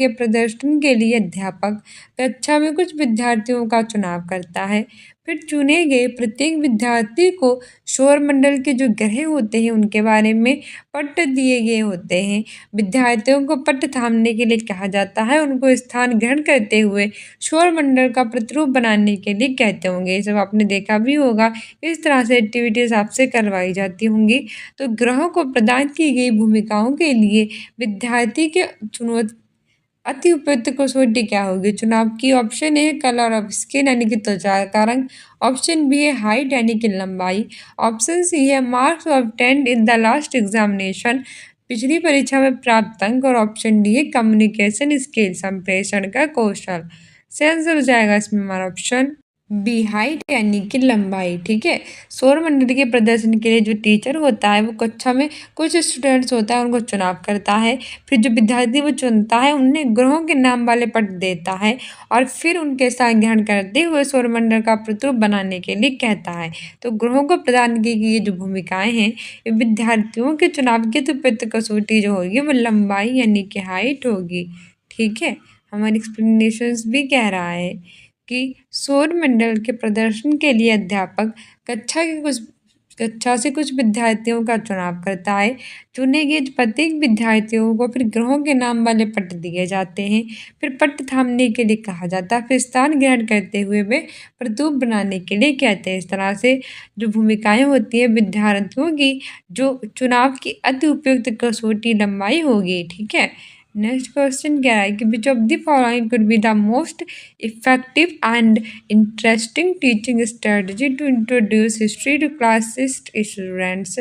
प्रदर्शन के लिए अध्यापक कक्षा में कुछ विद्यार्थियों का चुनाव करता है। फिर चुने गए प्रत्येक विद्यार्थी को सौरमंडल के जो ग्रह होते हैं उनके बारे में पट्ट दिए गए होते हैं। विद्यार्थियों को पट्ट थामने के लिए कहा जाता है, उनको स्थान ग्रहण करते हुए सौरमंडल का प्रतिरूप बनाने के लिए कहते होंगे। ये सब आपने देखा भी होगा, इस तरह से एक्टिविटीज़ आपसे करवाई जाती होंगी। तो ग्रहों को प्रदान की गई भूमिकाओं के लिए विद्यार्थी के चुनौती अति उपयुक्त कसौटी क्या होगी? चुनाव की option A colour of skin यानी कि त्वचा का रंग, ऑप्शन बी है हाइट यानी कि लंबाई, ऑप्शन सी है marks obtained in the last examination पिछली परीक्षा में प्राप्त अंक, और ऑप्शन डी है कम्युनिकेशन स्किल संप्रेषण का कौशल। सही आंसर हो जाएगा इसमें हमारा ऑप्शन बी हाइट यानी कि लंबाई। ठीक है, सौरमंडल के प्रदर्शन के लिए जो टीचर होता है वो कक्षा में कुछ स्टूडेंट्स होता है उनको चुनाव करता है। फिर जो विद्यार्थी वो चुनता है उन्हें ग्रहों के नाम वाले पट देता है और फिर उनके साथ ग्रहण करते हुए सौरमंडल का प्रतिरूप बनाने के लिए कहता है। तो ग्रहों को प्रदान की गई जो भूमिकाएं हैं विद्यार्थियों के चुनाव की तो उपयुक्त कसौटी जो होगी वो लंबाई यानी कि हाइट होगी। ठीक है, हमारी एक्सप्लेनेशन भी कह रहा है कि सौरमंडल के प्रदर्शन के लिए अध्यापक कक्षा से कुछ विद्यार्थियों का चुनाव करता है। चुने गए प्रत्येक विद्यार्थियों को फिर ग्रहों के नाम वाले पट्ट दिए जाते हैं, फिर पट्ट थामने के लिए कहा जाता है, फिर स्थान ग्रहण करते हुए वे प्रतिरूप बनाने के लिए कहते हैं। इस तरह से जो भूमिकाएं होती है विद्यार्थियों की जो चुनाव की अति उपयुक्त कसौटी लंबाई होगी। ठीक है, नेक्स्ट क्वेश्चन क्या है कि which of the following could be the most effective and interesting teaching strategy to introduce history to class students,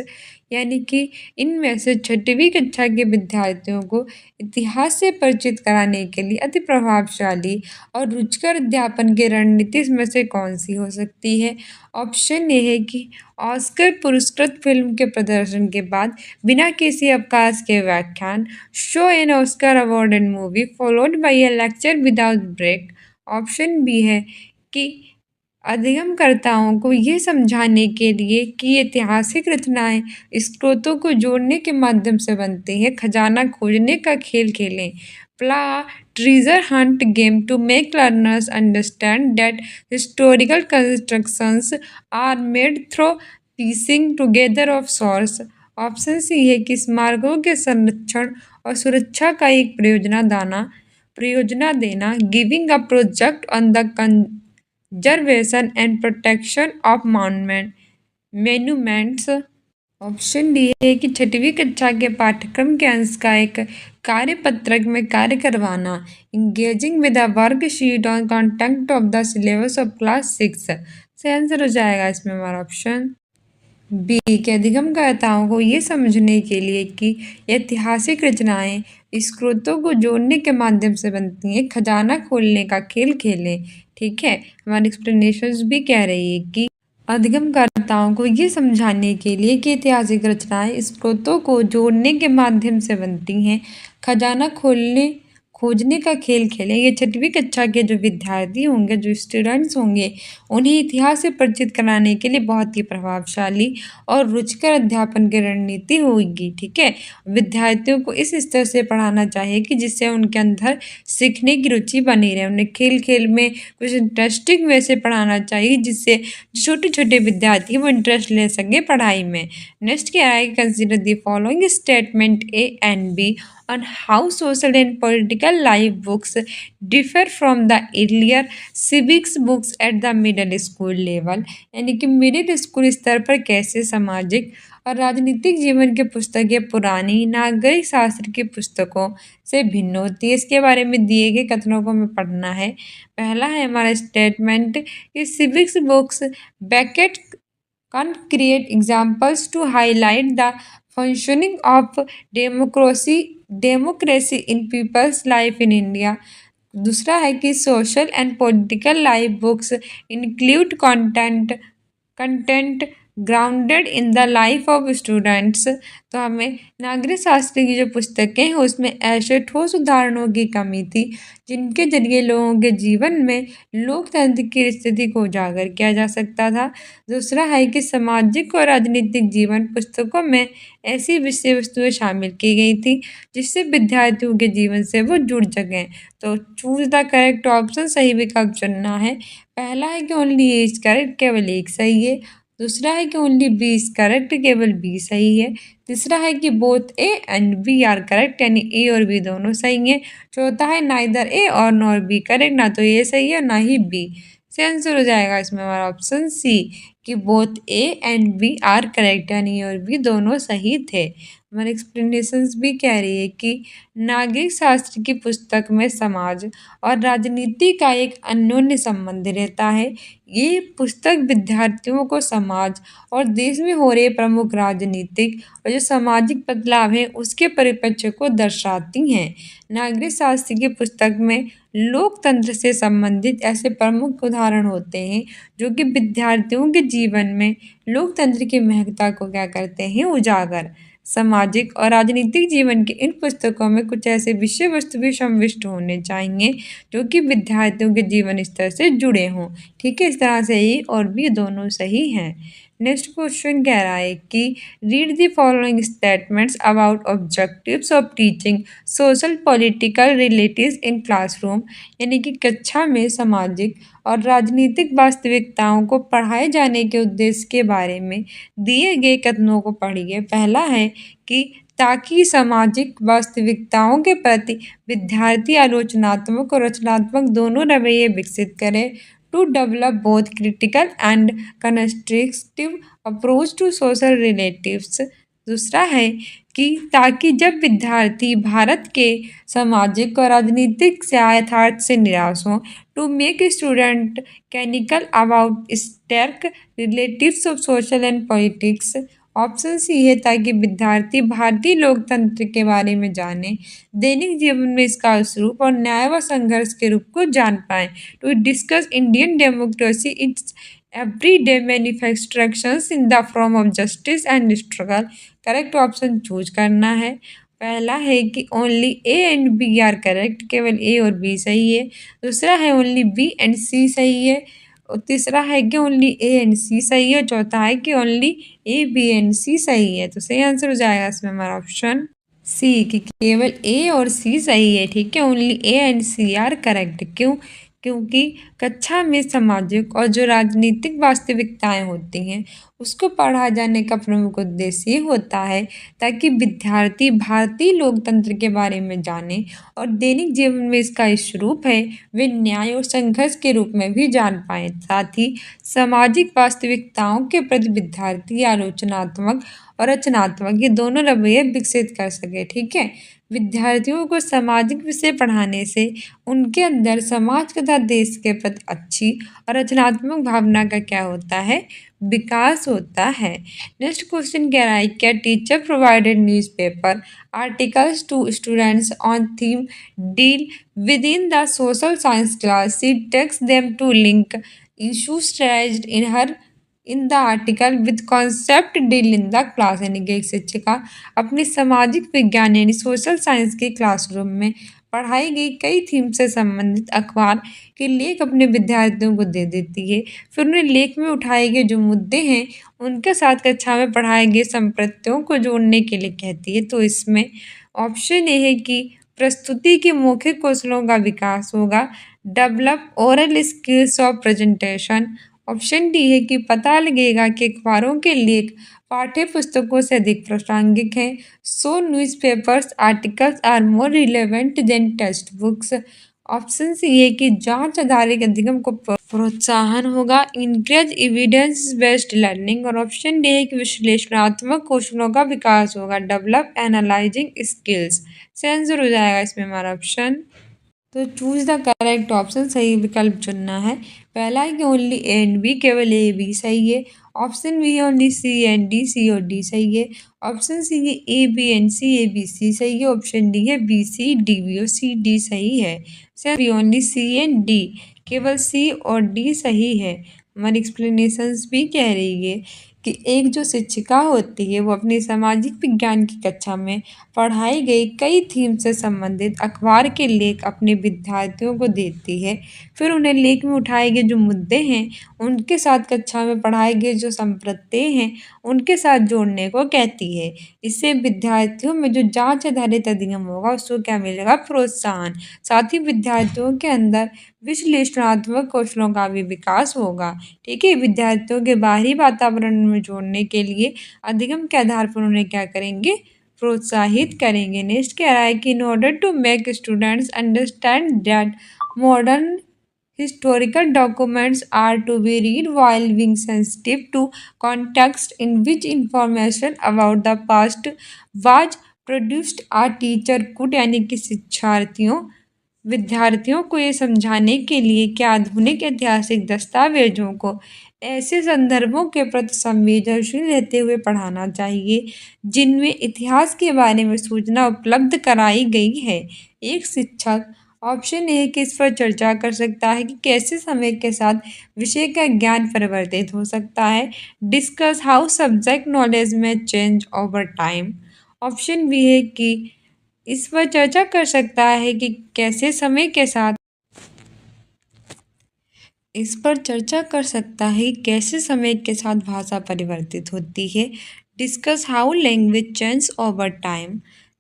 यानी कि इनमें से छठवीं कक्षा के विद्यार्थियों को इतिहास से परिचित कराने के लिए अति प्रभावशाली और रुचिकर अध्यापन की रणनीति इसमें से कौन सी हो सकती है? ऑप्शन ए है कि ऑस्कर पुरस्कृत फिल्म के प्रदर्शन के बाद बिना किसी अवकाश के व्याख्यान, show an Oscar awarded movie followed by a lecture without break. Option B है कि अधिगमकर्ताओं को ये समझाने के लिए कि ऐतिहासिक रचनाएं स्रोतों को जोड़ने के माध्यम से बनती हैं, खजाना खोजने का खेल खेलें, प्ला treasure hunt game to make learners understand that historical constructions are made through piecing together of source. Option C है कि स्मारकों के संरक्षण और सुरक्षा का एक परियोजना देना, giving a project on the conservation and protection of monuments. Option D है कि छठवीं कक्षा के पाठ्यक्रम के अंश का एक कार्यपत्रक में कार्य करवाना, engaging with a worksheet on content of the syllabus of class 6। सही आंसर हो जाएगा इसमें हमारा ऑप्शन बी के अधिगमकर्ताओं को ये समझने के लिए कि ऐतिहासिक रचनाएं स्रोतों को जोड़ने के माध्यम से बनती हैं, खजाना खोलने का खेल खेलें। ठीक है, हमारी एक्सप्लेनेशंस भी कह रही है कि अधिगमकर्ताओं को ये समझाने के लिए कि ऐतिहासिक रचनाएं स्रोतों को जोड़ने के माध्यम से बनती हैं, खजाना खोजने का खेल खेलें। ये 6वीं कक्षा के जो विद्यार्थी होंगे, जो स्टूडेंट्स होंगे, उन्हें इतिहास से परिचित कराने के लिए बहुत ही प्रभावशाली और रुचिकर अध्यापन की रणनीति होगी। ठीक है, विद्यार्थियों को इस स्तर से पढ़ाना चाहिए कि जिससे उनके अंदर सीखने की रुचि बनी रहे। उन्हें खेल खेल में कुछ इंटरेस्टिंग वे से पढ़ाना चाहिए जिससे छोटे छोटे विद्यार्थी वो इंटरेस्ट ले सकें पढ़ाई में। नेक्स्ट क्या है, consider the following statement A and B on how social and political life books differ from the earlier civics books at the middle school level। यानी कि मिडिल स्कूल स्तर पर कैसे सामाजिक और राजनीतिक जीवन की पुस्तकें पुरानी नागरिक शास्त्र की पुस्तकों से भिन्न होती है। इसके बारे में दिए गए कथनों को हमें पढ़ना है। पहला है हमारा स्टेटमेंट कि civics books baked can create examples to highlight the functioning of democracy in people's life in India। दूसरा है कि social and political life books include content grounded in the life of students. तो हमें नागरिक शास्त्र की जो पुस्तकें हैं उसमें ऐसे ठोस उदाहरणों की कमी थी जिनके जरिए लोगों के जीवन में लोकतंत्र की स्थिति को उजागर किया जा सकता था। दूसरा है कि सामाजिक और राजनीतिक जीवन पुस्तकों में ऐसी विषय वस्तुएं शामिल की गई थी जिससे विद्यार्थियों के जीवन से वो जुड़ सकें। तो चूज द करेक्ट ऑप्शन, सही विकल्प चुनना है। पहला है कि ओनली ए इज करेक्ट, केवल एक सही है। दूसरा है कि ओनली बी इज करेक्ट, केवल बी सही है। तीसरा है कि both A and B are correct, यानी ए और बी दोनों सही हैं। चौथा है नाइदर ए और नॉर बी करेक्ट, ना तो ए सही है ना ही बी। से आंसर हो जाएगा इसमें हमारा ऑप्शन सी कि both A and B are correct, यानी ए और बी दोनों सही थे। हमारे एक्सप्लेनेशंस भी कह रही है कि नागरिक शास्त्र की पुस्तक में समाज और राजनीति का एक अन्योन्य संबंध रहता है। ये पुस्तक विद्यार्थियों को समाज और देश में हो रहे प्रमुख राजनीतिक और जो सामाजिक बदलाव हैं उसके परिप्रेक्ष्य को दर्शाती हैं। नागरिक शास्त्र की पुस्तक में लोकतंत्र से संबंधित ऐसे प्रमुख उदाहरण होते हैं जो कि विद्यार्थियों के जीवन में लोकतंत्र की महत्ता को क्या करते हैं, उजागर। सामाजिक और राजनीतिक जीवन की इन पुस्तकों में कुछ ऐसे विषय वस्तु भी समाविष्ट होने चाहिए जो कि विद्यार्थियों के जीवन स्तर से जुड़े हों। ठीक है, इस तरह से ए और बी दोनों सही हैं। नेक्स्ट क्वेश्चन कह रहा है कि read the following statements about objectives of teaching social political relatives in classroom. यानी कि कक्षा में सामाजिक और राजनीतिक वास्तविकताओं को पढ़ाए जाने के उद्देश्य के बारे में दिए गए कथनों को पढ़िए। पहला है कि ताकि सामाजिक वास्तविकताओं के प्रति विद्यार्थी आलोचनात्मक और रचनात्मक दोनों रवैये विकसित करें। To develop both critical and constructive approach to social relatives. दूसरा है कि ताकि जब विद्यार्थी भारत के सामाजिक और राजनीतिक से यथार्थ से निराश हों, to make student cynical about stark relatives of social and politics. Option C है ताकि विद्यार्थी भारतीय लोकतंत्र के बारे में जाने, दैनिक जीवन में इसका स्वरूप और न्याय व संघर्ष के रूप को जान पाएं। To discuss Indian democracy its everyday manifestations in the form of justice and struggle. Correct option choose करना है। पहला है कि only A and B are correct, केवल ए और बी सही है। दूसरा है ओनली बी एंड सी सही है। और तीसरा है कि ओनली ए एंड सी सही है। चौथा है कि ओनली ए बी एंड सी सही है। तो सही आंसर हो जाएगा इसमें हमारा ऑप्शन सी कि केवल ए और सी सही है। ठीक है, only A and C are correct. क्यों? क्योंकि कक्षा में सामाजिक और जो राजनीतिक वास्तविकताएं होती हैं उसको पढ़ा जाने का प्रमुख उद्देश्य ये होता है ताकि विद्यार्थी भारतीय लोकतंत्र के बारे में जाने और दैनिक जीवन में इसका स्वरूप है वे न्याय और संघर्ष के रूप में भी जान पाएँ। साथ ही सामाजिक वास्तविकताओं के प्रति विद्यार्थी आलोचनात्मक और रचनात्मक ये दोनों रवैये विकसित कर सके। ठीक है, विद्यार्थियों को सामाजिक विषय पढ़ाने से उनके अंदर समाज तथा देश के प्रति अच्छी और रचनात्मक भावना का क्या होता है, विकास होता है। नेक्स्ट क्वेश्चन कह रहा है क्या teacher provided newspaper articles to students on theme deal with in the social science class. She takes them to link issues raised in the article with concept deal in the class. यानी कि एक शिक्षिका अपनी सामाजिक विज्ञान यानी social science के classroom में पढ़ाई गई कई थीम से संबंधित अखबार के लेख अपने विद्यार्थियों को दे देती है। फिर उन्हें लेख में उठाए गए जो मुद्दे हैं उनके साथ कक्षा में पढ़ाए गए संप्रत्यों को जोड़ने के लिए कहती है। तो इसमें ऑप्शन ए है कि प्रस्तुति के मौखिक कौशलों का विकास होगा, develop oral skills of presentation. Option D है कि पता लगेगा कि अखबारों के लेख पाठ्य पुस्तकों से अधिक प्रासंगिक हैं। So newspapers articles are more relevant than text books. Option C है कि जांच आधारित अध्ययन को प्रोत्साहन होगा, इंक्रीज एविडेंस बेस्ड लर्निंग। और ऑप्शन डी है कि विश्लेषणात्मक कौशलों का विकास होगा, डेवलप एनालाइजिंग स्किल्स। से आंसर हो जाएगा इसमें हमारा ऑप्शन। तो चूज द करेक्ट ऑप्शन, सही विकल्प चुनना है। पहला है कि ओनली ए एंड बी, केवल ए बी सही है। ऑप्शन बी है only C and D, C और डी सही है। ऑप्शन सी है A B and C, A B C सही है। ऑप्शन डी है बी सी डी, बी और सी डी सही है। Sir B only C and D, केवल सी और डी सही है। हमारी एक्सप्लेनेशंस भी कह रही है कि एक जो शिक्षिका होती है वो अपनी सामाजिक विज्ञान की कक्षा में पढ़ाई गई कई थीम से संबंधित अखबार के लेख अपने विद्यार्थियों को देती है। फिर उन्हें लेख में उठाए गए जो मुद्दे हैं उनके साथ कक्षा में पढ़ाए गए जो संप्रत्यय हैं उनके साथ जोड़ने को कहती है। इससे विद्यार्थियों में जो जांच आधारित अध्ययन होगा उसको क्या मिलेगा, प्रोत्साहन। साथ ही विद्यार्थियों के अंदर विश्लेषणात्मक कौशलों का भी विकास होगा। ठीक है, विद्यार्थियों के बाहरी वातावरण में जोड़ने के लिए अध्ययन के आधार पर उन्हें क्या करेंगे, प्रोत्साहित करेंगे। नेक्स्ट कह रहा है कि in order to make students understand that modern historical documents are to be read while being sensitive to context in which information about the past was produced, a teacher could यानी कि विद्यार्थियों को ये समझाने के लिए कि आधुनिक ऐतिहासिक दस्तावेजों को ऐसे संदर्भों के प्रति संवेदनशील रहते हुए पढ़ाना चाहिए जिनमें इतिहास के बारे में सूचना उपलब्ध कराई गई है। एक शिक्षक ऑप्शन ए कि इस पर चर्चा कर सकता है कि कैसे समय के साथ विषय का ज्ञान परिवर्तित हो सकता है। डिस्कस हाउ सब्जेक्ट नॉलेज में change over time. Option B है कि इस पर चर्चा कर सकता है कि कैसे समय के साथ कैसे समय के साथ भाषा परिवर्तित होती है। Discuss how language change over time.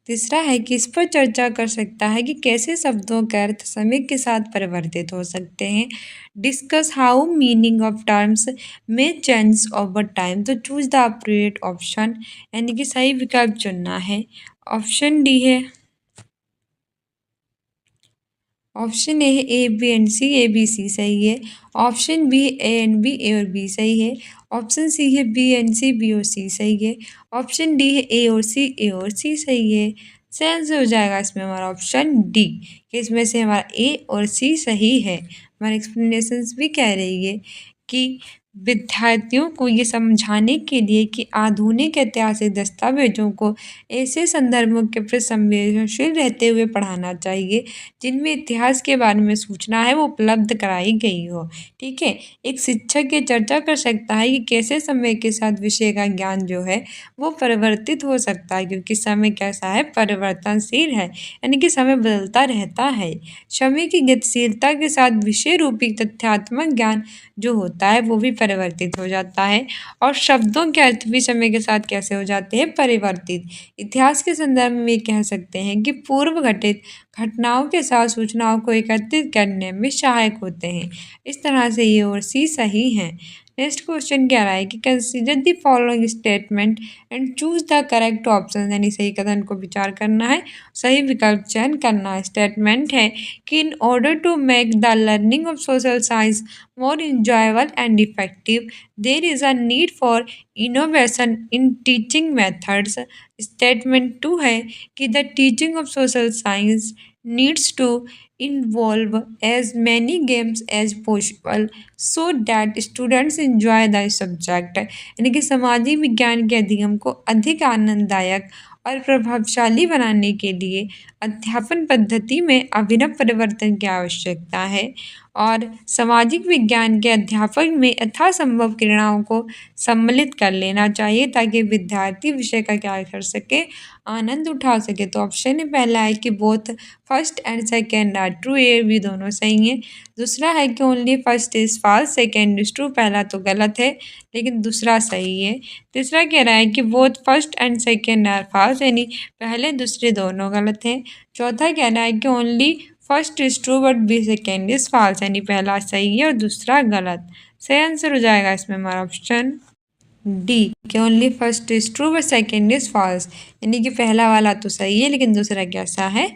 तीसरा है कि इस पर चर्चा कर सकता है कि कैसे शब्दों के अर्थ समय के साथ परिवर्तित हो सकते हैं। Discuss how meaning of terms may change over time. तो चूज द अप्रोप्रिएट ऑप्शन, यानी कि सही विकल्प चुनना है। ऑप्शन डी है, ऑप्शन ए है A B and C, A B C सही है। Option B A and B, A और बी सही है। ऑप्शन सी है बी एंड सी, बी और सी सही है। ऑप्शन डी है ए और सी, ए और सी सही है। सही आंसर हो जाएगा इसमें हमारा ऑप्शन डी, कि इसमें से हमारा ए और सी सही है। हमारी एक्सप्लेनेशंस भी कह रही है कि विद्यार्थियों को ये समझाने के लिए कि आधुनिक ऐतिहासिक दस्तावेजों को ऐसे संदर्भों के प्रति संवेदनशील रहते हुए पढ़ाना चाहिए जिनमें इतिहास के बारे में सूचना है वो उपलब्ध कराई गई हो। ठीक है, एक शिक्षक ये चर्चा कर सकता है कि कैसे समय के साथ विषय का ज्ञान जो है वो परिवर्तित हो सकता है, क्योंकि समय कैसा है, परिवर्तनशील है, यानी कि समय बदलता रहता है। समय की गतिशीलता के साथ विषय रूपी तथ्यात्मक ज्ञान जो होता है वो भी परिवर्तित हो जाता है और शब्दों के अर्थ भी समय के साथ कैसे हो जाते हैं, परिवर्तित। इतिहास के संदर्भ में कह सकते हैं कि पूर्व घटित घटनाओं के साथ सूचनाओं को एकत्रित करने में सहायक होते हैं। इस तरह से ये और सी सही हैं। नेक्स्ट क्वेश्चन कह रहा है कि consider the following statement and choose the correct option, यानी सही कथन को विचार करना है, सही विकल्प चयन करना है। स्टेटमेंट है कि in order to make the learning of social science more enjoyable and effective, there is a need for innovation in teaching methods. Statement 2 है कि the teaching of social science needs to involve as many games as possible so that students enjoy the subject, यानी कि सामाजिक विज्ञान के अध्ययन को अधिक आनंददायक और प्रभावशाली बनाने के लिए अध्यापन पद्धति में अभिनव परिवर्तन की आवश्यकता है और सामाजिक विज्ञान के अध्यापन में यथासंभव क्रियाओं को सम्मिलित कर लेना चाहिए ताकि विद्यार्थी विषय का क्या कर सके, आनंद उठा सके। तो ऑप्शन है पहला है कि both first and second are true, ये भी दोनों सही हैं। दूसरा है कि only first is false, second is true, पहला तो गलत है लेकिन दूसरा सही है। तीसरा कह रहा है कि both first and second are false, यानी पहले दूसरे दोनों गलत हैं। चौथा कह रहा है कि only first is true but B second is false, यानी पहला सही है और दूसरा गलत। सही आंसर हो जाएगा इसमें हमारा ऑप्शन डी कि only first is true but second is false, यानी कि पहला वाला तो सही है लेकिन दूसरा कैसा है,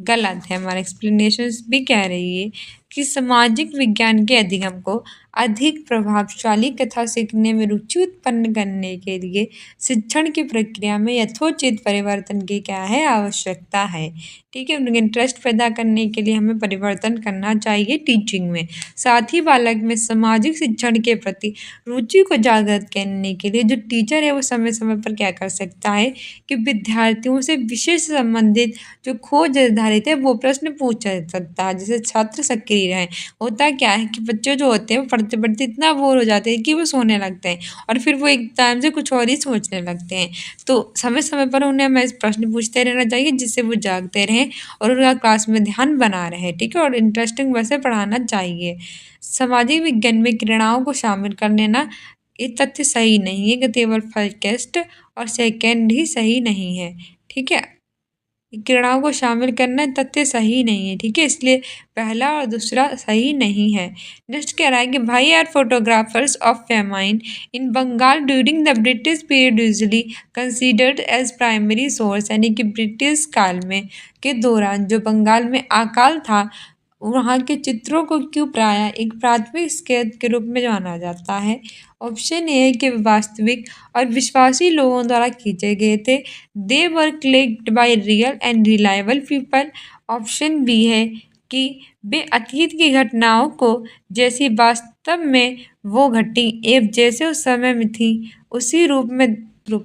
गलत है। हमारा एक्सप्लेनेशन भी कह रही है कि सामाजिक विज्ञान के अधिगम को अधिक प्रभावशाली तथा सीखने में रुचि उत्पन्न करने के लिए शिक्षण की प्रक्रिया में यथोचित परिवर्तन की क्या है, आवश्यकता है। ठीक है, उनके इंटरेस्ट पैदा करने के लिए हमें परिवर्तन करना चाहिए टीचिंग में। साथ ही बालक में सामाजिक शिक्षण के प्रति रुचि को जागृत करने के लिए जो टीचर है वो समय समय पर क्या कर सकता है कि विद्यार्थियों से विषय से संबंधित जो खोज निर्धारित है वो प्रश्न पूछ सकता है, जिससे छात्र सक्रिय रहें। होता क्या है कि बच्चे जो होते हैं वो पढ़ते पढ़ते इतना बोर हो जाते हैं कि वो सोने लगते हैं और फिर वो एक टाइम से कुछ और ही सोचने लगते हैं। तो समय समय पर उन्हें हमें प्रश्न पूछते रहना चाहिए जिससे वो जागते रहें और उनका क्लास में ध्यान बना रहे। ठीक है, और इंटरेस्टिंग वैसे पढ़ाना चाहिए। सामाजिक विज्ञान में क्रीड़ाओं को शामिल कर लेना ये तथ्य सही नहीं है कि केवल फर्स्ट और सेकेंड ही सही नहीं है। ठीक है, क्रीड़ाओं को शामिल करना तथ्य सही नहीं है। ठीक है, इसलिए पहला और दूसरा सही नहीं है। नेक्स्ट कह रहा है कि भाई are photographers of famine in Bengal during the British period usually considered as primary source, यानी कि ब्रिटिश काल में के दौरान जो बंगाल में अकाल था वहाँ के चित्रों को क्यों प्रायः एक प्राथमिक स्केच के रूप में जाना जाता है। ऑप्शन ए है कि वास्तविक और विश्वासी लोगों द्वारा खींचे गए थे, they were clicked by real and reliable people. Option B है कि वे अतीत की घटनाओं को जैसी वास्तव में वो घटी एवं जैसे उस समय में थी उसी रूप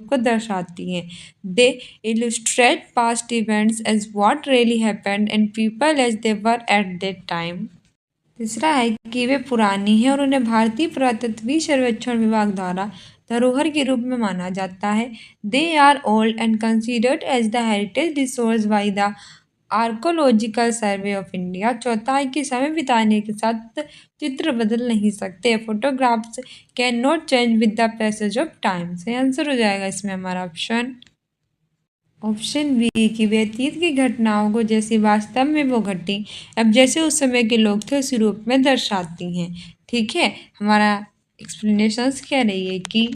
को दर्शाती हैं। दे illustrate past events as what really happened and people as they were at that time। तीसरा है कि वे पुरानी हैं और उन्हें भारतीय पुरातत्व सर्वेक्षण विभाग द्वारा धरोहर के रूप में माना जाता है। They are old and considered as the heritage resource by the archaeological survey of India. चौथा है कि समय बिताने के साथ चित्र बदल नहीं सकते, photographs can not change with the passage of time. सही आंसर हो जाएगा इसमें हमारा ऑप्शन बी कि वे अतीत की घटनाओं को जैसी वास्तव में वो घटी अब जैसे उस समय के लोग थे उसी रूप में दर्शाती हैं। ठीक है, हमारा एक्सप्लेनेशंस कह रही है कि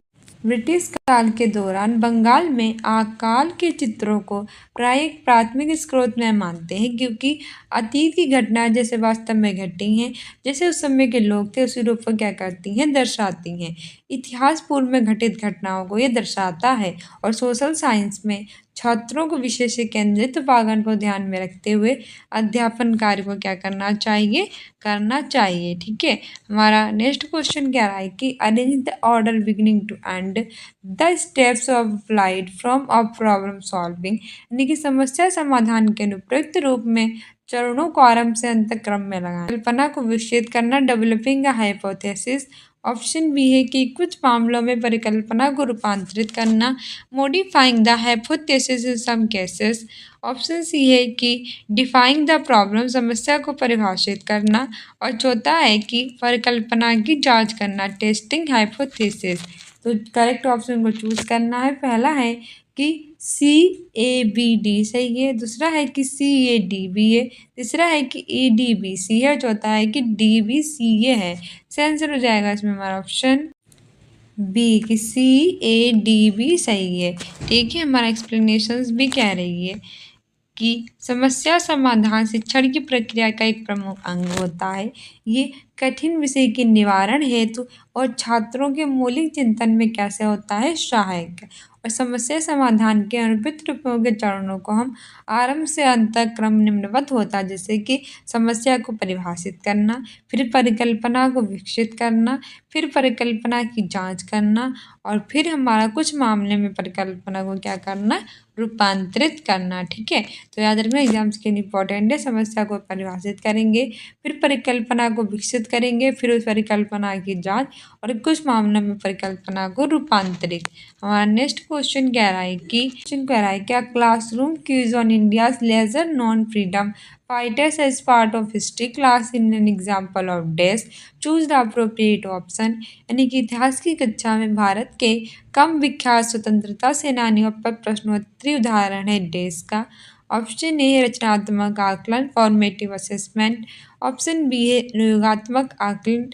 ब्रिटिश काल के दौरान बंगाल में अकाल के चित्रों को प्राय एक प्राथमिक स्रोत में मानते हैं क्योंकि अतीत की घटना जैसे वास्तव में घटी हैं, जैसे उस समय के लोग थे उसी रूप को क्या करती हैं, दर्शाती हैं। इतिहास पूर्व में घटित घटनाओं को ये दर्शाता है और सोशल साइंस में छात्रों को विशेष केंद्रित पागन को ध्यान में रखते हुए अध्यापन कार्य को क्या करना चाहिए। ठीक है, हमारा नेक्स्ट क्वेश्चन क्या रहा है कि arrange the order beginning to end the steps of applied from of problem solving, यानी कि समस्या समाधान के अनुप्रयुक्त रूप में चरणों को आरंभ से अंत क्रम में लगाना। कल्पना को विकसित करना, developing a hypothesis. Option B है कि कुछ मामलों में परिकल्पना को रूपांतरित करना, modifying the hypothesis in some cases. Option C है कि डिफाइंग द प्रॉब्लम, समस्या को परिभाषित करना। और चौथा है कि परिकल्पना की जांच करना, टेस्टिंग हाइपोथेसिस। तो करेक्ट ऑप्शन को चूज करना है। पहला है कि CABD सही है, दूसरा है कि CAD है, तीसरा है कि EDBC है, चौथा है कि DBCA है। सही आंसर हो जाएगा इसमें हमारा ऑप्शन बी कि CADB सही है। ठीक है, हमारा एक्सप्लेनेशंस भी कह रही है कि समस्या समाधान शिक्षण की प्रक्रिया का एक प्रमुख अंग होता है। ये कठिन विषय के निवारण हेतु और छात्रों के मौलिक चिंतन में कैसे होता है सहायक। और समस्या समाधान के अनुपयुक्त रूपों के चरणों को हम आरंभ से अंत तक क्रम निम्नवत होता है, जैसे कि समस्या को परिभाषित करना, फिर परिकल्पना को विकसित करना, फिर परिकल्पना की जांच करना, और फिर हमारा कुछ मामले में परिकल्पना को क्या करना, रूपांतरित करना। ठीक है, तो याद रखना एग्जाम्स के लिए इंपॉर्टेंट है। समस्या को परिभाषित करेंगे, फिर परिकल्पना को विकसित करेंगे, फिर उस परिकल्पना की जांच, और कुछ मामलों में परिकल्पना को रूपांतरित। हमारा नेक्स्ट क्वेश्चन कह रहा है कि क्या classroom quiz on India's lesser known freedom fighters as part of history class in an example of dash, choose the appropriate option। यानी कि इतिहास की कक्षा में भारत के कम विख्यात स्वतंत्रता सेनानियों पर प्रश्नोत्तरी उदाहरण है डैश का। ऑप्शन ए है रचनात्मक आकलन फॉर्मेटिव असेसमेंट, ऑप्शन बी है प्रयोगात्मक आकलन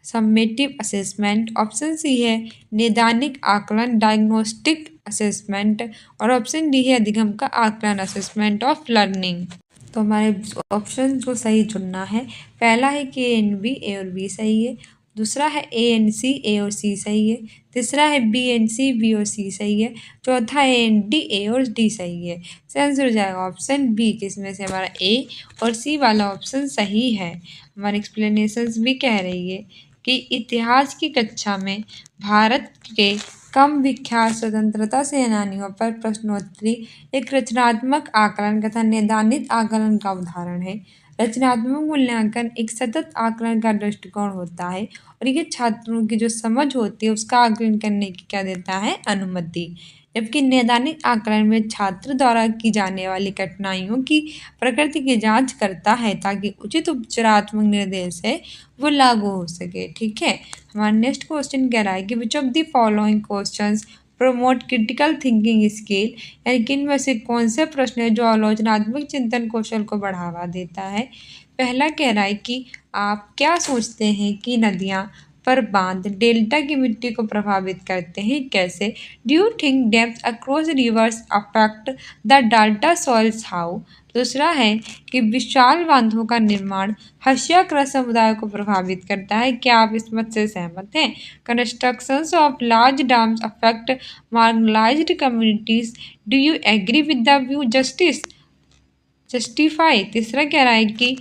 सम्मेटिव असेसमेंट, ऑप्शन सी है नैदानिक आकलन डायग्नोस्टिक असेसमेंट, और ऑप्शन डी है अधिगम का आकलन असेसमेंट ऑफ लर्निंग। तो हमारे ऑप्शन को सही चुनना है। पहला है कि ए एंड बी, ए और बी सही है। दूसरा है ए एंड सी, ए और सी सही है। तीसरा है बी एंड सी, बी और सी सही है। चौथा ए एंड डी, ए और डी सही है। इसका आंसर हो जाएगा ऑप्शन बी, किसमें से हमारा ए और सी वाला ऑप्शन सही है। हमारी एक्सप्लेनेशंस भी कह रही है कि इतिहास की कक्षा में भारत के कम विख्यात स्वतंत्रता सेनानियों पर प्रश्नोत्तरी एक रचनात्मक आकलन तथा नैदानिक आकलन का उदाहरण है। रचनात्मक मूल्यांकन एक सतत आकलन का दृष्टिकोण होता है और ये छात्रों की जो समझ होती है उसका आकलन करने की क्या देता है, अनुमति। जबकि नैदानिक आकलन में छात्र द्वारा की जाने वाली कठिनाइयों की प्रकृति की जांच करता है ताकि उचित उपचारात्मक निर्देश है वो लागू हो सके। ठीक है, हमारा नेक्स्ट क्वेश्चन कह रहा है कि which of the following questions promote critical thinking skill, यानी कि इनमें से कौन से प्रश्न है जो आलोचनात्मक चिंतन कौशल को बढ़ावा देता है। पहला कह रहा है कि आप क्या सोचते हैं कि नदियाँ पर बांध डेल्टा की मिट्टी को प्रभावित करते हैं, कैसे। Do you think depth across reverse affect the delta soils, how. दूसरा है कि विशाल बांधों का निर्माण हर्षाकृत समुदाय को प्रभावित करता है, क्या आप इस मत से सहमत हैं। Constructions of large dams affect marginalised communities, do you agree with the view justify. तीसरा कह रहा है कि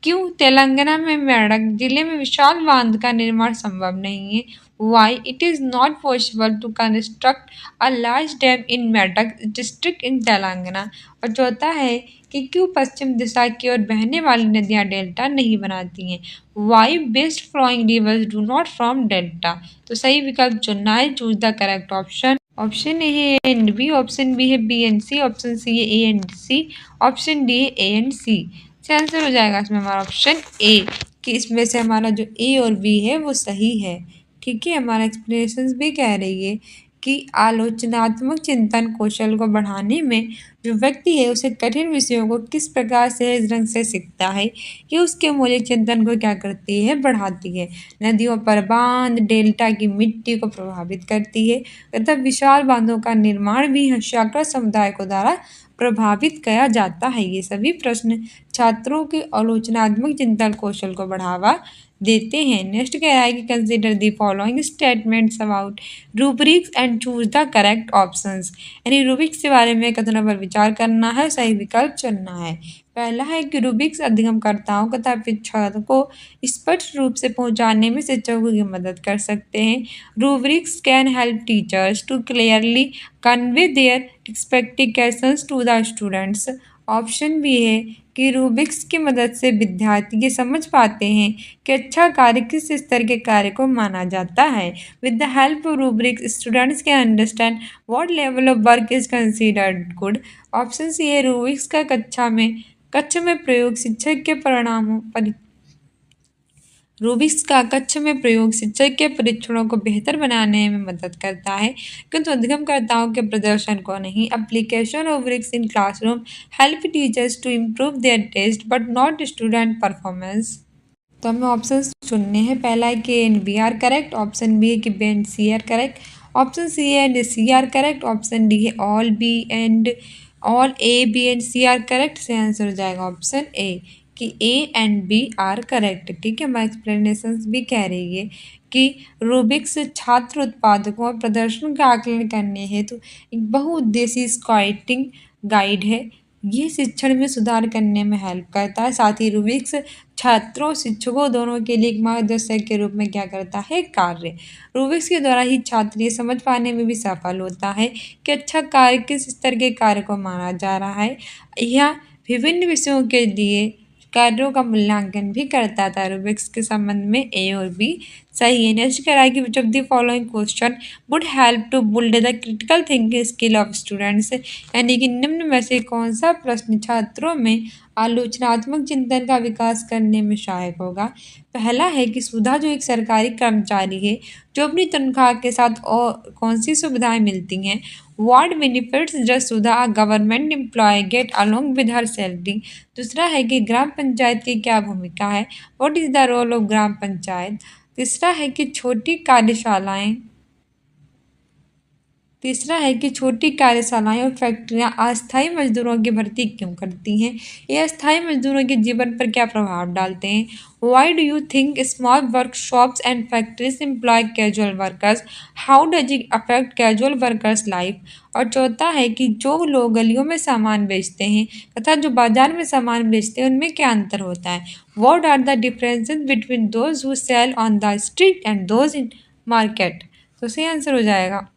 क्यों तेलंगाना में मेडक जिले में विशाल बांध का निर्माण संभव नहीं है, why it is not possible to construct a large dam in Medak district in Telangana. और चौथा है कि क्यों पश्चिम दिशा की ओर बहने वाली नदियां डेल्टा नहीं बनाती हैं, why best flowing rivers do not form delta. तो सही विकल्प चुनना है, choose the correct option. Option A है A and B, option B है B and C, option C है A and C, option D है ए एंड सी। इसका आंसर हो जाएगा इसमें हमारा ऑप्शन ए, कि इसमें से हमारा जो ए और बी है वो सही है। ठीक है, हमारा एक्सप्लेनेशन भी कह रही है कि आलोचनात्मक चिंतन कौशल को बढ़ाने में जो व्यक्ति है उसे कठिन विषयों को किस प्रकार सहज ढंग से सीखता है, ये उसके मौलिक चिंतन को क्या करती है, बढ़ाती है। नदियों पर बांध डेल्टा की मिट्टी को प्रभावित करती है तथा विशाल बांधों का निर्माण भी हर्षाकृत समुदाय को द्वारा प्रभावित किया जाता है। ये सभी प्रश्न छात्रों के आलोचनात्मक चिंतन कौशल को बढ़ावा देते हैं। नेक्स्ट कह रहा है कि consider the following statements about rubrics and choose the correct options, यानी रूब्रिक्स के बारे में कथनों पर विचार करना है, सही विकल्प चुनना है। पहला है कि रूब्रिक्स अधिगमकर्ताओं तथा शिक्षकों को स्पष्ट रूप से पहुंचाने में शिक्षकों की मदद कर सकते हैं। Rubrics can help teachers to clearly convey their expectations to the students. Option B है कि रूब्रिक्स की मदद से विद्यार्थी ये समझ पाते हैं कि अच्छा कार्य किस स्तर के कार्य को माना जाता है। With the help of rubrics students can understand what level of work is considered good. Option C है रूब्रिक्स का कक्ष में प्रयोग शिक्षक के परीक्षणों को बेहतर बनाने में मदद करता है, किंतु अधिगमकर्ताओं के प्रदर्शन को नहीं। Application of rubrics in classroom help teachers to improve their test but not student performance. तो हमें ऑप्शन चुनने हैं। पहला है कि and B are correct, option B है कि B and C are correct, option C है and C are correct, option D है all A B and C are correct. से आंसर हो जाएगा ऑप्शन ए, कि A and B are correct. ठीक है, हमारे एक्सप्लेनेशन भी कह रही है कि रूबिक्स छात्र उत्पादकों और प्रदर्शन का आकलन करने हेतु एक बहुउद्देशीय स्काउटिंग गाइड है। ये शिक्षण में सुधार करने में हेल्प करता है। साथ ही रूबिक्स छात्रों और शिक्षकों दोनों के लिए एक मार्गदर्शक के रूप में क्या करता है, कार्य। रूबिक्स के द्वारा ही छात्र ये समझ पाने में भी सफल होता है कि अच्छा कार्य किस स्तर के कार्य को माना जा रहा है। यह विभिन्न विषयों के लिए कार्यों का मूल्यांकन भी करता था। रूबिक्स के संबंध में ए और बी सही है। नेक्स्ट कह रहा है कि which of the following question would help to build the critical thinking skill of students, यानी कि निम्न में से कौन सा प्रश्न छात्रों में आलोचनात्मक चिंतन का विकास करने में सहायक होगा। पहला है कि सुधा जो एक सरकारी कर्मचारी है जो अपनी तनख्वाह के साथ और कौन सी सुविधाएं मिलती हैं। What benefits does Sudha government employ get along with her salary. दूसरा है कि ग्राम पंचायत की क्या भूमिका है, what is the role of gram panchayat. तीसरा है कि छोटी कार्यशालाएं और फैक्ट्रियां अस्थायी मजदूरों की भर्ती क्यों करती हैं। ये अस्थायी मजदूरों के जीवन पर क्या प्रभाव डालते हैं। Why do you think small workshops and factories employ casual workers, how does it affect casual workers life. और चौथा है कि जो लोग गलियों में सामान बेचते हैं तथा जो बाजार में सामान बेचते हैं उनमें क्या अंतर होता है। What are the differences between those who sell on the street and those in market. तो सही आंसर हो जाएगा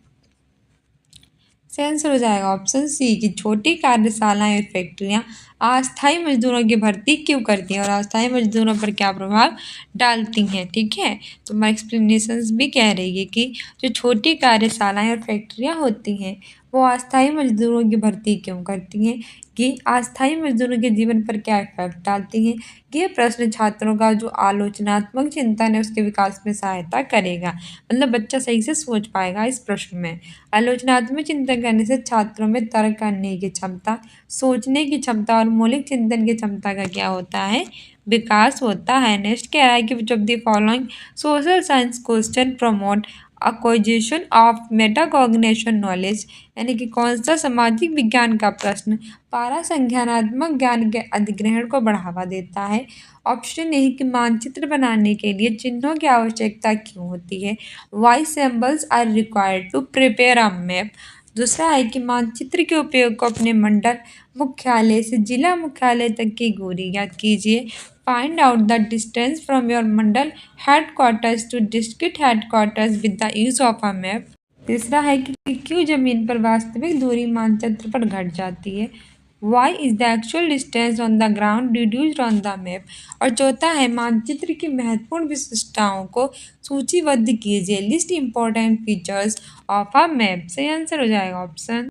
ऑप्शन सी की छोटी कार्यशालाएं और फैक्ट्रियां अस्थायी मजदूरों की भर्ती क्यों करती हैं और अस्थायी मजदूरों पर क्या प्रभाव डालती हैं। ठीक है, तो हमारी एक्सप्लेनेशंस भी कह रही है कि जो छोटी कार्यशालाएं और फैक्ट्रियां होती हैं वो अस्थायी मजदूरों की भर्ती क्यों करती हैं, कि अस्थायी मजदूरों के जीवन पर क्या इफेक्ट डालती हैं। ये प्रश्न छात्रों का जो आलोचनात्मक चिंतन है उसके विकास में सहायता करेगा, मतलब बच्चा सही से सोच पाएगा इस प्रश्न में। आलोचनात्मक चिंतन करने से छात्रों में तर्क करने की क्षमता, सोचने की क्षमता और मौलिक चिंतन की क्षमता का क्या होता है, विकास होता है। नेक्स्ट कह रहा है कि which of the following social science question promote acquisition of metacognition knowledge, यानी कि कौन सा सामाजिक विज्ञान का प्रश्न पारासंख्यानात्मक ज्ञान के अधिग्रहण को बढ़ावा देता है। ऑप्शन ए कि मानचित्र बनाने के लिए चिन्हों की आवश्यकता क्यों होती है, why symbols are required to prepare a map. दूसरा है कि मानचित्र के उपयोग को अपने मंडल मुख्यालय से जिला मुख्यालय तक की दूरी ज्ञात कीजिए। Find out the distance from your mandal headquarters to district headquarters with the use of a map. तीसरा है कि क्यों जमीन पर वास्तविक दूरी मानचित्र पर घट जाती है, why is the actual distance on the ground reduced on the map. और चौथा है मानचित्र की महत्वपूर्ण विशिष्टताओं को सूचीबद्ध कीजिए, list important features of a map. सही आंसर हो जाएगा ऑप्शन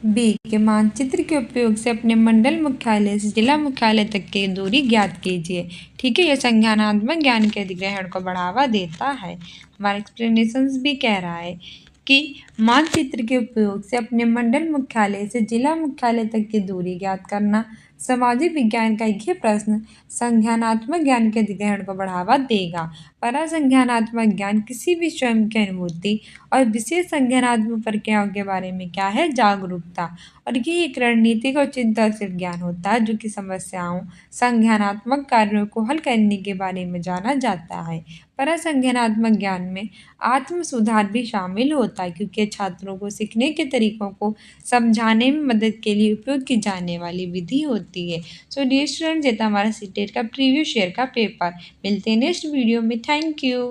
बी के मानचित्र के उपयोग से अपने मंडल मुख्यालय से जिला मुख्यालय तक की दूरी ज्ञात कीजिए। ठीक है, यह संज्ञानात्मक ज्ञान के अधिग्रहण को बढ़ावा देता है। हमारा एक्सप्लेनेशंस भी कह रहा है कि मानचित्र के उपयोग से अपने मंडल मुख्यालय से जिला मुख्यालय तक की दूरी ज्ञात करना सामाजिक विज्ञान का एक ही प्रश्न संज्ञानात्मक ज्ञान के अधिग्रहण को बढ़ावा देगा। परासंज्ञानात्मक ज्ञान किसी भी स्वयं की अनुभूति और विशेष संज्ञानात्मक प्रक्रियाओं के बारे में क्या है, जागरूकता। और ये एक रणनीतिक और चिंतनशील ज्ञान होता है जो कि समस्याओं संज्ञानात्मक कार्यों को हल करने के बारे में जाना जाता है। परासंज्ञानात्मक ज्ञान में आत्म सुधार भी शामिल होता है क्योंकि छात्रों को सीखने के तरीकों को समझाने में मदद के लिए उपयोग की जाने वाली विधि होती है। सो डियर स्टूडेंट्स, ये था हमारा सीटेट का प्रीवियस ईयर का पेपर। मिलते हैं नेक्स्ट वीडियो में। Thank you.